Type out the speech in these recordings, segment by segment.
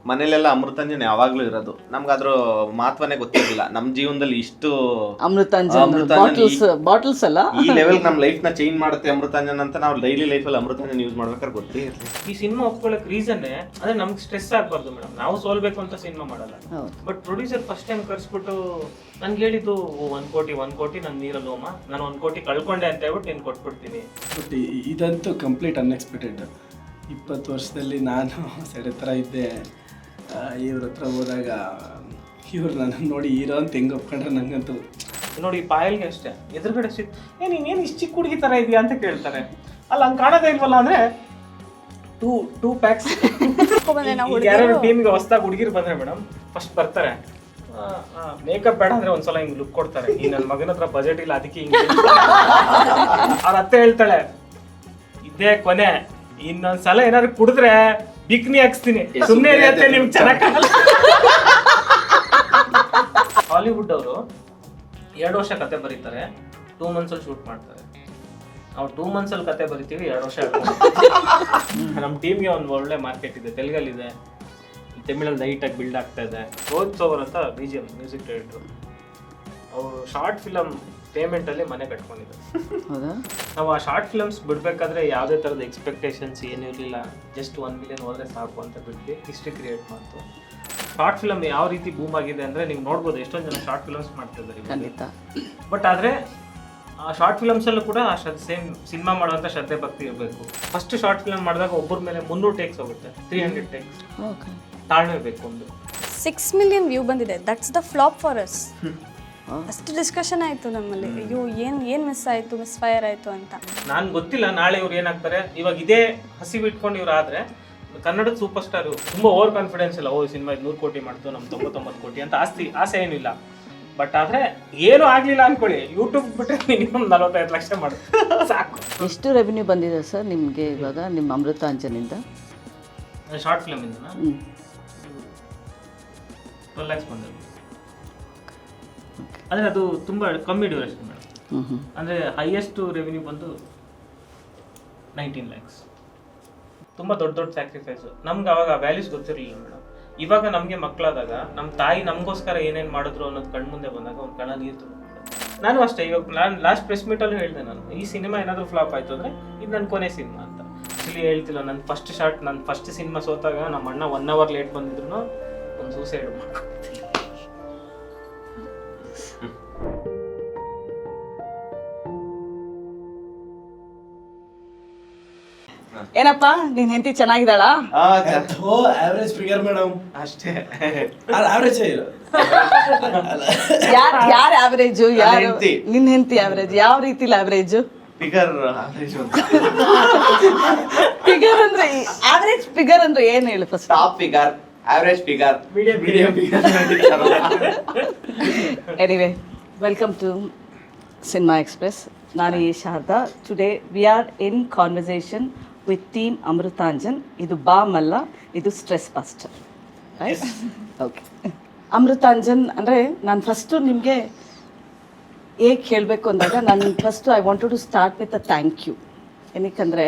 ಮನೇಲೆಲ್ಲ ಅಮೃತಾಂಜನ್ ಯಾವಾಗ್ಲೂ ಇರೋದು. ನಮ್ಗೆ ಅದ್ರ ಮಹತ್ವನೇ ಗೊತ್ತಿರಲಿಲ್ಲ. ನಮ್ಮ ಜೀವನದಲ್ಲಿ ಇಷ್ಟು ಅಮೃತಾಂಜನ್ ಬಾಟಲ್ಸ್ ಅಲ್ಲ ಈ ಲೆವೆಲ್ ನಮ್ಮ ಲೈಫ್ ನ ಚೇಂಜ್ ಮಾಡುತ್ತೆ ಅಮೃತಾಂಜನ್ ಅಂತ ನಾವು ಡೈಲಿ ಲೈಫಲ್ಲಿ ಅಮೃತಾಂಜನ್ ಯೂಸ್ ಮಾಡ್ಬೇಕಾದ್ರೆ ಗೊತ್ತೇ ಇರಲಿಲ್ಲ. ಈ ಸಿನಿಮಾ ಒಪ್ಕೊಳ್ಳೋಕೆ ರೀಸನ್ನೇ ಅಂದ್ರೆ ನಮ್ಗೆ ಸ್ಟ್ರೆಸ್ ಆಗ್ಬಾರ್ದು ಮೇಡಮ್. ನಾವು ಸೋಲ್ಬೇಕು ಅಂತ ಸಿನಿಮಾ ಮಾಡಲ್ಲ. ಬಟ್ ಪ್ರೊಡ್ಯೂಸರ್ ಫಸ್ಟ್ ಟೈಮ್ ಕರ್ಸ್ಬಿಟ್ಟು ನನ್ಗೆ ಹೇಳಿದ್ದು 1 ಕೋಟಿ ನನ್ನ ನೀರಲ್ಲಿ ಹೋಮ, ನಾನು 1 ಕೋಟಿ ಕಳ್ಕೊಂಡೆ ಅಂತ ಹೇಳ್ಬಿಟ್ಟು ನೀನು ಕೊಟ್ಬಿಡ್ತೀನಿ. ಬಟ್ ಇದಂತೂ ಕಂಪ್ಲೀಟ್ ಅನ್ಎಕ್ಸ್ಪೆಕ್ಟೆಡ್. 20 ವರ್ಷದಲ್ಲಿ ನಾನು ಸೆಡೆ ಥರ ಇದ್ದೆ. ಇವ್ರ ಹತ್ರ ಹೋದಾಗ ಇವ್ರು ನನ್ನನ್ನು ನೋಡಿ ಹೀರೋ ಅಂತ ಹೆಂಗೆ ಒಪ್ಕೊಂಡ್ರೆ ನಂಗಂತೂ ನೋಡಿ ಪಾಯಲ್ಗೆ ಅಷ್ಟೇ ಎದುರುಗಡೆ ನೀನೇನು ಇಷ್ಟು ಚಿಕ್ಕ ಹುಡುಗಿ ಥರ ಇದೆಯಾ ಅಂತ ಕೇಳ್ತಾರೆ. ಅಲ್ಲ ಹಂಗೆ ಕಾಣೋದೇ ಇಲ್ವಲ್ಲ ಅಂದರೆ 2 ಪ್ಯಾಕ್ಸ್ ಯಾರು ಟೀಮ್ಗೆ ಹೊಸ್ದಾಗಿ ಹುಡುಗಿರು ಬಂದರೆ ಮೇಡಮ್ ಫಸ್ಟ್ ಬರ್ತಾರೆ, ಮೇಕಪ್ ಬೇಡ ಅಂದರೆ ಒಂದ್ಸಲ ಹಿಂಗೆ ಲುಕ್ ಕೊಡ್ತಾರೆ. ಈ ನನ್ನ ಮಗನ ಹತ್ರ ಬಜೆಟ್ ಇಲ್ಲ ಅದಕ್ಕೆ ಹಿಂಗೆ ಅವ್ರ ಅತ್ತೆ ಹೇಳ್ತಾಳೆ ಇದೇ ಕೊನೆ, ಇನ್ನೊಂದ್ಸಲ ಏನಾದ್ರು ಕುಡಿದ್ರೆ ಬಿಕ್ನಿ ಹಾಕ್ಸ್ತೀನಿ, ಸುಮ್ಮನೆ ಇರುತ್ತೆ ನಿಮ್ಗೆ ಚೆನ್ನಾಗಿ. ಹಾಲಿವುಡ್ ಅವರು 2 ವರ್ಷ ಕತೆ ಬರೀತಾರೆ, 2 ಮಂತ್ಸಲ್ಲಿ ಶೂಟ್ ಮಾಡ್ತಾರೆ. ನಾವು 2 ಮಂತ್ಸಲ್ಲಿ ಕತೆ ಬರಿತೀವಿ, 2 ವರ್ಷ. ನಮ್ಮ ಟೀಮ್ಗೆ ಒಂದು ಒಳ್ಳೆ ಮಾರ್ಕೆಟ್ ಇದೆ, ತೆಲುಗಲ್ಲಿದೆ, ತಮಿಳಲ್ಲಿ ಲೈಟಾಗಿ ಬಿಲ್ಡ್ ಆಗ್ತಾ ಇದೆ. ರೋಹಿತ್ ಸೋವರ್ ಅಂತ BGM ಮ್ಯೂಸಿಕ್ ಡೈರೆಕ್ಟರ್, ಅವರು ಶಾರ್ಟ್ ಫಿಲಮ್ ಪೇಮೆಂಟಲ್ಲಿ ಮನೆ ಕಟ್ಕೊಂಡಿದ್ದಾರೆ. ನಾವು ಆ ಶಾರ್ಟ್ ಫಿಲಮ್ಸ್ ಬಿಡಬೇಕಾದ್ರೆ ಯಾವುದೇ ಥರದ ಎಕ್ಸ್ಪೆಕ್ಟೇಷನ್ಸ್ ಏನೂ ಇರಲಿಲ್ಲ. ಜಸ್ಟ್ 1 ಮಿಲಿಯನ್ ಹೋದರೆ ಸಾಕು ಅಂತ ಬಿಟ್ಟು ಹಿಸ್ಟ್ರಿ ಕ್ರಿಯೇಟ್ ಮಾಡ್ತು. ಶಾರ್ಟ್ ಫಿಲಮ್ ಯಾವ ರೀತಿ ಬೂಮ್ ಆಗಿದೆ ಅಂದರೆ ನೀವು ನೋಡ್ಬೋದು, ಎಷ್ಟೊಂದು ಜನ ಶಾರ್ಟ್ ಫಿಲಮ್ಸ್ ಮಾಡ್ತಿದ್ದಾರೆ. ಬಟ್ ಆದರೆ ಆ ಶಾರ್ಟ್ ಫಿಲಮ್ಸಲ್ಲೂ ಕೂಡ ಸೇಮ್ ಸಿನಿಮಾ ಮಾಡುವಂಥ ಶ್ರದ್ಧೆ ಭಕ್ತಿ ಇರಬೇಕು. ಫಸ್ಟ್ ಶಾರ್ಟ್ ಫಿಲಮ್ ಮಾಡಿದಾಗ ಒಬ್ಬರ ಮೇಲೆ 300 ಟೇಕ್ಸ್ ಹೋಗುತ್ತೆ, 300 ಟೇಕ್ಸ್. ತಾಳ್ಮೆ ಬೇಕು. ಒಂದು 6 ಮಿಲಿಯನ್ ವ್ಯೂ ಬಂದಿದೆ, that's the flop for us. ಅಷ್ಟು ಡಿಸ್ಕಷನ್ ಆಯಿತು ನಮ್ಮಲ್ಲಿ, ಅಯ್ಯೋ ಏನು ಮಿಸ್ ಆಯಿತು, ಮಿಸ್ ಫೈರ್ ಆಯಿತು ಅಂತ. ನಾನು ಗೊತ್ತಿಲ್ಲ ನಾಳೆ ಇವ್ರು ಏನಾಗ್ತಾರೆ. ಇವಾಗ ಇದೇ ಹಸಿವು ಇಟ್ಕೊಂಡು ಇವ್ರು ಆದರೆ ಕನ್ನಡದ ಸೂಪರ್ ಸ್ಟಾರ್ ತುಂಬ ಓವರ್ ಕಾನ್ಫಿಡೆನ್ಸ್ ಇಲ್ಲ. ಸಿನಿಮಾ 100 ಕೋಟಿ ಮಾಡ್ತು, ನಮ್ಮ 99 ಕೋಟಿ ಅಂತ ಆಸೆ ಏನಿಲ್ಲ. ಬಟ್ ಆದರೆ ಏನೂ ಆಗಲಿಲ್ಲ ಅಂದ್ಕೊಳ್ಳಿ, ಯೂಟ್ಯೂಬ್ ಬಿಟ್ಟರೆ ಮಿನಿಮಮ್ 45 ಲಕ್ಷ ಮಾಡುತ್ತೆ ಸಾಕು. ಎಷ್ಟು ರೆವಿನ್ಯೂ ಬಂದಿದೆ ಸರ್ ನಿಮಗೆ ಇವಾಗ ನಿಮ್ಮ ಅಮೃತಾಂಜನಿಂದ? ಶಾರ್ಟ್ ಫಿಲಮಿಂದ 12 lakhs ಬಂದಿದೆ. ಅಂದರೆ ಅದು ತುಂಬ ಕಮ್ಮಿ ಡ್ಯೂರೇಷನ್ ಮೇಡಮ್. ಅಂದರೆ ಹೈಯೆಸ್ಟ್ ರೆವಿನ್ಯೂ ಬಂದು 19 lakhs. ತುಂಬ ದೊಡ್ಡ ಸ್ಯಾಕ್ರಿಫೈಸು. ನಮ್ಗೆ ಅವಾಗ ವ್ಯಾಲ್ಯೂಸ್ ಗೊತ್ತಿರಲಿಲ್ಲ ಮೇಡಮ್. ಇವಾಗ ನಮಗೆ ಮಕ್ಕಳಾದಾಗ ನಮ್ಮ ತಾಯಿ ನಮಗೋಸ್ಕರ ಏನೇನು ಮಾಡಿದ್ರು ಅನ್ನೋದು ಕಣ್ಮುಂದೆ ಬಂದಾಗ ಒಂದು ಕಣ ನೀರು ತುಂಬ. ನಾನು ಅಷ್ಟೇ, ಇವಾಗ ನಾನು ಲಾಸ್ಟ್ ಪ್ರೆಸ್ ಮೀಟಲ್ಲೂ ಹೇಳಿದೆ, ನಾನು ಈ ಸಿನಿಮಾ ಏನಾದರೂ ಫ್ಲಾಪ್ ಆಯಿತು ಅಂದರೆ ಇದು ನನ್ನ ಕೊನೆ ಸಿನಿಮಾ ಅಂತ. ಇಲ್ಲಿ ಹೇಳ್ತಿಲ್ಲ, ನನ್ನ ಫಸ್ಟ್ ಸಿನಿಮಾ ಸೋತಾಗ ನಮ್ಮ ಅಣ್ಣ 1 hour ಲೇಟ್ ಬಂದಿದ್ರು ಒಂದು ಸೂಸೈಡ್ ಮಾಡ್ಕೊಡ್ತೀನಿ. ಏನಪ್ಪ ನಿನ್ ಹೆಂಡತಿ ಚೆನ್ನಾಗಿದ್ದಾಳ? ಆವರೇಜ್ ಫಿಗರ್ ಮೇಡಮ್, ಅಷ್ಟೇ. ಆವರೇಜ್ ಯಾರು ಆವರೇಜು? ಯಾರು ಹೆಂಡ್ತಿ. ನಿನ್ ಹೆಂಡತಿ ಆವರೇಜ್? ಯಾವ ರೀತಿಲಿ ಆವರೇಜು? ಫಿಗರ್ ಫಿಗರ್ ಅಂದ್ರೆ ಆವರೇಜ್ ಫಿಗರ್ ಅಂದ್ರೆ ಏನ್ ಹೇಳು first? Top figure, average figure, medium figure. Anyway, welcome to Cinema Express. ನಾನು ಈ Sharada. Today we are in conversation with team Amrutanjan. ಇದು ಬಾಮ್ ಅಲ್ಲ, ಇದು stress buster, right? Okay. Amrutanjan ಅಂದರೆ ನಾನು ಫಸ್ಟು ನಿಮಗೆ ಹೇಗೆ ಹೇಳಬೇಕು ಅಂದಾಗ ನಾನು first I wanted to start with a thank you. ಏನಕ್ಕಂದರೆ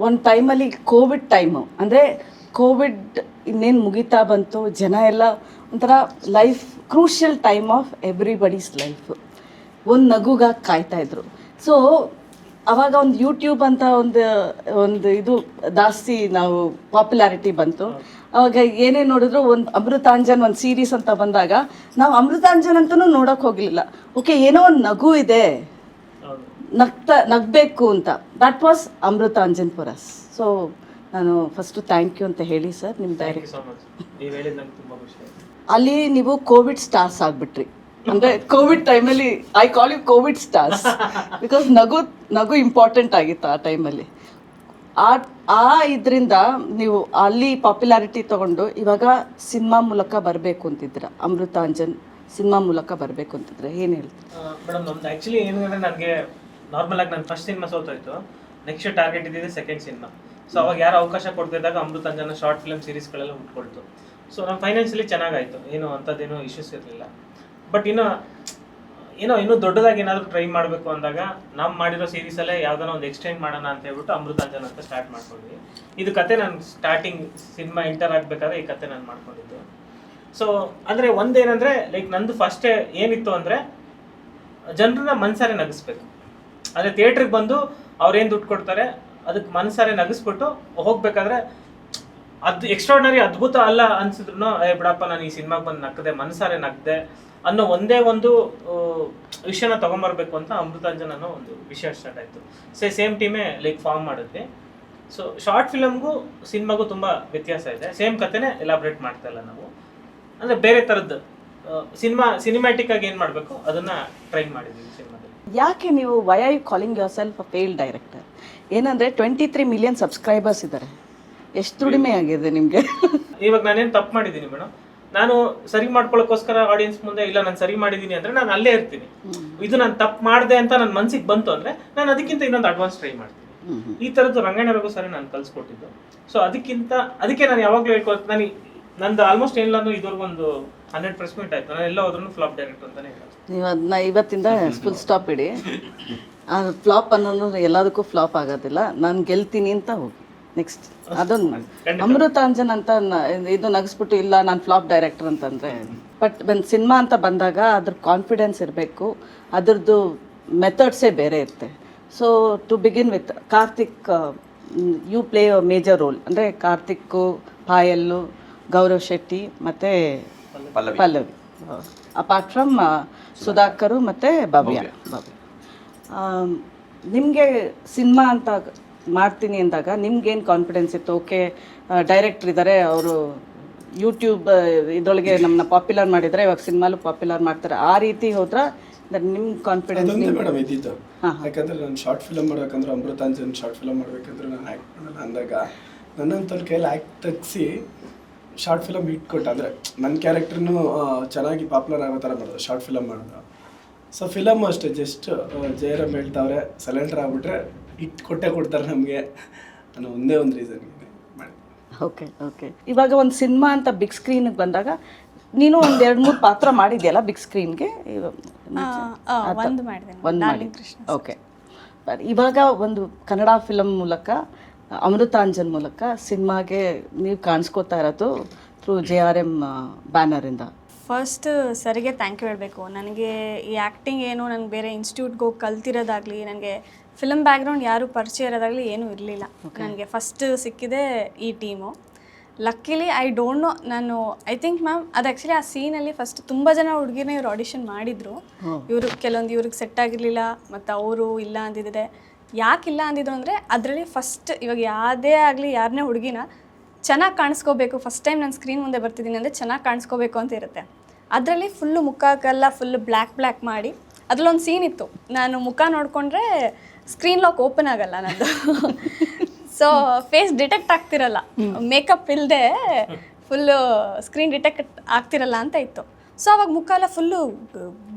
ಒಂದು ಟೈಮಲ್ಲಿ ಕೋವಿಡ್ ಟೈಮು, ಅಂದರೆ ಕೋವಿಡ್ ಇನ್ನೇನು ಮುಗಿತಾ ಬಂತು, ಜನ ಎಲ್ಲ ಒಂಥರ life crucial time of everybody's life. ಒಂದು ನಗುಗಾಗಿ ಕಾಯ್ತಾಯಿದ್ರು. ಸೊ ಆವಾಗ ಒಂದು ಯೂಟ್ಯೂಬ್ ಅಂತ ಒಂದು ಇದು ಜಾಸ್ತಿ ನಾವು ಪಾಪ್ಯುಲಾರಿಟಿ ಬಂತು. ಅವಾಗ ಏನೇ ನೋಡಿದ್ರು ಒಂದು ಅಮೃತಾಂಜನ್ ಒಂದು ಸೀರೀಸ್ ಅಂತ ಬಂದಾಗ ನಾವು ಅಮೃತಾಂಜನ್ ಅಂತಲೂ ನೋಡೋಕೆ ಹೋಗಲಿಲ್ಲ. ಓಕೆ, ಏನೋ ಒಂದು ನಗು ಇದೆ, ನಗಬೇಕು ಅಂತ. That was Amrutanjan for us. So ನಾನು ಫಸ್ಟು ಥ್ಯಾಂಕ್ ಯು ಅಂತ ಹೇಳಿ ಸರ್ ನಿಮ್ಮ ಡೈರೆಕ್ಟ್. ಅಲ್ಲಿ ನೀವು ಕೋವಿಡ್ ಸ್ಟಾರ್ಸ್ ಆಗಿಬಿಟ್ರಿ. ಅಂದರೆ ಕೋವಿಡ್ ಟೈಮಲ್ಲಿ I call you Covid stars because ನಗು ಇಂಪಾರ್ಟೆಂಟ್ ಆಗಿತ್ತು ಆ ಟೈಮಲ್ಲಿ. ಆ ಇದರಿಂದ ನೀವು ಅಲ್ಲಿ ಪಾಪ್ಯುಲಾರಿಟಿ ತೊಗೊಂಡು ಇವಾಗ ಸಿನಿಮಾ ಮೂಲಕ ಬರಬೇಕು ಅಂತಿದ್ದೀರ. ಅಮೃತಾಂಜನ್ ಸಿನಿಮಾ ಮೂಲಕ ಬರಬೇಕು ಅಂತಿದ್ರೆ ಏನು ಹೇಳ್ತೀರಿ ಮೇಡಮ್? ನಮ್ದು ಆ್ಯಕ್ಚುಲಿ ಏನಂದರೆ ನನಗೆ ನಾರ್ಮಲ್ ಆಗಿ ನನ್ನ ಫಸ್ಟ್ ಸಿನಿಮಾ ಸೋತಾಯಿತು. ನೆಕ್ಸ್ಟ್ ಟಾರ್ಗೆಟ್ ಇದ್ದಿದೆ ಸೆಕೆಂಡ್ ಸಿನಿಮಾ. ಸೊ ಅವಾಗ ಯಾರು ಅವಕಾಶ ಕೊಡ್ತಿದ್ದಾಗ ಅಮೃತಾಂಜನ ಶಾರ್ಟ್ ಫಿಲ್ಮ್ ಸೀರೀಸ್ಗಳೆಲ್ಲ ಹುಟ್ಕೊಳ್ತು. ಸೊ ನಮ್ಮ ಫೈನಾನ್ಷಿಯಲಿ ಚೆನ್ನಾಗಾಯಿತು, ಏನು ಅಂಥದ್ದೇನೋ ಇಶ್ಯೂಸ್ ಇರಲಿಲ್ಲ. ಬಟ್ ಇನ್ನು ಏನೋ ಇನ್ನೂ ದೊಡ್ಡದಾಗಿ ಏನಾದ್ರು ಟ್ರೈ ಮಾಡಬೇಕು ಅಂದಾಗ ನಾವು ಮಾಡಿರೋ ಸೀರೀಸಲ್ಲೇ ಯಾವ್ದಾನ ಒಂದು ಎಕ್ಸ್ಟೆಂಡ್ ಮಾಡೋಣ ಅಂತ ಹೇಳ್ಬಿಟ್ಟು ಅಮೃತಾಂಜನ್ ಅಂತ ಸ್ಟಾರ್ಟ್ ಮಾಡ್ಕೊಂಡ್ವಿ. ಇದು ಕತೆ ನಾನು ಸ್ಟಾರ್ಟಿಂಗ್ ಸಿನಿಮಾ ಎಂಟರ್ ಆಗಬೇಕಾದ್ರೆ ಈ ಕತೆ ನಾನು ಮಾಡ್ಕೊಂಡಿದ್ದು. ಸೊ ಅಂದರೆ ಒಂದೇನಂದರೆ ಲೈಕ್ ನಂದು ಫಸ್ಟೇ ಏನಿತ್ತು ಅಂದರೆ ಜನರನ್ನ ಮನ್ಸಾರೆ ನಗಿಸ್ಬೇಕು. ಅಂದರೆ ಥಿಯೇಟ್ರಿಗೆ ಬಂದು ಅವ್ರೇನು ದುಡ್ಡು ಕೊಡ್ತಾರೆ ಅದಕ್ಕೆ ಮನ್ಸಾರೆ ನಗಿಸ್ಬಿಟ್ಟು ಹೋಗ್ಬೇಕಾದ್ರೆ ಅದು ಎಕ್ಸ್ಟ್ರಾರ್ಡಿನರಿ ಅದ್ಭುತ ಅಲ್ಲ ಅನ್ಸಿದ್ರು ಬಿಡಪ್ಪ ನಾನು ಈ ಸಿನಿಮಾಗೆ ಬಂದು ನಕ್ಕದೆ ಮನಸಾರೆ ನಗ್ದೆ ಅನ್ನೋ ಒಂದೇ ಒಂದು ವಿಷಯನ ತೊಗೊಂಬರ್ಬೇಕು ಅಂತ ಅಮೃತಾಂಜನ್ ಅನ್ನೋ ಒಂದು ವಿಷಯ ಸ್ಟಾರ್ಟ್ ಆಯಿತು. ಸೇಮ್ ಟೀಮೇ ಲೈಕ್ ಫಾರ್ಮ್ ಮಾಡಿದ್ವಿ. ಸೊ ಶಾರ್ಟ್ ಫಿಲಮ್ಗೂ ಸಿನಿಮಾಗೂ ತುಂಬ ವ್ಯತ್ಯಾಸ ಇದೆ. ಸೇಮ್ ಕತೆನೇ ಎಲಾಬ್ರೇಟ್ ಮಾಡ್ತಾ ಇಲ್ಲ ನಾವು, ಅಂದರೆ ಬೇರೆ ಥರದ್ದು ಸಿನಿಮ್ಯಾಟಿಕ್ ಆಗಿ ಏನು ಮಾಡಬೇಕು ಅದನ್ನು ಟ್ರೈ ಮಾಡಿದ್ದೀವಿ ಸಿನಿಮಾದಲ್ಲಿ. ಯಾಕೆ ನೀವು why are you calling yourself a failed director? ಏನಂದರೆ 23 ಮಿಲಿಯನ್ ಸಬ್ಸ್ಕ್ರೈಬರ್ಸ್ ಇದ್ದಾರೆ. ಎಷ್ಟು ದುಡಿಮೆ ಆಗಿದೆ ನಿಮಗೆ? ಇವಾಗ ನಾನೇನು ತಪ್ಪು ಮಾಡಿದ್ದೀನಿ ಮೇಡಮ್, ನಾನು ಸರಿ ಮಾಡ್ಕೊಳ್ಳೋಕ್ಕೋಸ್ಕರ ಆಡಿಯನ್ಸ್ ಮುಂದೆ ಇಲ್ಲ ನಾನು ಸರಿ ಮಾಡಿದ್ದೀನಿ ಅಂದರೆ ನಾನು ಅಲ್ಲೇ ಇರ್ತೀನಿ. ಇದು ನಾನು ತಪ್ಪು ಮಾಡಿದೆ ಅಂತ ನನ್ನ ಮನಸ್ಸಿಗೆ ಬಂತು ಅಂದರೆ ನಾನು ಅದಕ್ಕಿಂತ ಇನ್ನೊಂದು ಅಡ್ವಾನ್ಸ್ ಟ್ರೈ ಮಾಡ್ತೀನಿ. ಈ ಥರದ್ದು ರಂಗಣ್ಣರಿಗೂ ಸರಿ ನಾನು ಕಲಿಸ್ಕೊಟ್ಟಿದ್ದು. ಸೊ ಅದಕ್ಕೆ ನಾನು ಯಾವಾಗಲೂ ಹೇಳ್ಕೊಳ್ತೀನಿ, ನನಗೆ ನಂದು ಆಲ್ಮೋಸ್ಟ್ ಏನಿಲ್ಲ ಅಂದ್ರೆ ಇದುವರೆಗೂ ಒಂದು 100 ಪ್ರೆಸ್ ಮೀಟ್ ಆಯ್ತು, ನಾನು ಎಲ್ಲ ಹೋದ್ರೂ ಫ್ಲಾಪ್ ಡೈರೆಕ್ಟ್ ಅಂತಾನೆ ಹೇಳೋದು. ನೀವು ಅದನ್ನ ಇವತ್ತಿಂದ ಫುಲ್ ಸ್ಟಾಪ್ ಇಡಿ. ಆ ಫ್ಲಾಪ್ ಅನ್ನೋದು ಎಲ್ಲದಕ್ಕೂ ಫ್ಲಾಪ್ ಆಗೋದಿಲ್ಲ. ನಾನು ಗೆಲ್ತೀನಿ ಅಂತ ಹೋಗಿ ನೆಕ್ಸ್ಟ್ ಅದೊಂದು ಅಮೃತಾಂಜನ್ ಅಂತ ಇದು ನಗಿಸ್ಬಿಟ್ಟು ಇಲ್ಲ ನಾನು ಫ್ಲಾಪ್ ಡೈರೆಕ್ಟರ್ ಅಂತಂದರೆ. ಬಟ್ ಒಂದು ಸಿನಿಮಾ ಅಂತ ಬಂದಾಗ ಅದ್ರ ಕಾನ್ಫಿಡೆನ್ಸ್ ಇರಬೇಕು, ಅದ್ರದ್ದು ಮೆಥಡ್ಸೇ ಬೇರೆ ಇರುತ್ತೆ. So to begin with Karthik, you play a major role. ಅಂದರೆ ಕಾರ್ತಿಕ್ಕು, ಪಾಯಲ್ಲು, ಗೌರವ್ ಶೆಟ್ಟಿ ಮತ್ತು ಪಲ್ಲವಿ, ಅಪಾರ್ಟ್ ಫ್ರಮ್ ಸುಧಾಕರು ಮತ್ತು ಬಾಬ್ಯ. ನಿಮಗೆ ಸಿನಿಮಾ ಅಂತ ಮಾಡ್ತೀನಿ ಅಂದಾಗ ನಿಮ್ಗೇನು ಕಾನ್ಫಿಡೆನ್ಸ್ ಇತ್ತು? ಓಕೆ ಡೈರೆಕ್ಟ್ರ್ ಇದ್ದಾರೆ, ಅವರು ಯೂಟ್ಯೂಬ್ ಇದರೊಳಗೆ ನಮ್ಮನ್ನ ಪಾಪ್ಯುಲರ್ ಮಾಡಿದರೆ ಇವಾಗ ಸಿನಿಮಾಲು ಪಾಪ್ಯುಲರ್ ಮಾಡ್ತಾರೆ, ಆ ರೀತಿ ಹೋದ್ರೆ ನಿಮ್ಮ ಕಾನ್ಫಿಡೆನ್ಸ್? ಮೇಡಮ್ ಇದ್ದಿದ್ದು ಯಾಕಂದರೆ ನಾನು ಶಾರ್ಟ್ ಫಿಲಮ್ ಮಾಡ್ಬೇಕಂದ್ರೆ ಅಮೃತಾಂಜನ್ ಶಾರ್ಟ್ ಫಿಲಮ್ ಮಾಡಬೇಕಂದ್ರೆ ನಾನು ಆ್ಯಕ್ಟ್ ಮಾಡಲ್ಲ ಅಂದಾಗ ನನ್ನಂಥವ್ರ ಕೈಯಲ್ಲಿ ಆ್ಯಕ್ಟ್ ತೆಗ್ಸಿ ಶಾರ್ಟ್ ಫಿಲಮ್ ಹಿಟ್ ಕೊಟ್ಟು, ಅಂದರೆ ನನ್ನ ಕ್ಯಾರೆಕ್ಟ್ರನ್ನು ಚೆನ್ನಾಗಿ ಪಾಪ್ಯುಲರ್ ಆಗೋ ಥರ ಮಾಡೋದು ಶಾರ್ಟ್ ಫಿಲಮ್ ಮಾಡೋದು. ಸೊ ಫಿಲಮ್ ಅಷ್ಟೇ, ಜಸ್ಟ್ ಜಯರಾಮ್ ಹೇಳ್ತಾವ್ರೆ ಸೈಲೆಂಟರ್ ಆಗಿಬಿಟ್ರೆ ಹಿಟ್ ಕೊಟ್ಟೆ ಕೊಡ್ತಾರೆ ನಮಗೆ ಅನ್ನೋ ಒಂದೇ ಒಂದು ರೀಸನ್ ಮಾಡಿ. ಓಕೆ ಇವಾಗ ಒಂದು ಸಿನಿಮಾ ಅಂತ ಬಿಗ್ ಸ್ಕ್ರೀನಿಗೆ ಬಂದಾಗ ನೀನು ಒಂದು 2-3 ಪಾತ್ರ ಮಾಡಿದ್ಯಲ್ಲ ಬಿಗ್ ಸ್ಕ್ರೀನ್ಗೆ? ಒಂದು ಮಾಡಿದೆ. ಓಕೆ, ಇವಾಗ ಒಂದು ಕನ್ನಡ ಫಿಲಮ್ ಮೂಲಕ ಅಮೃತಾಂಜನ್ ಮೂಲಕ ಸಿನಿಮಾಗೆ ನೀವು ಕಾಣಿಸ್ಕೋತಾ ಇರೋದು ಥ್ರೂ JRM ಬ್ಯಾನರಿಂದ. ಫಸ್ಟ್ ಸರಿಗೆ ಥ್ಯಾಂಕ್ ಯು ಹೇಳಬೇಕು. ನನಗೆ ಈ ಆ್ಯಕ್ಟಿಂಗ್ ಏನು, ನನಗೆ ಬೇರೆ ಇನ್ಸ್ಟಿಟ್ಯೂಟ್ಗೆ ಹೋಗಿ ಕಲ್ತಿರೋದಾಗಲಿ, ನನಗೆ ಫಿಲಮ್ ಬ್ಯಾಕ್ಗ್ರೌಂಡ್ ಯಾರೂ ಪರಿಚಯ ಇರೋದಾಗಲಿ ಏನೂ ಇರಲಿಲ್ಲ. ನನಗೆ ಫಸ್ಟ್ ಸಿಕ್ಕಿದೆ ಈ ಟೀಮು. ಲಕ್ಕಿಲಿ ಐ ಡೋಂಟ್ ನೋ, ನಾನು ಐ ಥಿಂಕ್ ಮ್ಯಾಮ್ ಅದು ಆ್ಯಕ್ಚುಲಿ ಆ ಸೀನಲ್ಲಿ ಫಸ್ಟ್ ತುಂಬ ಜನ ಹುಡುಗಿನ ಇವ್ರು ಆಡಿಷನ್ ಮಾಡಿದರು. ಇವ್ರಿಗೆ ಸೆಟ್ ಆಗಿರಲಿಲ್ಲ ಮತ್ತು ಅವರು ಇಲ್ಲ ಅಂದಿದ್ದೆ. ಯಾಕಿಲ್ಲ ಅಂದಿದ್ರು ಅಂದರೆ ಅದರಲ್ಲಿ ಫಸ್ಟ್ ಇವಾಗ ಯಾವುದೇ ಆಗಲಿ ಯಾರನ್ನೇ ಹುಡುಗಿನ ಚೆನ್ನಾಗಿ ಕಾಣಿಸ್ಕೋಬೇಕು, ಫಸ್ಟ್ ಟೈಮ್ ನಾನು ಸ್ಕ್ರೀನ್ ಮುಂದೆ ಬರ್ತಿದ್ದೀನಿ ಅಂದರೆ ಚೆನ್ನಾಗಿ ಕಾಣಿಸ್ಕೋಬೇಕು ಅಂತ ಇರುತ್ತೆ. ಅದರಲ್ಲಿ ಫುಲ್ಲು ಮುಖಕ್ಕೆಲ್ಲ ಫುಲ್ಲು ಬ್ಲ್ಯಾಕ್ ಮಾಡಿ ಅದರಲ್ಲೊಂದು ಸೀನ್ ಇತ್ತು. ನಾನು ಮುಖ ನೋಡಿಕೊಂಡ್ರೆ ಸ್ಕ್ರೀನ್ ಲಾಕ್ ಓಪನ್ ಆಗಲ್ಲ ನಂದು. ಸೊ ಫೇಸ್ ಡಿಟೆಕ್ಟ್ ಆಗ್ತಿರಲ್ಲ, ಮೇಕಪ್ ಇಲ್ಲದೆ ಫುಲ್ಲು ಸ್ಕ್ರೀನ್ ಡಿಟೆಕ್ಟ್ ಆಗ್ತಿರಲ್ಲ ಅಂತ ಇತ್ತು. ಸೊ ಅವಾಗ ಮುಖ ಎಲ್ಲ ಫುಲ್ಲು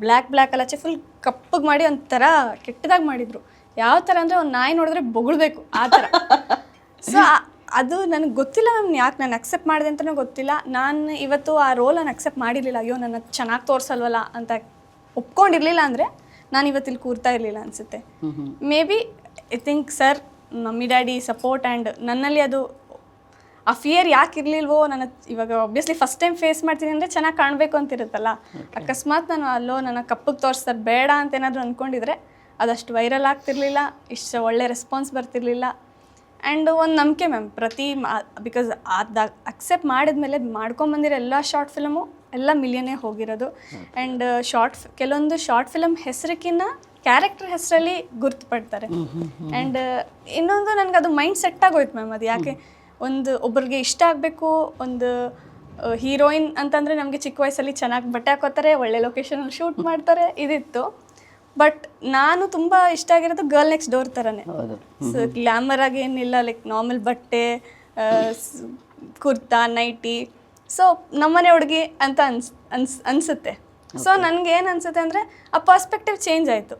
ಬ್ಲ್ಯಾಕ್ ಅಲ್ಲ ಫುಲ್ ಕಪ್ಪಗೆ ಮಾಡಿ ಒಂಥರ ಕೆಟ್ಟದಾಗಿ ಮಾಡಿದರು. ಯಾವ ಥರ ಅಂದರೆ ಒಂದು ನಾಯಿ ನೋಡಿದ್ರೆ ಬೊಗಳ್ಬೇಕು ಆ ಥರ. ಸೊ ಅದು ನನಗೆ ಗೊತ್ತಿಲ್ಲ ಮ್ಯಾಮ್, ಯಾಕೆ ನಾನು ಅಕ್ಸೆಪ್ಟ್ ಮಾಡಿದೆ ಅಂತಲೂ ಗೊತ್ತಿಲ್ಲ. ನಾನು ಇವತ್ತು ಆ ರೋಲ್ ನಾನು ಅಕ್ಸೆಪ್ಟ್ ಮಾಡಿರಲಿಲ್ಲ, ಅಯ್ಯೋ ನನ್ನ ಚೆನ್ನಾಗಿ ತೋರಿಸಲ್ವಲ್ಲ ಅಂತ ಒಪ್ಕೊಂಡಿರಲಿಲ್ಲ ಅಂದರೆ ನಾನು ಇವತ್ತಿಲ್ಲಿ ಕೂರ್ತಾ ಇರಲಿಲ್ಲ ಅನಿಸುತ್ತೆ. May be I think sir, mummy daddy support and ನನ್ನಲ್ಲಿ ಅದು ಆ ಫಿಯರ್ ಯಾಕೆ ಇರಲಿಲ್ವೋ. ನನ್ನ ಇವಾಗ ಒಬ್ವಿಯಸ್ಲಿ ಫಸ್ಟ್ ಟೈಮ್ ಫೇಸ್ ಮಾಡ್ತೀನಿ ಅಂದರೆ ಚೆನ್ನಾಗಿ ಕಾಣಬೇಕು ಅಂತಿರುತ್ತಲ್ಲ. ಅಕಸ್ಮಾತ್ ನಾನು ಅಲ್ಲೋ ನನ್ನ ಕಪ್ಪಗೆ ತೋರಿಸ್ತಾರೆ ಬೇಡ ಅಂತ ಏನಾದರೂ ಅಂದ್ಕೊಂಡಿದ್ರೆ ಅದಷ್ಟು ವೈರಲ್ ಆಗ್ತಿರ್ಲಿಲ್ಲ, ಇಷ್ಟು ಒಳ್ಳೆ ರೆಸ್ಪಾನ್ಸ್ ಬರ್ತಿರ್ಲಿಲ್ಲ. ಆ್ಯಂಡ್ ಒಂದು ನಂಬಿಕೆ ಮ್ಯಾಮ್, ಬಿಕಾಸ್ ಅದು ಅಕ್ಸೆಪ್ಟ್ ಮಾಡಿದ್ಮೇಲೆ ಮಾಡ್ಕೊಂಬಂದಿರೋ ಎಲ್ಲ ಶಾರ್ಟ್ ಫಿಲಮು ಎಲ್ಲ ಮಿಲಿಯನ್ನೇ ಹೋಗಿರೋದು. ಆ್ಯಂಡ್ ಕೆಲವೊಂದು ಶಾರ್ಟ್ ಫಿಲಮ್ ಹೆಸರಿಗಿನ್ನ ಕ್ಯಾರೆಕ್ಟರ್ ಹೆಸರಲ್ಲಿ ಗುರುತುಪಡ್ತಾರೆ. ಆ್ಯಂಡ್ ಇನ್ನೊಂದು ನನಗೆ ಅದು ಮೈಂಡ್ ಸೆಟ್ ಆಗೋಯ್ತು ಮ್ಯಾಮ್. ಅದು ಯಾಕೆ ಒಬ್ಬರಿಗೆ ಇಷ್ಟ ಆಗಬೇಕು, ಒಂದು ಹೀರೋಯಿನ್ ಅಂತಂದರೆ ನಮಗೆ ಚಿಕ್ಕ ವಯಸ್ಸಲ್ಲಿ ಚೆನ್ನಾಗಿ ಬಟ್ಟೆ ಹಾಕೋತಾರೆ, ಒಳ್ಳೆ ಲೊಕೇಶನಲ್ಲಿ ಶೂಟ್ ಮಾಡ್ತಾರೆ, ಇದಿತ್ತು. ಬಟ್ ನಾನು ತುಂಬ ಇಷ್ಟ ಆಗಿರೋದು ಗರ್ಲ್ ನೆಕ್ಸ್ಟ್ ಡೋರ್ ಥರನೇ. ಸೊ ಗ್ಲಾಮರ್ ಆಗಿ ಏನಿಲ್ಲ, ಲೈಕ್ ನಾರ್ಮಲ್ ಬಟ್ಟೆ, ಕುರ್ತಾ, ನೈಟಿ. ಸೊ ನಮ್ಮನೆ ಹುಡುಗಿ ಅಂತ ಅನಿಸುತ್ತೆ. ಸೊ ನನಗೇನು ಅನಿಸುತ್ತೆ ಅಂದರೆ ಆ ಪರ್ಸ್ಪೆಕ್ಟಿವ್ ಚೇಂಜ್ ಆಯಿತು.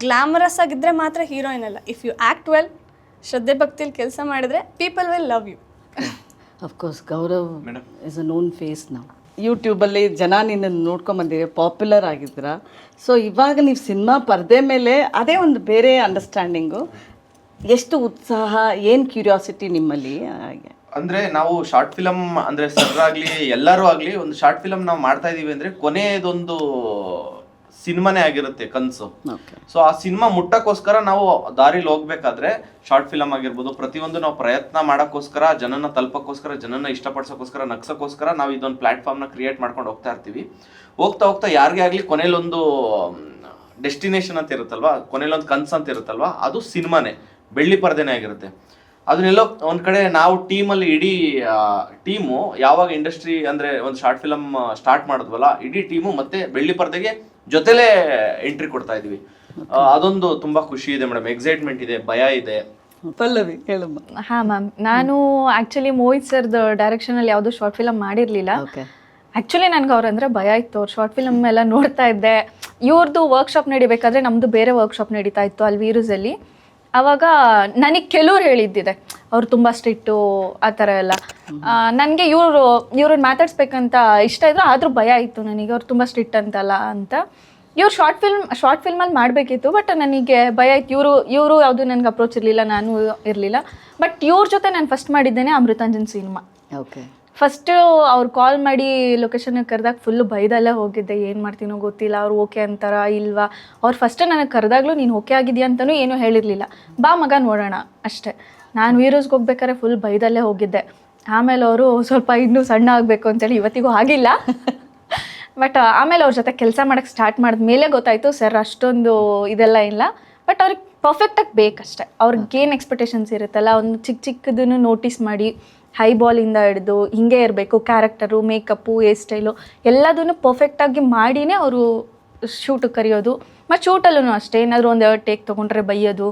ಗ್ಲಾಮರಸ್ ಆಗಿದ್ದರೆ ಮಾತ್ರ ಹೀರೋಯಿನ್ ಅಲ್ಲ. ಇಫ್ ಯು ಆ್ಯಕ್ಟ್ ವೆಲ್, ಶ್ರದ್ಧೆ ಭಕ್ತಿಲಿ ಕೆಲಸ ಮಾಡಿದರೆ people will love you. Of course Gaurav is a known face ನಾವು. ಯೂಟ್ಯೂಬಲ್ಲಿ ಜನ ನಿನ್ನನ್ನು ನೋಡ್ಕೊಂಬಂದಿರಿ, ಪಾಪ್ಯುಲರ್ ಆಗಿದ್ದೀರಾ. ಸೊ ಇವಾಗ ನೀವು ಸಿನಿಮಾ ಪರದೆ ಮೇಲೆ ಅದೇ ಒಂದು ಬೇರೆ ಅಂಡರ್ಸ್ಟ್ಯಾಂಡಿಂಗು. ಎಷ್ಟು ಉತ್ಸಾಹ, ಏನು ಕ್ಯೂರಿಯಾಸಿಟಿ ನಿಮ್ಮಲ್ಲಿ? ಹಾಗೆ ಅಂದ್ರೆ ನಾವು ಶಾರ್ಟ್ ಫಿಲಮ್ ಅಂದ್ರೆ ಸರ್ ಆಗ್ಲಿ ಎಲ್ಲರೂ ಆಗ್ಲಿ ಒಂದು ಶಾರ್ಟ್ ಫಿಲಮ್ ನಾವು ಮಾಡ್ತಾ ಇದೀವಿ ಅಂದ್ರೆ ಕೊನೆಯದೊಂದು ಸಿನಿಮಾನೇ ಆಗಿರುತ್ತೆ ಕನ್ಸು. ಓಕೆ. ಸೊ ಆ ಸಿನಿಮಾ ಮುಟ್ಟಕ್ಕೋಸ್ಕರ ನಾವು ದಾರಿಲಿ ಹೋಗ್ಬೇಕಾದ್ರೆ ಶಾರ್ಟ್ ಫಿಲಮ್ ಆಗಿರ್ಬೋದು, ಪ್ರತಿಯೊಂದು ನಾವು ಪ್ರಯತ್ನ ಮಾಡೋಕ್ಕೋಸ್ಕರ, ಜನನ ತಲುಪಕ್ಕೋಸ್ಕರ, ಜನನ ಇಷ್ಟಪಡಿಸೋಕ್ಕೋಸ್ಕರ, ನಗ್ಸೋಕ್ಕೋಸ್ಕರ ನಾವು ಇದೊಂದು ಪ್ಲಾಟ್ಫಾರ್ಮ್ನ ಕ್ರಿಯೇಟ್ ಮಾಡ್ಕೊಂಡು ಹೋಗ್ತಾ ಇರ್ತೀವಿ. ಹೋಗ್ತಾ ಹೋಗ್ತಾ ಯಾರಿಗೇ ಆಗಲಿ ಕೊನೆಯಲ್ಲೊಂದು ಡೆಸ್ಟಿನೇಷನ್ ಅಂತ ಇರುತ್ತಲ್ವಾ, ಕೊನೆಯಲ್ಲೊಂದು ಕನ್ಸು ಅಂತ ಇರುತ್ತಲ್ವಾ, ಅದು ಸಿನಿಮಾನೇ, ಬೆಳ್ಳಿ ಪರದೆನೇ ಆಗಿರುತ್ತೆ. ಅದನ್ನೆಲ್ಲೋ ಒಂದ್ ಕಡೆ ನಾವು ಟೀಮಲ್ಲಿ ಇಡೀ ಟೀಮು ಯಾವಾಗ ಇಂಡಸ್ಟ್ರಿ ಅಂದ್ರೆ ಒಂದು ಶಾರ್ಟ್ ಫಿಲಮ್ ಸ್ಟಾರ್ಟ್ ಮಾಡಿದ್ವಲ್ಲ, ಇಡೀ ಟೀಮು ಮತ್ತೆ ಬೆಳ್ಳಿ ಪರದೆಗೆ ಜೊತೆಲೇ ಎಂಟ್ರಿ ಕೊಡ್ತಾ ಇದೀವಿ. ಅದೊಂದು ತುಂಬಾ ಖುಷಿ ಇದೆ ಮೇಡಮ್, ಎಕ್ಸೈಟ್ಮೆಂಟ್ ಇದೆ, ಭಯ ಇದೆ. ಪಲ್ಲವಿ ಹೇಳಮ್ಮ. ಹಾಂ ಮ್ಯಾಮ್, ನಾನು ಆ್ಯಕ್ಚುಲಿ ಮೋಹಿತ್ ಸರ್ದು ಡೈರೆಕ್ಷನಲ್ಲಿ ಯಾವುದೂ ಶಾರ್ಟ್ ಫಿಲಮ್ ಮಾಡಿರಲಿಲ್ಲ. ಓಕೆ. ಆ್ಯಕ್ಚುಲಿ ನನಗೆ ಅವ್ರಂದರೆ ಭಯ ಇತ್ತು. ಅವ್ರು ಶಾರ್ಟ್ ಫಿಲಮ್ ಎಲ್ಲ ನೋಡ್ತಾ ಇದ್ದೆ. ಇವ್ರದ್ದು ವರ್ಕ್ಶಾಪ್ ನಡಿಬೇಕಾದ್ರೆ ನಮ್ಮದು ಬೇರೆ ವರ್ಕ್ಶಾಪ್ ನಡೀತಾ ಇತ್ತು ಅಲ್ಲಿ ವೀರೂಸಲ್ಲಿ. ಆವಾಗ ನನಗೆ ಕೆಲವ್ರು ಹೇಳಿದ್ದಿದೆ ಅವ್ರು ತುಂಬ ಸ್ಟ್ರಿಕ್ಟು ಆ ಥರ ಎಲ್ಲ. ನನಗೆ ಇವ್ರನ್ನ ಮಾತಾಡ್ಸ್ಬೇಕಂತ ಇಷ್ಟ ಇದ್ರು, ಆದರೂ ಭಯ ಇತ್ತು ನನಗೆ, ಅವ್ರು ತುಂಬ ಸ್ಟ್ರಿಕ್ಟ್ ಅಂತಲ್ಲ ಅಂತ. ಇವ್ರು ಶಾರ್ಟ್ ಫಿಲ್ಮಲ್ಲಿ ಮಾಡಬೇಕಿತ್ತು, ಬಟ್ ನನಗೆ ಭಯ ಇತ್ತು. ಇವರು ಯಾವುದು ನನಗೆ ಅಪ್ರೋಚ್ ಇರಲಿಲ್ಲ, ನಾನು ಇರಲಿಲ್ಲ. ಬಟ್ ಇವ್ರ ಜೊತೆ ನಾನು ಫಸ್ಟ್ ಮಾಡಿದ್ದೇನೆ ಅಮೃತಾಂಜನ್ ಸಿನಿಮಾ. ಓಕೆ. ಫಸ್ಟು ಅವ್ರು ಕಾಲ್ ಮಾಡಿ ಲೊಕೇಶನ್ಗೆ ಕರೆದಾಗ ಫುಲ್ಲು ಬೈದಲ್ಲೇ ಹೋಗಿದ್ದೆ, ಏನು ಮಾಡ್ತೀನೋ ಗೊತ್ತಿಲ್ಲ, ಅವ್ರು ಓಕೆ ಅಂತಾರ ಇಲ್ವಾ. ಅವ್ರು ಫಸ್ಟ್ ನನಗೆ ಕರೆದಾಗ್ಲೂ ನೀನು ಓಕೆ ಆಗಿದೆಯಾ ಅಂತಲೂ ಏನೂ ಹೇಳಿರಲಿಲ್ಲ, ಬಾ ಮಗ ನೋಡೋಣ ಅಷ್ಟೇ. ನಾನು ವೀರೂಸ್ಗೆ ಹೋಗ್ಬೇಕಾದ್ರೆ ಫುಲ್ ಬೈದಲ್ಲೇ ಹೋಗಿದ್ದೆ. ಆಮೇಲೆ ಅವರು ಸ್ವಲ್ಪ ಇನ್ನೂ ಸಣ್ಣ ಆಗಬೇಕು ಅಂತೇಳಿ ಇವತ್ತಿಗೂ ಆಗಿಲ್ಲ. ಬಟ್ ಆಮೇಲೆ ಅವ್ರ ಜೊತೆ ಕೆಲಸ ಮಾಡೋಕ್ಕೆ ಸ್ಟಾರ್ಟ್ ಮಾಡಿದ ಮೇಲೆ ಗೊತ್ತಾಯಿತು ಸರ್ ಅಷ್ಟೊಂದು ಇದೆಲ್ಲ ಇಲ್ಲ, ಬಟ್ ಅವ್ರಿಗೆ ಪರ್ಫೆಕ್ಟಾಗಿ ಬೇಕಷ್ಟೆ. ಅವ್ರಿಗೇನು ಎಕ್ಸ್ಪೆಕ್ಟೇಷನ್ಸ್ ಇರುತ್ತಲ್ಲ, ಒಂದು ಚಿಕ್ಕದನ್ನು ನೋಟಿಸ್ ಮಾಡಿ ಹೈ ಬಾಲಿಂದ ಹಿಡಿದು ಹಿಂಗೆ ಇರಬೇಕು, ಕ್ಯಾರೆಕ್ಟರು, ಮೇಕಪ್ಪು, ಹೇರ್ ಸ್ಟೈಲು ಎಲ್ಲದನ್ನು ಪರ್ಫೆಕ್ಟಾಗಿ ಮಾಡಿನೇ ಅವರು ಶೂಟಿಗೆ ಕರೆಯೋದು. ಮತ್ತು ಶೂಟಲ್ಲೂ ಅಷ್ಟೇ, ಏನಾದರೂ ಒಂದು ಟೇಕ್ ತೊಗೊಂಡ್ರೆ ಬೈಯೋದು,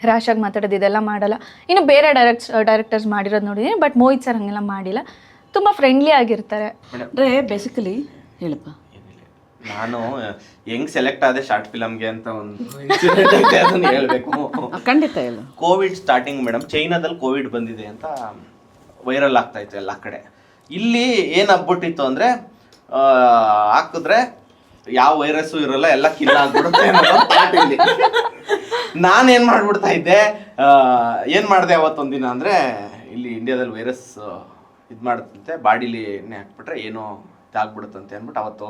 ರ್ಯಾಶಾಗಿ ಮಾತಾಡೋದು ಇದೆಲ್ಲ ಮಾಡಲ್ಲ. ಇನ್ನು ಬೇರೆ ಡೈರೆಕ್ಟರ್ಸ್ ಮಾಡಿರೋದು ನೋಡಿದ್ದೀನಿ, ಬಟ್ ಮೋಹಿತ್ ಸರ್ ಹಂಗೆಲ್ಲ ಮಾಡಿಲ್ಲ. ತುಂಬ ಫ್ರೆಂಡ್ಲಿ ಆಗಿರ್ತಾರೆ. ಅಂದರೆ ಬೇಸಿಕಲಿ ಹೇಳಪ್ಪ. ನಾನು ಹೆಂಗ್ ಸೆಲೆಕ್ಟ್ ಆದೆ ಶಾರ್ಟ್ ಫಿಲಮ್ಗೆ ಅಂತ ಒಂದು ಇನ್ಸಿಡೆಂಟ್ ಐತೆ, ಅದನ್ನ ಹೇಳ್ಬೇಕು. ಖಂಡಿತ ಹೇಳು. ಕೋವಿಡ್ ಸ್ಟಾರ್ಟಿಂಗ್ ಮೇಡಮ್, ಚೈನಾದಲ್ಲಿ ಕೋವಿಡ್ ಬಂದಿದೆ ಅಂತ ವೈರಲ್ ಆಗ್ತಾ ಇತ್ತು ಎಲ್ಲ ಕಡೆ. ಇಲ್ಲಿ ಏನ್ ಆಗ್ಬಿಟ್ಟಿತ್ತು ಅಂದ್ರೆ ಹಾಕಿದ್ರೆ ಯಾವ ವೈರಸ್ಸು ಇರಲ್ಲ, ಎಲ್ಲ ಕಿಲ್ ಆಗ್ಬಿಡುತ್ತೆ ಅನ್ನೋದು thought ಇಲ್ಲಿ. ನಾನೇನ್ ಮಾಡ್ಬಿಡ್ತಾ ಇದ್ದೆ, ಏನ್ ಮಾಡಿದೆ ಅವತ್ತೊಂದಿನ ಅಂದ್ರೆ, ಇಲ್ಲಿ ಇಂಡಿಯಾದಲ್ಲಿ ವೈರಸ್ ಇದು ಮಾಡುತ್ತಂತೆ, ಬಾಡಿಲಿ ಎಣ್ಣೆ ಹಾಕ್ಬಿಟ್ರೆ ಏನೋ ಇದಾಗ್ಬಿಡುತ್ತಂತೆ ಅಂದ್ಬಿಟ್ಟು ಅವತ್ತು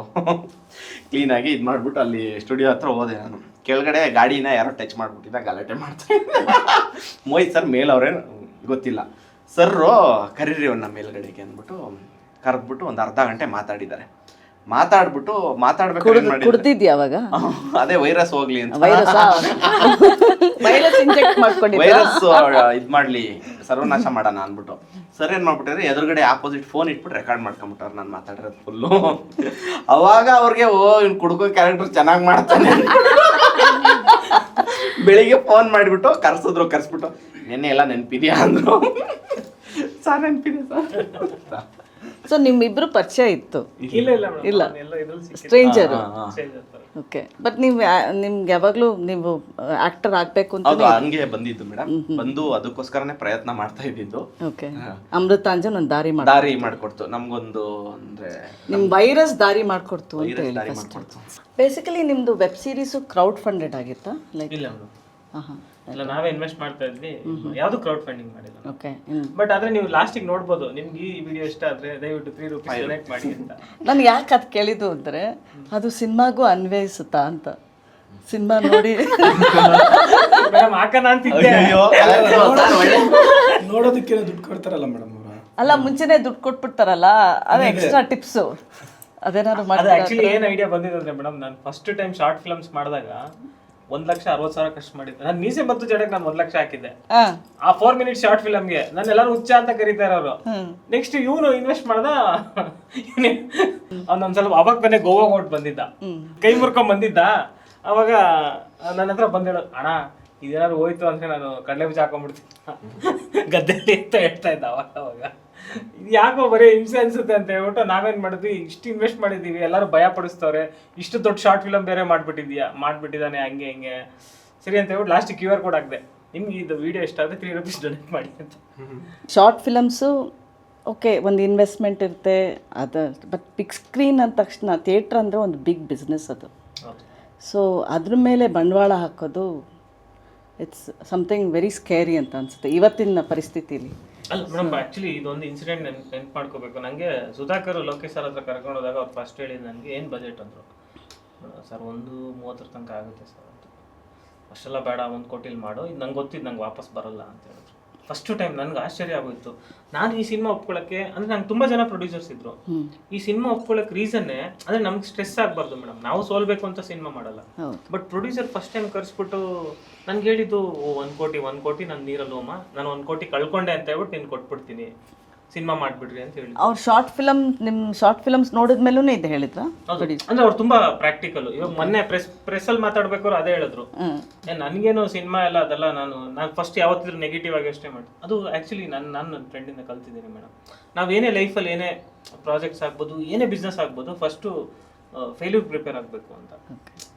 ಕ್ಲೀನಾಗಿ ಇದು ಮಾಡ್ಬಿಟ್ಟು ಅಲ್ಲಿ ಸ್ಟುಡಿಯೋ ಹತ್ರ ಹೋದೆ. ನಾನು ಕೆಳಗಡೆ ಗಾಡಿನ ಯಾರೋ ಟಚ್ ಮಾಡ್ಬಿಟ್ಟಿದ್ದ, ಗಲಾಟೆ ಮಾಡ್ತಾರೆ. ಮೋಹಿತ್ ಸರ್ ಮೇಲವ್ರೆ ಗೊತ್ತಿಲ್ಲ, ಸರ್ರು ಕರೀರಿ ಅವನ್ನ ಮೇಲ್ಗಡೆಗೆ ಅಂದ್ಬಿಟ್ಟು ಕರೆದ್ಬಿಟ್ಟು ಒಂದು ಅರ್ಧ ಗಂಟೆ ಮಾತಾಡಿದ್ದಾರೆ. ಮಾತಾಡ್ಬಿಟ್ಟು ಕುಡ್ದಿದ್ಯಾ ಅವಾಗ? ಅದೇ ವೈರಸ್ ಹೋಗ್ಲಿ ಅಂತ, ವೈರಸ್ ಇಂಜೆಕ್ಟ್ ಮಾಡ್ಕೊಂಡಿದ್ದೆ, ವೈರಸ್ ಇದ್ ಮಾಡ್ಲಿ, ಸರ್ವನಾಶ ಮಾಡೋಣ ಅಂದ್ಬಿಟ್ಟು. ಸರ್ ಏನ್ ಮಾಡ್ಬಿಟ್ಟಾರೆ, ಎದುರುಗಡೆ ಆಪೋಸಿಟ್ ಫೋನ್ ಇಟ್ಬಿಟ್ಟು ರೆಕಾರ್ಡ್ ಮಾಡ್ಕೊಂಡ್ಬಿಟ್ಟಾರೆ ನಾನು ಮಾತಾಡಿರೋದು ಫುಲ್ಲು. ಅವಾಗ ಅವ್ರಿಗೆ ಇವ್ನು ಕುಡ್ಕೋ ಕ್ಯಾರೆಕ್ಟರ್ ಚೆನ್ನಾಗಿ ಮಾಡ್ತಾನೆ. ಬೆಳಿಗ್ಗೆ ಫೋನ್ ಮಾಡಿಬಿಟ್ಟು ಕರ್ಸ್ಬಿಟ್ಟು ನೆನ್ನೆ ಎಲ್ಲ ನೆನಪಿದ್ಯಾ ಅಂದ್ರು. ಸರ್ ನೆನಪಿದೆ ಸರ್. ಸೊ ನಿಮ್ಮಿಬ್ರು ಪರಿಚಯ ಇತ್ತು? ಇಲ್ಲ ಇಲ್ಲ, ಇದ್ರಲ್ಲಿ ಸ್ಟ್ರೇಂಜರ್. ಓಕೆ. ಬಟ್ ನಿಮ್ಗೆ ಯಾವಾಗಲೂ ನೀವು ಆಕ್ಟರ್ ಆಗಬೇಕು ಅಂತ ಅದು ಹಂಗೆ ಬಂದಿದ್ದು ಮೇಡಮ್, ಬಂದು ಅದಕ್ಕೋಸ್ಕರನೇ ಪ್ರಯತ್ನ ಮಾಡ್ತಾ ಇದ್ದಿದ್ದು. ಓಕೆ. ಅಮೃತಾಂಜನ್ ಒಂದು ದಾರಿ ಮಾಡಿಕೊಡ್ತು ನಮ್ಗೊಂದು, ಅಂದ್ರೆ ನಿಮ್ ವೈರಸ್ ದಾರಿ ಮಾಡಿಕೊಡ್ತು ಅಂತ ಹೇಳಿ ದಾರಿ ಫಸ್ಟ್. ಮಾಡ್ಕೊಡ್ತು. ಬೇಸಿಕಲಿ ನಿಮ್ದು ವೆಬ್ ಸೀರೀಸು ಕ್ರೌಡ್ ಫಂಡೆಡ್ ಆಗಿತ್ತಾ? ಲೈಕ್ ಇಲ್ಲ ಇಲ್ಲ, ನಾವೇ ಇನ್ವೆಸ್ಟ್ ಮಾಡ್ತಾ ಇದ್ವಿ, ಯಾವ್ದು ಕ್ರೌಡ್ ಫಂಡಿಂಗ್ ಮಾಡಿಲ್ಲ. ಓಕೆ. ಬಟ್ ಆದ್ರೆ ನೀವು ಲಾಸ್ಟಿಗೆ ನೋಡ್ಬೋದು, ನಿಮ್ಗೆ ಈ ವಿಡಿಯೋ ಇಷ್ಟ ಆದ್ರೆ ದಯವಿಟ್ಟು 3 ರೂಪೀಸ್ ಡೊನೇಟ್ ಮಾಡಿ ಅಂತ. ನಾನು ಯಾಕೆ ಅದು ಕೇಳಿದ್ದು ಅಂದರೆ, ಅದು ಸಿನಿಮಾಗೂ ಅನ್ವಯಿಸುತ್ತಾ ಅಂತ. ಸಿನಿಮಾ ನೋಡಿ ಮೇಡಮ್ ಹಾಕೋಣ ಅಂತಿದ್ದೆ. ನೋಡೋದಕ್ಕೆ ದುಡ್ಡು ಕೊಡ್ತಾರಲ್ಲ ಮೇಡಮ್ ಅವರು. ಅಲ್ಲ, ಮುಂಚೆನೆ ದುಡ್ಡು ಕೊಟ್ಬಿಡ್ತಾರಲ್ಲ, ಅದು ಎಕ್ಸ್ಟ್ರಾ ಟಿಪ್ಸು. ಅದೇನಾದ್ರು ಅದು ಮಾಡಿ ಆಕ್ಚುಲಿ ಏನ್ ಐಡಿಯಾ ಬಂದಿದೆ ಅಂದ್ರೆ ಮೇಡಮ್, ನಾನು ಫಸ್ಟ್ ಟೈಮ್ ಶಾರ್ಟ್ ಫಿಲ್ಮ್ಸ್ ಮಾಡಿದಾಗ 1,60,000 ಖರ್ಚು ಮಾಡಿದ್ದೆ. ನಾನು ಮೀಸೆ ಮತ್ತು ಜಡಕ್ಕೆ ನಾನು 1 ಲಕ್ಷ ಹಾಕಿದ್ದೆ ಆ 4 ಮಿನಿಟ್ ಶಾರ್ಟ್ ಫಿಲಮ್ಗೆ. ನಾನು ಎಲ್ಲರೂ ಹುಚ್ಚ ಅಂತ ಕರೀತಾರೆ ಅವರು. ನೆಕ್ಸ್ಟ್ ಇವನು ಇನ್ವೆಸ್ಟ್ ಮಾಡ್ದ, ಅವ್ನೊಂದ್ ಸ್ವಲ್ಪ ಅವಾಗ ತಾನೇ ಗೋವಾ ಹೊಟ್ಟು ಬಂದಿದ್ದ, ಕೈ ಮುರ್ಕೊಂಡ್ ಬಂದಿದ್ದ. ಅವಾಗ ನನ್ನ ಹತ್ರ ಬಂದೇಳು, ಅಣ್ಣ ಇದೇನಾದ್ರು ಹೋಯ್ತು ಅಂದ್ರೆ ನಾನು ಕಡಲೆ ಬೀಜ ಹಾಕೊಂಡ್ಬಿಡ್ತೀನಿ ಗದ್ದೆಯಲ್ಲಿ ಅಂತ ಹೇಳ್ತಾ ಇದ್ದ ಅವಾಗ. ಇದು ಯಾಕೋ ಬರೀ ಹಿಂಸೆ ಅನ್ಸುತ್ತೆ ಅಂತ ಹೇಳ್ಬಿಟ್ಟು ನಾವೇನ್ ಮಾಡಿದ್ವಿ, ಇಷ್ಟು ಇನ್ವೆಸ್ಟ್ ಮಾಡಿದೀವಿ, ಎಲ್ಲರೂ ಭಯ ಪಡಿಸ್ತವ್ರೆ, ಇಷ್ಟು ದೊಡ್ಡ ಶಾರ್ಟ್ ಫಿಲಮ್ ಬೇರೆ ಮಾಡ್ಬಿಟ್ಟಿದ್ದಾನೆ ಹಂಗೆ ಹಿಂಗೆ ಸರಿ ಅಂತ ಹೇಳ್ಬಿಟ್ಟು ಲಾಸ್ಟ್ QR ಕೋಡ್ ಹಾಕಿದೆ, ನಿಮ್ಗೆ ಇದು ವಿಡಿಯೋ ಇಷ್ಟ ಆದರೆ 3 ರೂಪೀಸ್ ಡೊನೇಟ್ ಮಾಡಿ ಅಂತ. ಶಾರ್ಟ್ ಫಿಲಮ್ಸು ಓಕೆ ಒಂದು ಇನ್ವೆಸ್ಟ್ಮೆಂಟ್ ಇರುತ್ತೆ ಅದು, ಬಟ್ ಬಿಗ್ ಸ್ಕ್ರೀನ್ ಅಂದ ತಕ್ಷಣ ಥಿಯೇಟ್ರ್ ಅಂದರೆ ಒಂದು ಬಿಗ್ ಬಿಸ್ನೆಸ್ ಅದು. ಹೌದು. ಸೊ ಅದ್ರ ಮೇಲೆ ಬಂಡವಾಳ ಹಾಕೋದು ಇಟ್ಸ್ ಸಮಥಿಂಗ್ ವೆರಿ ಸ್ಕೇರಿ ಅಂತ ಅನಿಸುತ್ತೆ ಇವತ್ತಿನ ಪರಿಸ್ಥಿತಿಲಿ. ಅಲ್ಲ ಮೇಡಮ್, ಆ್ಯಕ್ಚುಲಿ ಇದೊಂದು ಇನ್ಸಿಡೆಂಟ್ ನೆನ್ಪು ಮಾಡ್ಕೋಬೇಕು. ನನಗೆ ಸುಧಾಕರ್ ಲೋಕೇಶ್ ಸರ್ ಹತ್ರ ಕರ್ಕೊಂಡು ಹೋದಾಗ ಅವ್ರು ಫಸ್ಟ್ ಹೇಳಿದ್ದು ನನಗೆ ಏನು ಬಜೆಟ್ ಅಂದರು. ಸರ್ 1:30 ತನಕ ಆಗುತ್ತೆ ಸರ್ ಅಂತ. ಅಷ್ಟೆಲ್ಲ ಬೇಡ, 1 ಕೋಟಿಲಿ ಮಾಡು, ಇದು ನಂಗೆ ಗೊತ್ತಿದ್ದು ನಂಗೆ ವಾಪಸ್ ಬರಲ್ಲ ಅಂತ ಹೇಳಿದ್ರು. ಫಸ್ಟು ಟೈಮ್ ನನಗೆ ಆಶ್ಚರ್ಯ ಆಗೋಯ್ತು. ನಾನು ಈ ಸಿನಿಮಾ ಒಪ್ಕೊಳ್ಳೋಕ್ಕೆ, ಅಂದರೆ ನಂಗೆ ತುಂಬ ಜನ ಪ್ರೊಡ್ಯೂಸರ್ಸ್ ಇದ್ರು. ಈ ಸಿನಿಮಾ ಒಪ್ಕೊಳ್ಳೋಕೆ ರೀಸನ್ನೇ ಅಂದರೆ ನಮ್ಗೆ ಸ್ಟ್ರೆಸ್ ಆಗಬಾರ್ದು ಮೇಡಮ್, ನಾವು ಸೋಲ್ಬೇಕು ಅಂತ ಸಿನಿಮಾ ಮಾಡಲ್ಲ. ಬಟ್ ಪ್ರೊಡ್ಯೂಸರ್ ಫಸ್ಟ್ ಟೈಮ್ ಕರೆಸ್ಬಿಟ್ಟು ನನ್ಗೆ ಹೇಳಿದ್ದು 1 ಕೋಟಿ ನನ್ನ ನೀರಲ್ಲಿ ಹೋಮ, ನಾನು 1 ಕೋಟಿ ಕಳ್ಕೊಂಡೆ ಅಂತ ಹೇಳ್ಬಿಟ್ಟು ನೀನು ಕೊಟ್ಬಿಡ್ತೀನಿ, ಸಿನಿಮಾ ಮಾಡಿಬಿಡ್ರಿ ಅಂತ ಹೇಳಿ. ಅವ್ರು ಶಾರ್ಟ್ ಫಿಲಮ್, ನಿಮ್ಮ ಶಾರ್ಟ್ ಫಿಲಮ್ಸ್ ನೋಡಿದ್ಮೇಲೂ ಇದು ಹೇಳಿದ್ರಾ? ಅಂದ್ರೆ ಅವ್ರು ತುಂಬಾ ಪ್ರಾಕ್ಟಿಕಲ್. ಇವಾಗ ಮೊನ್ನೆ ಪ್ರೆಸ್ಸಲ್ಲಿ ಮಾತಾಡ್ಬೇಕಾದ್ರು ಅದೇ ಹೇಳಿದ್ರು, ನನಗೇನು ಸಿನಿಮಾ ಎಲ್ಲ ಅದೆಲ್ಲ ನಾನು ಫಸ್ಟ್ ಯಾವತ್ತಿದ್ರು ನೆಗೆಟಿವ್ ಆಗಿ ಅಷ್ಟೇ ಮಾಡಿ. ಅದು ಆ್ಯಕ್ಚುಲಿ ನನ್ನ ಫ್ರೆಂಡಿಂದ ಕಲ್ತಿದ್ದೀನಿ ಮೇಡಮ್. ನಾವೇನೇ ಲೈಫಲ್ಲಿ ಏನೇ ಪ್ರಾಜೆಕ್ಟ್ಸ್ ಆಗ್ಬೋದು, ಏನೇ ಬಿಸ್ನೆಸ್ ಆಗ್ಬೋದು, ಫಸ್ಟು ಫೇಲ್ಯೂರ್ ಪ್ರಿಪೇರ್ ಆಗಬೇಕು ಅಂತ.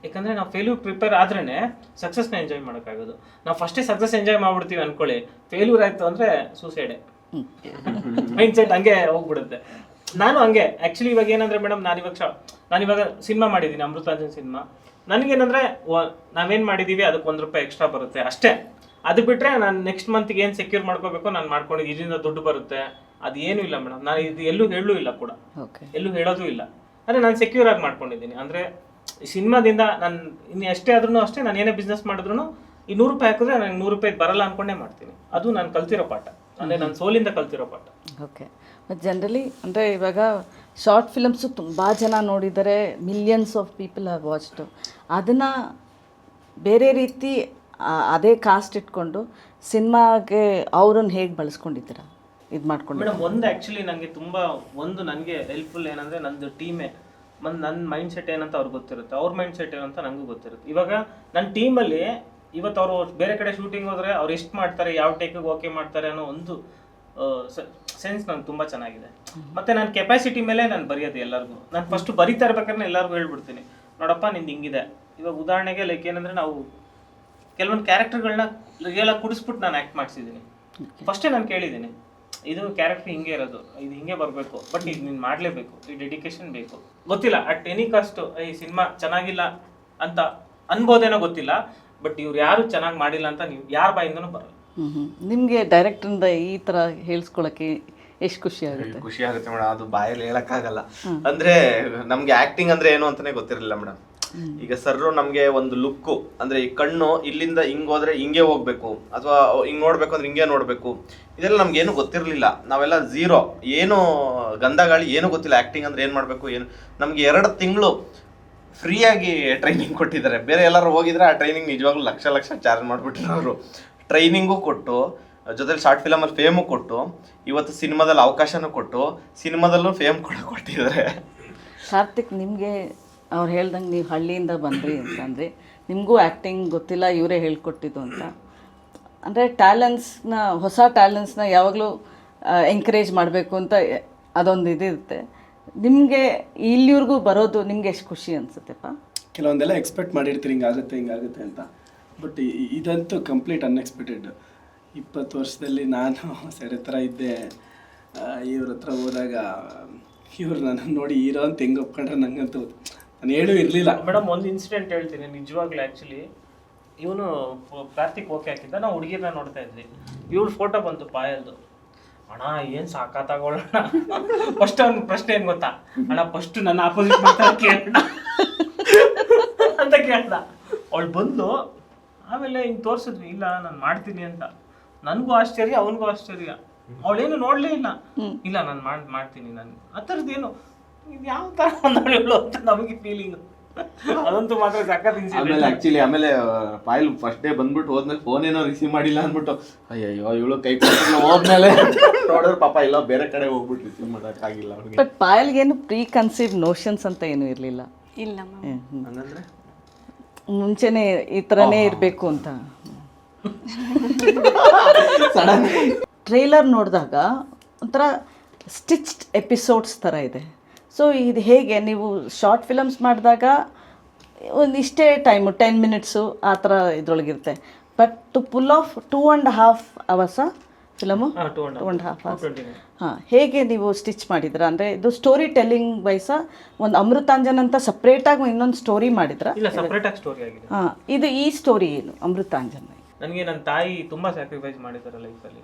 ಯಾಕಂದರೆ ನಾವು ಫೇಲ್ಯೂರ್ ಪ್ರಿಪೇರ್ ಆದ್ರೇ ಸಕ್ಸಸ್ನ ಎಂಜಾಯ್ ಮಾಡೋಕ್ಕಾಗೋದು. ನಾವು ಫಸ್ಟೇ ಸಕ್ಸಸ್ ಎಂಜಾಯ್ ಮಾಡ್ಬಿಡ್ತೀವಿ ಅಂದ್ಕೊಳ್ಳಿ, ಫೇಲ್ಯೂರ್ ಆಯಿತು ಅಂದರೆ ಸೂಸೈಡೆ ಮೈಂಡ್ ಸೆಟ್ ಹಂಗೆ ಹೋಗ್ಬಿಡುತ್ತೆ. ನಾನು ಹಂಗೆ ಆ್ಯಕ್ಚುಲಿ ಇವಾಗ ಏನಂದರೆ ಮೇಡಮ್, ನಾನಿವಾಗ ಸಿನಿಮಾ ಮಾಡಿದ್ದೀನಿ, ಅಮೃತಾಂಜನ್ ಸಿನಿಮಾ. ನನಗೇನಂದರೆ ನಾವೇನು ಮಾಡಿದ್ದೀವಿ ಅದಕ್ಕೆ ₹1 ಎಕ್ಸ್ಟ್ರಾ ಬರುತ್ತೆ ಅಷ್ಟೇ. ಅದು ಬಿಟ್ಟರೆ ನಾನು ನೆಕ್ಸ್ಟ್ ಮಂತ್ಗೆ ಏನು ಸೆಕ್ಯೂರ್ ಮಾಡ್ಕೋಬೇಕು ನಾನು ಮಾಡ್ಕೊಂಡಿದ್ದು, ಇದರಿಂದ ದುಡ್ಡು ಬರುತ್ತೆ, ಅದು ಏನೂ ಇಲ್ಲ ಮೇಡಮ್. ನಾನು ಇದು ಎಲ್ಲೂ ಹೇಳೂ ಇಲ್ಲ ಕೂಡ, ಎಲ್ಲೂ ಹೇಳೋದು ಇಲ್ಲ. ಅಂದರೆ ನಾನು ಸೆಕ್ಯೂರ್ ಆಗಿ ಮಾಡ್ಕೊಂಡಿದ್ದೀನಿ. ಅಂದರೆ ಸಿನಿಮಾದಿಂದ ನಾನು ಇನ್ನು ಎಷ್ಟೇ ಆದ್ರೂ ಅಷ್ಟೇ, ನಾನು ಏನೇ ಬಿಸ್ನೆಸ್ ಮಾಡಿದ್ರು ಈ ₹100 ಹಾಕಿದ್ರೆ ನನಗೆ ₹100 ಬರಲ್ಲ ಅಂದ್ಕೊಂಡೇ ಮಾಡ್ತೀನಿ. ಅದು ನಾನು ಕಲ್ತಿರೋ ಪಾಠ, ಅಂದರೆ ನಾನು ಸೋಲಿಂದ ಕಲ್ತಿರೋ ಪಾಠ. ಓಕೆ. ಮತ್ತು ಜನರಲಿ ಅಂದರೆ ಇವಾಗ ಶಾರ್ಟ್ ಫಿಲಮ್ಸು ತುಂಬ ಜನ ನೋಡಿದರೆ, millions of people have watched. ಅದನ್ನು ಬೇರೆ ರೀತಿ ಅದೇ ಕಾಸ್ಟ್ ಇಟ್ಕೊಂಡು ಸಿನಿಮಾಗೆ ಅವ್ರನ್ನ ಹೇಗೆ ಬಳಸ್ಕೊಂಡಿದ್ದೀರಾ, ಇದು ಮಾಡ್ಕೊಂಡು? ಮೇಡಮ್, ಒಂದು ಆ್ಯಕ್ಚುಲಿ ನನಗೆ ತುಂಬ ನನಗೆ ಹೆಲ್ಪ್ಫುಲ್ ಏನಂದರೆ ನಂದು ಟೀಮೇ. ನನ್ನ ಮೈಂಡ್ ಸೆಟ್ ಏನಂತ ಅವ್ರಿಗೆ ಗೊತ್ತಿರುತ್ತೆ, ಅವ್ರ ಮೈಂಡ್ ಸೆಟ್ ಏನಂತ ನನಗೂ ಗೊತ್ತಿರುತ್ತೆ. ಇವಾಗ ನನ್ನ ಟೀಮಲ್ಲಿ ಇವತ್ತು ಅವರು ಬೇರೆ ಕಡೆ ಶೂಟಿಂಗ್ ಹೋದರೆ ಅವ್ರು ಎಷ್ಟು ಮಾಡ್ತಾರೆ, ಯಾವ ಟೇಕಿಗೆ ಓಕೆ ಮಾಡ್ತಾರೆ ಅನ್ನೋ ಒಂದು ಸೆನ್ಸ್ ನನಗೆ ತುಂಬ ಚೆನ್ನಾಗಿದೆ. ಮತ್ತು ನನ್ನ ಕೆಪಾಸಿಟಿ ಮೇಲೆ ನಾನು ಬರೆಯೋದು ಎಲ್ಲರಿಗೂ. ನಾನು ಫಸ್ಟು ಬರಿತಾ ಇರ್ಬೇಕಾದ್ರೆ ಎಲ್ಲರಿಗೂ ಹೇಳ್ಬಿಡ್ತೀನಿ, ನೋಡಪ್ಪ ನಿಂದು ಹಿಂಗಿದೆ. ಇವಾಗ ಉದಾಹರಣೆಗೆ ಲೈಕ್ ಏನಂದರೆ, ನಾವು ಕೆಲವೊಂದು ಕ್ಯಾರೆಕ್ಟರ್ಗಳನ್ನ ರಿಯಲಾಗಿ ಕುಡಿಸ್ಬಿಟ್ಟು ನಾನು ಆ್ಯಕ್ಟ್ ಮಾಡಿಸಿದ್ದೀನಿ. ಫಸ್ಟೇ ನಾನು ಕೇಳಿದ್ದೀನಿ, ಇದು ಕ್ಯಾರೆಕ್ಟರ್ ಹಿಂಗೆ ಇರೋದು, ಇದು ಹಿಂಗೆ ಬರಬೇಕು, ಬಟ್ ಇದು ನೀನು ಮಾಡಲೇಬೇಕು, ಈ ಡೆಡಿಕೇಶನ್ ಬೇಕು. ಗೊತ್ತಿಲ್ಲ ಅಟ್ ಎನಿ ಕಾಸ್ಟ್ ಈ ಸಿನಿಮಾ ಚೆನ್ನಾಗಿಲ್ಲ ಅಂತ ಅನ್ಬೋದೇನೋ ಗೊತ್ತಿಲ್ಲ, ಬಟ್ ಇವ್ರು ಯಾರು ಚೆನ್ನಾಗಿ ಮಾಡಿಲ್ಲ ಅಂತ ನೀವು ಯಾರ ಬಾಯಿಂದನೂ ಬರಲ್ಲ. ನಿಮಗೆ ಡೈರೆಕ್ಟ್ರಿಂದ ಈ ಥರ ಹೇಳ್ಸ್ಕೊಳಕ್ಕೆ ಎಷ್ಟು ಖುಷಿ ಆಗುತ್ತೆ? ಖುಷಿ ಆಗುತ್ತೆ ಮೇಡಮ್, ಅದು ಬಾಯಲ್ಲಿ ಹೇಳಕ್ಕಾಗಲ್ಲ. ಅಂದ್ರೆ ನಮ್ಗೆ ಆಕ್ಟಿಂಗ್ ಅಂದ್ರೆ ಏನು ಅಂತಾನೆ ಗೊತ್ತಿರಲಿಲ್ಲ ಮೇಡಮ್. ಈಗ ಸರ್ರು ನಮ್ಗೆ ಒಂದು ಲುಕ್ಕು, ಅಂದ್ರೆ ಈ ಕಣ್ಣು ಇಲ್ಲಿಂದ ಹಿಂಗ್ ಹೋದ್ರೆ ಹಿಂಗೆ ಹೋಗ್ಬೇಕು, ಅಥವಾ ಹಿಂಗ್ ನೋಡ್ಬೇಕು ಅಂದ್ರೆ ಹಿಂಗೆ ನೋಡ್ಬೇಕು, ಇದೆಲ್ಲ ನಮ್ಗೆ ಏನು ಗೊತ್ತಿರಲಿಲ್ಲ. ನಾವೆಲ್ಲ ಝೀರೋ, ಏನು ಗಂಧ ಗಾಳಿ ಏನು ಗೊತ್ತಿಲ್ಲ. ಆಕ್ಟಿಂಗ್ ಅಂದ್ರೆ ಏನ್ ಮಾಡ್ಬೇಕು ಏನು. ನಮ್ಗೆ 2 ತಿಂಗಳು ಫ್ರೀಯಾಗಿ ಟ್ರೈನಿಂಗ್ ಕೊಟ್ಟಿದ್ದಾರೆ. ಬೇರೆ ಎಲ್ಲರೂ ಹೋಗಿದ್ರೆ ಆ ಟ್ರೈನಿಂಗ್ ನಿಜವಾಗ್ಲೂ ಲಕ್ಷ ಚಾರ್ಜ್ ಮಾಡಿಬಿಟ್ರು ಅವರು. ಟ್ರೈನಿಂಗು ಕೊಟ್ಟು, ಜೊತೆಲಿ ಶಾರ್ಟ್ ಫಿಲಮಲ್ಲಿ ಫೇಮು ಕೊಟ್ಟು, ಇವತ್ತು ಸಿನಿಮಾದಲ್ಲಿ ಅವಕಾಶನೂ ಕೊಟ್ಟು, ಸಿನಿಮಾದಲ್ಲೂ ಫೇಮ್ ಕೂಡ ಕೊಟ್ಟಿದ್ದಾರೆ. ಕಾರ್ತಿಕ್, ನಿಮಗೆ ಅವ್ರು ಹೇಳ್ದಂಗೆ ನೀವು ಹಳ್ಳಿಯಿಂದ ಬಂದ್ರಿ ಅಂತಂದರೆ ನಿಮಗೂ ಆ್ಯಕ್ಟಿಂಗ್ ಗೊತ್ತಿಲ್ಲ, ಇವರೇ ಹೇಳ್ಕೊಟ್ಟಿದ್ದು ಅಂತ. ಅಂದರೆ ಟ್ಯಾಲೆಂಟ್ಸ್ನ, ಹೊಸ ಟ್ಯಾಲೆಂಟ್ಸ್ನ ಯಾವಾಗಲೂ ಎಂಕರೇಜ್ ಮಾಡಬೇಕು ಅಂತ ಅದೊಂದು ಇದಿರುತ್ತೆ. ನಿಮಗೆ ಇಲ್ಲಿವ್ರಿಗೂ ಬರೋದು ನಿಮ್ಗೆ ಎಷ್ಟು ಖುಷಿ ಅನಿಸುತ್ತೆಪ್ಪ? ಕೆಲವೊಂದೆಲ್ಲ ಎಕ್ಸ್ಪೆಕ್ಟ್ ಮಾಡಿರ್ತೀರಿ ಹಿಂಗಾಗುತ್ತೆ ಅಂತ, ಬಟ್ ಇದಂತೂ ಕಂಪ್ಲೀಟ್ ಅನ್ಎಕ್ಸ್ಪೆಕ್ಟೆಡ್. 20 ವರ್ಷದಲ್ಲಿ ನಾನು ಸೆರೆ ಥರ ಇದ್ದೆ. ಇವ್ರ ಹತ್ರ ಹೋದಾಗ ಇವ್ರು ನನ್ನ ನೋಡಿ ಹೀರೋ ಅಂತ ಹೆಂಗೆ ಒಪ್ಕೊಂಡ್ರೆ ನಂಗಂತೂ ನಾನು ಹೇಳೂ ಇರಲಿಲ್ಲ. ಮೇಡಮ್, ಒಂದು ಇನ್ಸಿಡೆಂಟ್ ಹೇಳ್ತೀನಿ ನಿಜವಾಗ್ಲೂ. ಆ್ಯಕ್ಚುಲಿ ಇವನು ಕಾರ್ತಿಕ್ ಓಕೆ ಹಾಕಿದ್ದ, ನಾವು ಹುಡುಗಿರನ್ನ ನೋಡ್ತಾ ಇದ್ವಿ. ಇವ್ರ ಫೋಟೋ ಬಂತು ಪಾಯಲ್ದು. ಅಣ್ಣ ಏನು ಸಾಕಾಗೋಣ. ಫಸ್ಟ್ ಅವ್ನ ಪ್ರಶ್ನೆ ಏನು ಗೊತ್ತಾ, ಅಣ್ಣ ಫಸ್ಟ್ ನನ್ನ ಆಪೋಸಿಟ್ ಮಾತಾಡ ಕೇಳ ಅಂತ ಕೇಳ್ದ. ಅವಳು ಬಂದು ಆಮೇಲೆ ಹಿಂಗೆ ತೋರಿಸಿದ್ವಿ, ಇಲ್ಲ ನಾನು ಮಾಡ್ತೀನಿ ಅಂತ. ನನಗೂ ಆಶ್ಚರ್ಯ, ಅವನಿಗೂ ಆಶ್ಚರ್ಯ. ಅವಳೇನು ನೋಡಲೇ ಇಲ್ಲ. ಇಲ್ಲ ನಾನು ಮಾಡ್ತೀನಿ ನಾನು ಆ ಥರದ್ದೇನು, ಇದು ಯಾವ ಥರ ಒಂದಳು ಅಂತ ನಮಗೆ ಫೀಲಿಂಗ್. ಅದಂತೂ ಮಾತ್ರ ಸಖತ್ ಇನ್ಸಿಡೆಂಟ್. ಆಮೇಲೆ ಪಾಯಲ್ ಫಸ್ಟ್ ಡೇ ಬಂದ್ಬಿಟ್ಟು ಹೋದ್ಮೇಲೆ ಫೋನ್ ಏನೋ ರಿಸೀವ್ ಮಾಡಿಲ್ಲ ಅಂದ್ಬಿಟ್ಟು, ಅಯ್ಯೋ ಇವಳು ಕೈ ಹೋದ್ಮೇಲೆ ನೋಡಿದ್ರೆ ಪಾಪ ಇಲ್ಲ ಬೇರೆ ಕಡೆ ಹೋಗ್ಬಿಟ್ಟು ರಿಸೀವ್ ಮಾಡೋಕ್ಕಾಗಿಲ್ಲ ಅವ್ರಿಗೆ. ಬಟ್ ಪಾಯಲ್ಗೇನು ಪ್ರೀ ಕನ್ಸೀವ್ ನೋಷನ್ಸ್ ಅಂತ ಏನೂ ಇರಲಿಲ್ಲ. ಇಲ್ಲ ಮ್ಯಾಮ್. ಹಂಗಂದ್ರೆ ಮುಂಚೆನೇ ಈ ಥರನೇ ಇರಬೇಕು ಅಂತ. ಟ್ರೈಲರ್ ನೋಡಿದಾಗ ಒಂಥರ ಸ್ಟಿಚ್ಡ್ ಎಪಿಸೋಡ್ಸ್ ಥರ ಇದೆ. ಸೊ ಇದು ಹೇಗೆ ನೀವು ಶಾರ್ಟ್ ಫಿಲಮ್ಸ್ ಮಾಡಿದಾಗ ಒಂದು ಇಷ್ಟೇ ಟೈಮು 10 ಮಿನಿಟ್ಸು ಆ ಥರ ಇದ್ರೊಳಗಿರುತ್ತೆ. But to pull off 2.5 hours film too 2.5 hours. 29. ಹಾಂ, ಹೇಗೆ ನೀವು ಸ್ಟಿಚ್ ಮಾಡಿದ್ರ? ಅಂದರೆ ಇದು ಸ್ಟೋರಿ ಟೆಲ್ಲಿಂಗ್ ವೈಸ ಒಂದು ಅಮೃತಾಂಜನ್ ಅಂತ ಸಪ್ರೇಟಾಗಿ ಇನ್ನೊಂದು ಸ್ಟೋರಿ ಮಾಡಿದ್ರ? ಇಲ್ಲ, ಸಪ್ರೇಟ್ ಆಗಿ ಸ್ಟೋರಿ ಆಗಿದೆ. ಹಾಂ, ಇದು ಈ ಸ್ಟೋರಿ ಏನು ಅಮೃತಾಂಜನ್? ನನಗೆ ನನ್ನ ತಾಯಿ ತುಂಬ ಸ್ಯಾಕ್ರಿಫೈಸ್ ಮಾಡಿದ್ದಾರೆ ಲೈಫಲ್ಲಿ.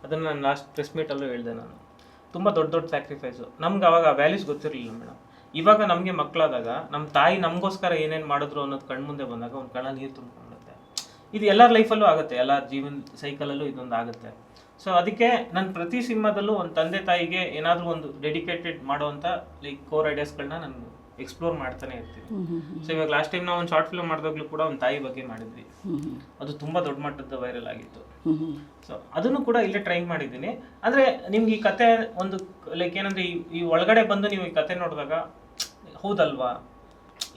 ಅದನ್ನು ನಾನು ಲಾಸ್ಟ್ ಪ್ರೆಸ್ ಮೀಟಲ್ಲೂ ಹೇಳಿದೆ. ನಾನು ತುಂಬ ದೊಡ್ಡ ದೊಡ್ಡ ಸ್ಯಾಕ್ರಿಫೈಸು. ನಮ್ಗೆ ಅವಾಗ ವ್ಯಾಲ್ಯೂಸ್ ಗೊತ್ತಿರಲಿಲ್ಲ ಮೇಡಮ್. ಇವಾಗ ನಮಗೆ ಮಕ್ಕಳಾದಾಗ ನಮ್ಮ ತಾಯಿ ನಮಗೋಸ್ಕರ ಏನೇನು ಮಾಡಿದ್ರು ಅನ್ನೋದು ಕಣ್ಮುಂದೆ ಬಂದಾಗ ಒಂದು ಕಣ್ಣ ನೀರು ತುಂಬಿಕೊಳ್ಳುತ್ತೆ. ಇದು ಎಲ್ಲರ ಲೈಫಲ್ಲೂ ಆಗುತ್ತೆ, ಎಲ್ಲ ಜೀವನ ಸೈಕಲಲ್ಲೂ ಇದೊಂದು ಆಗುತ್ತೆ. ಸೊ ಅದಕ್ಕೆ ನಾನು ಪ್ರತಿ ಸಿನಿಮಾದಲ್ಲೂ ಒಂದು ತಂದೆ ತಾಯಿಗೆ ಏನಾದರೂ ಒಂದು ಡೆಡಿಕೇಟೆಡ್ ಮಾಡುವಂಥ ಲೈಕ್ ಕೋರ್ ಐಡಿಯಾಸ್ಗಳನ್ನ ನಾನು ಎಕ್ಸ್ಪ್ಲೋರ್ ಮಾಡ್ತಾನೆ ಇರ್ತೀನಿ. ಸೊ ಇವಾಗ ಲಾಸ್ಟ್ ಟೈಮ್ ನಾವು ಒಂದು ಶಾರ್ಟ್ ಫಿಲ್ಮ್ ಮಾಡಿದಾಗಲೂ ಕೂಡ ಒಂದು ತಾಯಿ ಬಗ್ಗೆ ಮಾಡಿದ್ವಿ. ಅದು ತುಂಬ ದೊಡ್ಡ ಮಟ್ಟದ ವೈರಲ್ ಆಗಿತ್ತು. ಸೊ ಅದನ್ನು ಕೂಡ ಇಲ್ಲೇ ಟ್ರೈ ಮಾಡಿದ್ದೀನಿ. ಅಂದರೆ ನಿಮ್ಗೆ ಈ ಕತೆ ಒಂದು ಲೈಕ್ ಏನಂದ್ರೆ ಈ ಒಳಗಡೆ ಬಂದು ನೀವು ಈ ಕತೆ ನೋಡಿದಾಗ ಹೌದಲ್ವಾ,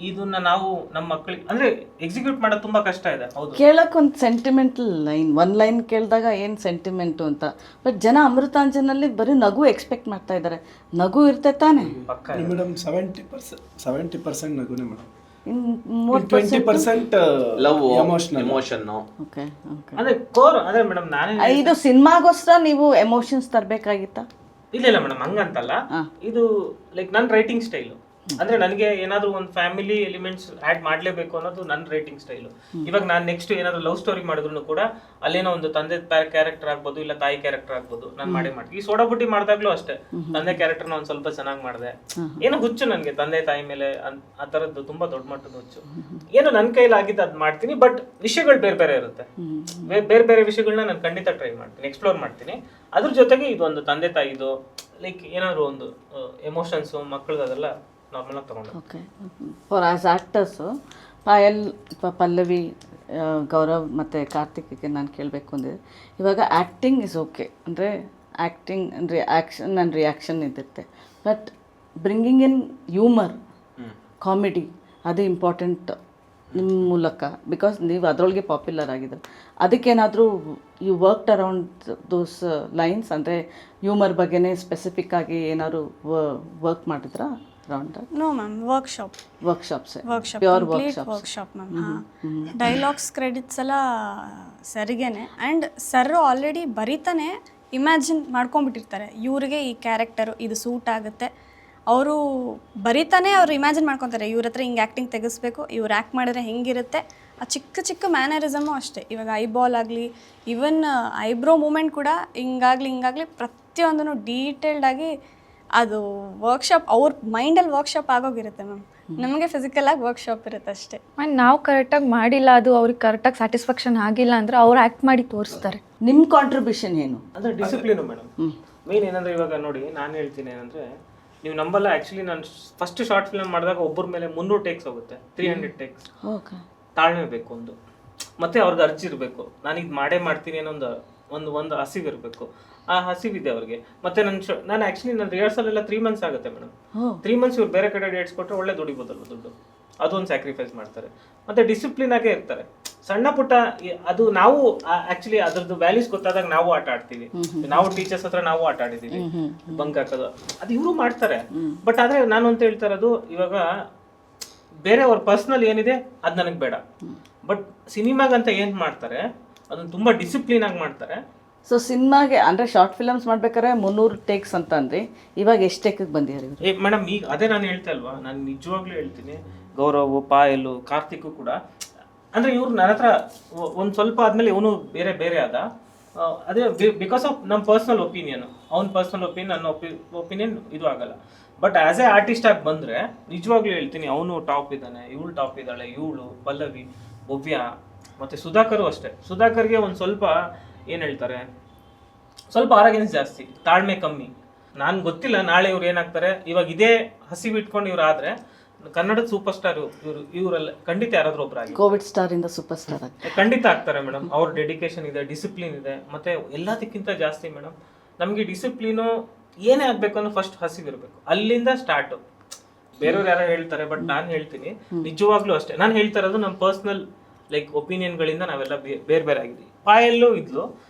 ಇದನ್ನ ನಾವು ನಮ್ಮ ಮಕ್ಕಳಿಗೆ ಅಂದ್ರೆ ಎಕ್ಸಿಕ್ಯೂಟ್ ಮಾಡೋದು ತುಂಬಾ ಕಷ್ಟ ಇದೆ. ಹೌದು, ಕೇಳಕ್ಕೆ ಒಂದು ಸೆಂಟಿಮೆಂಟಲ್ ಲೈನ್, ಒಂದು ಲೈನ್ ಕೇಳಿದಾಗ ಏನು ಸೆಂಟಿಮೆಂಟು ಅಂತ. ಬಟ್ ಜನ ಅಮೃತಾಂಜನಲ್ಲಿ ಬರೀ ನಗು ಎಕ್ಸ್ಪೆಕ್ಟ್ ಮಾಡ್ತಾ ಇದ್ದಾರೆ. ನಗು ಇರ್ತೇ ತಾನೆ? ಪಕ್ಕ ಮೇಡಮ್ 70% ನಗುನೇ ಮೇಡಮ್. ಇನ್ನು 20% love, emotional. Emotion. Okay okay. ಅಂದ್ರೆ ಕೋರ್ ಅಂದ್ರೆ ಮೇಡಮ್ ನಾನೇ ಇದು ಸಿನಿಮಾಗೋಸ್ಕರ ನೀವು ಎಮೋಷನ್ಸ್ ತರಬೇಕಾಗಿತ್ತಾ? ಇಲ್ಲ ಮೇಡಮ್, ಹಂಗಂತಲ್ಲ. ಇದು ಲೈಕ್ ನನ್ನ ರೈಟಿಂಗ್ ಸ್ಟೈಲು. ಅಂದ್ರೆ ನನಗೆ ಏನಾದ್ರು ಒಂದು ಫ್ಯಾಮಿಲಿ ಎಲಿಮೆಂಟ್ಸ್ ಆಡ್ ಮಾಡ್ಲೇಬೇಕು ಅನ್ನೋದು ನನ್ನ ರೈಟಿಂಗ್ ಸ್ಟೈಲು. ಇವಾಗ ನಾನು ನೆಕ್ಸ್ಟ್ ಏನಾದ್ರು ಲವ್ ಸ್ಟೋರಿ ಮಾಡಿದ್ರು ಕೂಡ ಅಲ್ಲೇನೋ ಒಂದು ತಂದೆ ಕ್ಯಾರೆಕ್ಟರ್ ಆಗ್ಬೋದು, ಇಲ್ಲ ತಾಯಿ ಕ್ಯಾರೆಕ್ಟರ್ ಆಗ್ಬೋದು, ನಾನು ಮಾಡೇ ಮಾಡ್ತೀನಿ. ಈ ಸೋಡಾ ಬುಟ್ಟಿ ಮಾಡಿದಾಗ್ಲೂ ಅಷ್ಟೇ ತಂದೆ ಕ್ಯಾರೆಕ್ಟರ್ನ ಒಂದ್ ಸ್ವಲ್ಪ ಚೆನ್ನಾಗಿ ಮಾಡಿದೆ. ಏನೋ ಹುಚ್ಚು ನನಗೆ ತಂದೆ ತಾಯಿ ಮೇಲೆ ಆ ತರದ್ದು ತುಂಬಾ ದೊಡ್ಡ ಮಟ್ಟದ ಹುಚ್ಚು. ಏನೋ ನನ್ನ ಕೈಲಿ ಆಗಿದ್ದು ಅದ್ ಮಾಡ್ತೀನಿ. ಬಟ್ ವಿಷಯಗಳು ಬೇರೆ ಬೇರೆ ಇರುತ್ತೆ. ಬೇರೆ ಬೇರೆ ವಿಷಯಗಳನ್ನ ನಾನು ಖಂಡಿತ ಟ್ರೈ ಮಾಡ್ತೀನಿ, ಎಕ್ಸ್ಪ್ಲೋರ್ ಮಾಡ್ತೀನಿ. ಅದ್ರ ಜೊತೆಗೆ ಇದು ಒಂದು ತಂದೆ ತಾಯಿದು ಲೈಕ್ ಏನಾದ್ರು ಒಂದು ಎಮೋಷನ್ಸ್ ಮಕ್ಕಳದ್ದು ಅದೆಲ್ಲ ನಾರ್ಮಲ್ ಆಗಿ ತಗೊಂಡು. Okay. For us actors Payal, Pallavi, Gaurav ಮತ್ತು ಕಾರ್ತಿಕ್ಗೆ ನಾನು ಕೇಳಬೇಕು ಅಂದರೆ, ಇವಾಗ ಆ್ಯಕ್ಟಿಂಗ್ ಇಸ್ ಓಕೆ, ಅಂದರೆ ಆ್ಯಕ್ಟಿಂಗ್ ಅಂದರೆ ಆ್ಯಕ್ಷನ್ ಆ್ಯಂಡ್ ರಿಯಾಕ್ಷನ್ ಇರುತ್ತೆ. But bringing in humour, comedy, ಅದು ಇಂಪಾರ್ಟೆಂಟ್ ನಿಮ್ಮ ಮೂಲಕ. ಬಿಕಾಸ್ ನೀವು ಅದರೊಳಗೆ ಪಾಪ್ಯುಲರ್ ಆಗಿದ್ರು. ಅದಕ್ಕೇನಾದರೂ you worked around those lines, ಅಂದರೆ ಹ್ಯೂಮರ್ ಬಗ್ಗೆನೇ ಸ್ಪೆಸಿಫಿಕ್ ಆಗಿ ಏನಾದ್ರು ವರ್ಕ್ ಮಾಡಿದ್ರಾ? No ma'am, workshops, pure workshop ma'am. Dialogues credits ಎಲ್ಲ ಸರ್ಗೇನೆ. ಆ್ಯಂಡ್ ಸರ್ ಆಲ್ರೆಡಿ ಬರೀತಾನೆ ಇಮ್ಯಾಜಿನ್ ಮಾಡ್ಕೊಂಡ್ಬಿಟ್ಟಿರ್ತಾರೆ, ಇವ್ರಿಗೆ ಈ ಕ್ಯಾರೆಕ್ಟರು ಇದು ಸೂಟ್ ಆಗುತ್ತೆ. ಅವರು ಬರೀತಾನೆ ಅವ್ರು ಇಮ್ಯಾಜಿನ್ ಮಾಡ್ಕೊತಾರೆ, ಇವ್ರ ಹತ್ರ ಹಿಂಗೆ ಆ್ಯಕ್ಟಿಂಗ್ ತೆಗೆಸ್ಬೇಕು, ಇವ್ರು ಆ್ಯಕ್ಟ್ ಮಾಡಿದ್ರೆ ಹೆಂಗಿರುತ್ತೆ. ಆ ಚಿಕ್ಕ ಚಿಕ್ಕ ಮ್ಯಾನರಿಸಮು ಅಷ್ಟೇ. ಇವಾಗ ಐಬಾಲ್ ಆಗಲಿ, ಈವನ್ ಐಬ್ರೋ ಮೂಮೆಂಟ್ ಕೂಡ ಹಿಂಗಾಗಲಿ ಪ್ರತಿಯೊಂದೂ ಡೀಟೇಲ್ಡಾಗಿ ಅದು ವರ್ಕ್ಶಾಪ್ ಅವ್ರ ಮೈಂಡಲ್ಲಿ ವರ್ಕ್ಶಾಪ್ ಆಗೋಗಿರುತ್ತೆ ಮ್ಯಾಮ್. ನಮಗೆ ಫಿಸಿಕಲಾಗಿ ವರ್ಕ್ಶಾಪ್ ಇರುತ್ತೆ ಅಷ್ಟೇ. ಆ್ಯಂಡ್ ನಾವು ಕರೆಕ್ಟಾಗಿ ಮಾಡಿಲ್ಲ, ಅದು ಅವ್ರಿಗೆ ಕರೆಕ್ಟಾಗಿ ಸ್ಯಾಟಿಸ್ಫ್ಯಾಕ್ಷನ್ ಆಗಿಲ್ಲ ಅಂದರೆ ಅವ್ರು ಆ್ಯಕ್ಟ್ ಮಾಡಿ ತೋರಿಸ್ತಾರೆ. ನಿಮ್ಮ ಕಾಂಟ್ರಿಬ್ಯೂಷನ್ ಏನು? ಅಂದ್ರೆ ಡಿಸಿಪ್ಲಿನು ಮೇಡಮ್. ಮೇನ್ ಏನಂದ್ರೆ ಇವಾಗ ನೋಡಿ, ನಾನು ಹೇಳ್ತೀನಿ ಏನಂದ್ರೆ, ನೀವು ನಂಬಲ್ಲ, ಆ್ಯಕ್ಚುಲಿ ನಾನು ಫಸ್ಟ್ ಶಾರ್ಟ್ ಫಿಲ್ಮ್ ಮಾಡಿದಾಗ ಒಬ್ಬರ ಮೇಲೆ 300 ಟೇಕ್ಸ್ ಹೋಗುತ್ತೆ, 300 ಟೇಕ್ಸ್. ಓಕೆ. ತಾಳ್ಮೆ ಬೇಕು ಒಂದು, ಮತ್ತೆ ಅವ್ರಿಗೆ ಅರ್ಜಿರ್ಬೇಕು, ನಾನು ಇದು ಮಾಡೇ ಮಾಡ್ತೀನಿ ಅನ್ನೋ ಒಂದು ಹಸಿವಿರಬೇಕು. ಆ ಹಸಿವಿದೆ ಅವ್ರಿಗೆ. ಮತ್ತೆ ನಾನು ಆ್ಯಕ್ಚುಲಿ ನನ್ನ ರಿಹರ್ಸಲ್ ಎಲ್ಲ 3 months ಆಗುತ್ತೆ ಮೇಡಮ್. 3 months ಇವ್ರು ಬೇರೆ ಕಡೆ ಡೇಟ್ಸ್ ಕೊಟ್ಟರೆ ಒಳ್ಳೆ ದುಡಿಬೋದಲ್ವ ದುಡ್ಡು. ಅದೊಂದು ಸ್ಯಾಕ್ರಿಫೈಸ್ ಮಾಡ್ತಾರೆ. ಮತ್ತೆ ಡಿಸಿಪ್ಲಿನ್ ಆಗೇ ಇರ್ತಾರೆ. ಸಣ್ಣ ಪುಟ್ಟ ಅದು ನಾವು ಆ್ಯಕ್ಚುಲಿ ಅದ್ರದ್ದು ವ್ಯಾಲ್ಯೂಸ್ ಗೊತ್ತಾದಾಗ ನಾವು ಆಟ ಆಡ್ತೀವಿ. ನಾವು ಟೀಚರ್ಸ್ ಹತ್ರ ನಾವು ಆಟ ಆಡಿದ್ದೀವಿ, ಬಂಕ್ ಹಾಕೋದು, ಅದು ಇವರು ಮಾಡ್ತಾರೆ. ಬಟ್ ಆದರೆ ನಾನು ಅಂತ ಹೇಳ್ತಾ ಇರೋದು, ಇವಾಗ ಬೇರೆ ಅವ್ರ ಪರ್ಸ್ನಲ್ ಏನಿದೆ ಅದು ನನಗೆ ಬೇಡ. ಬಟ್ ಸಿನಿಮಾಗಂತ ಏನು ಮಾಡ್ತಾರೆ ಅದನ್ನು ತುಂಬ ಡಿಸಿಪ್ಲಿನ್ ಆಗಿ ಮಾಡ್ತಾರೆ. ಸೊ ಸಿನಿಮಾಗೆ ಅಂದರೆ ಶಾರ್ಟ್ ಫಿಲಮ್ಸ್ ಮಾಡ್ಬೇಕಾದ್ರೆ 300 ಟೇಕ್ಸ್ ಅಂತ ಅಂದ್ರಿ, ಇವಾಗ ಎಷ್ಟು ಟೇಕಿಗೆ ಬಂದಿದ್ದಾರೆ ಮೇಡಮ್? ಈಗ ಅದೇ ನಾನು ಹೇಳ್ತಾ ಇಲ್ವಾ, ನಾನು ನಿಜವಾಗ್ಲೂ ಹೇಳ್ತೀನಿ, ಗೌರವ್, ಪಾಯಲು, ಕಾರ್ತಿಕ್ಕು ಕೂಡ ಅಂದರೆ ಇವ್ರು ನನ್ನ ಹತ್ರ ಒಂದು ಸ್ವಲ್ಪ ಆದಮೇಲೆ ಇವನು ಬೇರೆ ಬೇರೆ ಆದ. ಅದೇ ಬಿಕಾಸ್ ಆಫ್ ನಮ್ಮ ಪರ್ಸ್ನಲ್ ಒಪಿನಿಯನ್, ಅವ್ನ ಪರ್ಸ್ನಲ್ ಒಪಿನಿಯನ್, ನನ್ನ ಒಪಿನಿಯನ್ ಇದು ಆಗಲ್ಲ. ಬಟ್ ಆ್ಯಸ್ ಎ ಆರ್ಟಿಸ್ಟ್ ಆಗಿ ಬಂದರೆ ನಿಜವಾಗ್ಲೂ ಹೇಳ್ತೀನಿ, ಅವನು ಟಾಪ್ ಇದ್ದಾನೆ, ಇವಳು ಟಾಪ್ ಇದ್ದಾಳೆ, ಇವಳು ಪಲ್ಲವಿ, ಭವ್ಯ, ಮತ್ತು ಸುಧಾಕರು ಅಷ್ಟೇ. ಸುಧಾಕರ್ಗೆ ಒಂದು ಸ್ವಲ್ಪ ಏನು ಹೇಳ್ತಾರೆ, ಸ್ವಲ್ಪ ಆರೋಗ್ಯನ್ಸ್ ಜಾಸ್ತಿ, ತಾಳ್ಮೆ ಕಮ್ಮಿ. ನಾನು ಗೊತ್ತಿಲ್ಲ ನಾಳೆ ಇವ್ರು ಏನಾಗ್ತಾರೆ. ಇವಾಗ ಇದೇ ಹಸಿವು ಇಟ್ಕೊಂಡು ಇವ್ರು ಆದರೆ ಕನ್ನಡದ ಸೂಪರ್ ಸ್ಟಾರ್ ಇವರೆಲ್ಲ ಖಂಡಿತ ಯಾರಾದ್ರೂ ಒಬ್ಬರಾಗಿ ಕೋವಿಡ್ ಸ್ಟಾರ್ ಇಂದ ಸೂಪರ್ ಸ್ಟಾರ್ ಖಂಡಿತ ಆಗ್ತಾರೆ ಮೇಡಮ್. ಅವ್ರ ಡೆಡಿಕೇಶನ್ ಇದೆ, ಡಿಸಿಪ್ಲಿನ್ ಇದೆ. ಮತ್ತೆ ಎಲ್ಲದಕ್ಕಿಂತ ಜಾಸ್ತಿ ಮೇಡಮ್, ನಮಗೆ ಡಿಸಿಪ್ಲಿನು ಏನೇ ಆಗಬೇಕು ಅನ್ನೋ ಫಸ್ಟ್ ಹಸಿವಿರಬೇಕು, ಅಲ್ಲಿಂದ ಸ್ಟಾರ್ಟು. ಬೇರೆಯವ್ರು ಯಾರೋ ಹೇಳ್ತಾರೆ, ಬಟ್ ನಾನು ಹೇಳ್ತೀನಿ ನಿಜವಾಗ್ಲೂ ಅಷ್ಟೇ. ನಾನು ಹೇಳ್ತಾ ಇರೋದು ನಮ್ಮ ಪರ್ಸ್ನಲ್ ಲೈಕ್ ಒಪಿನಿಯನ್ಗಳಿಂದ ನಾವೆಲ್ಲ ಬೇರೆ ಬೇರೆ ಆಗಿದ್ವಿ. ಪಾಯಲ್ಲೂ ಇದ್ಲು,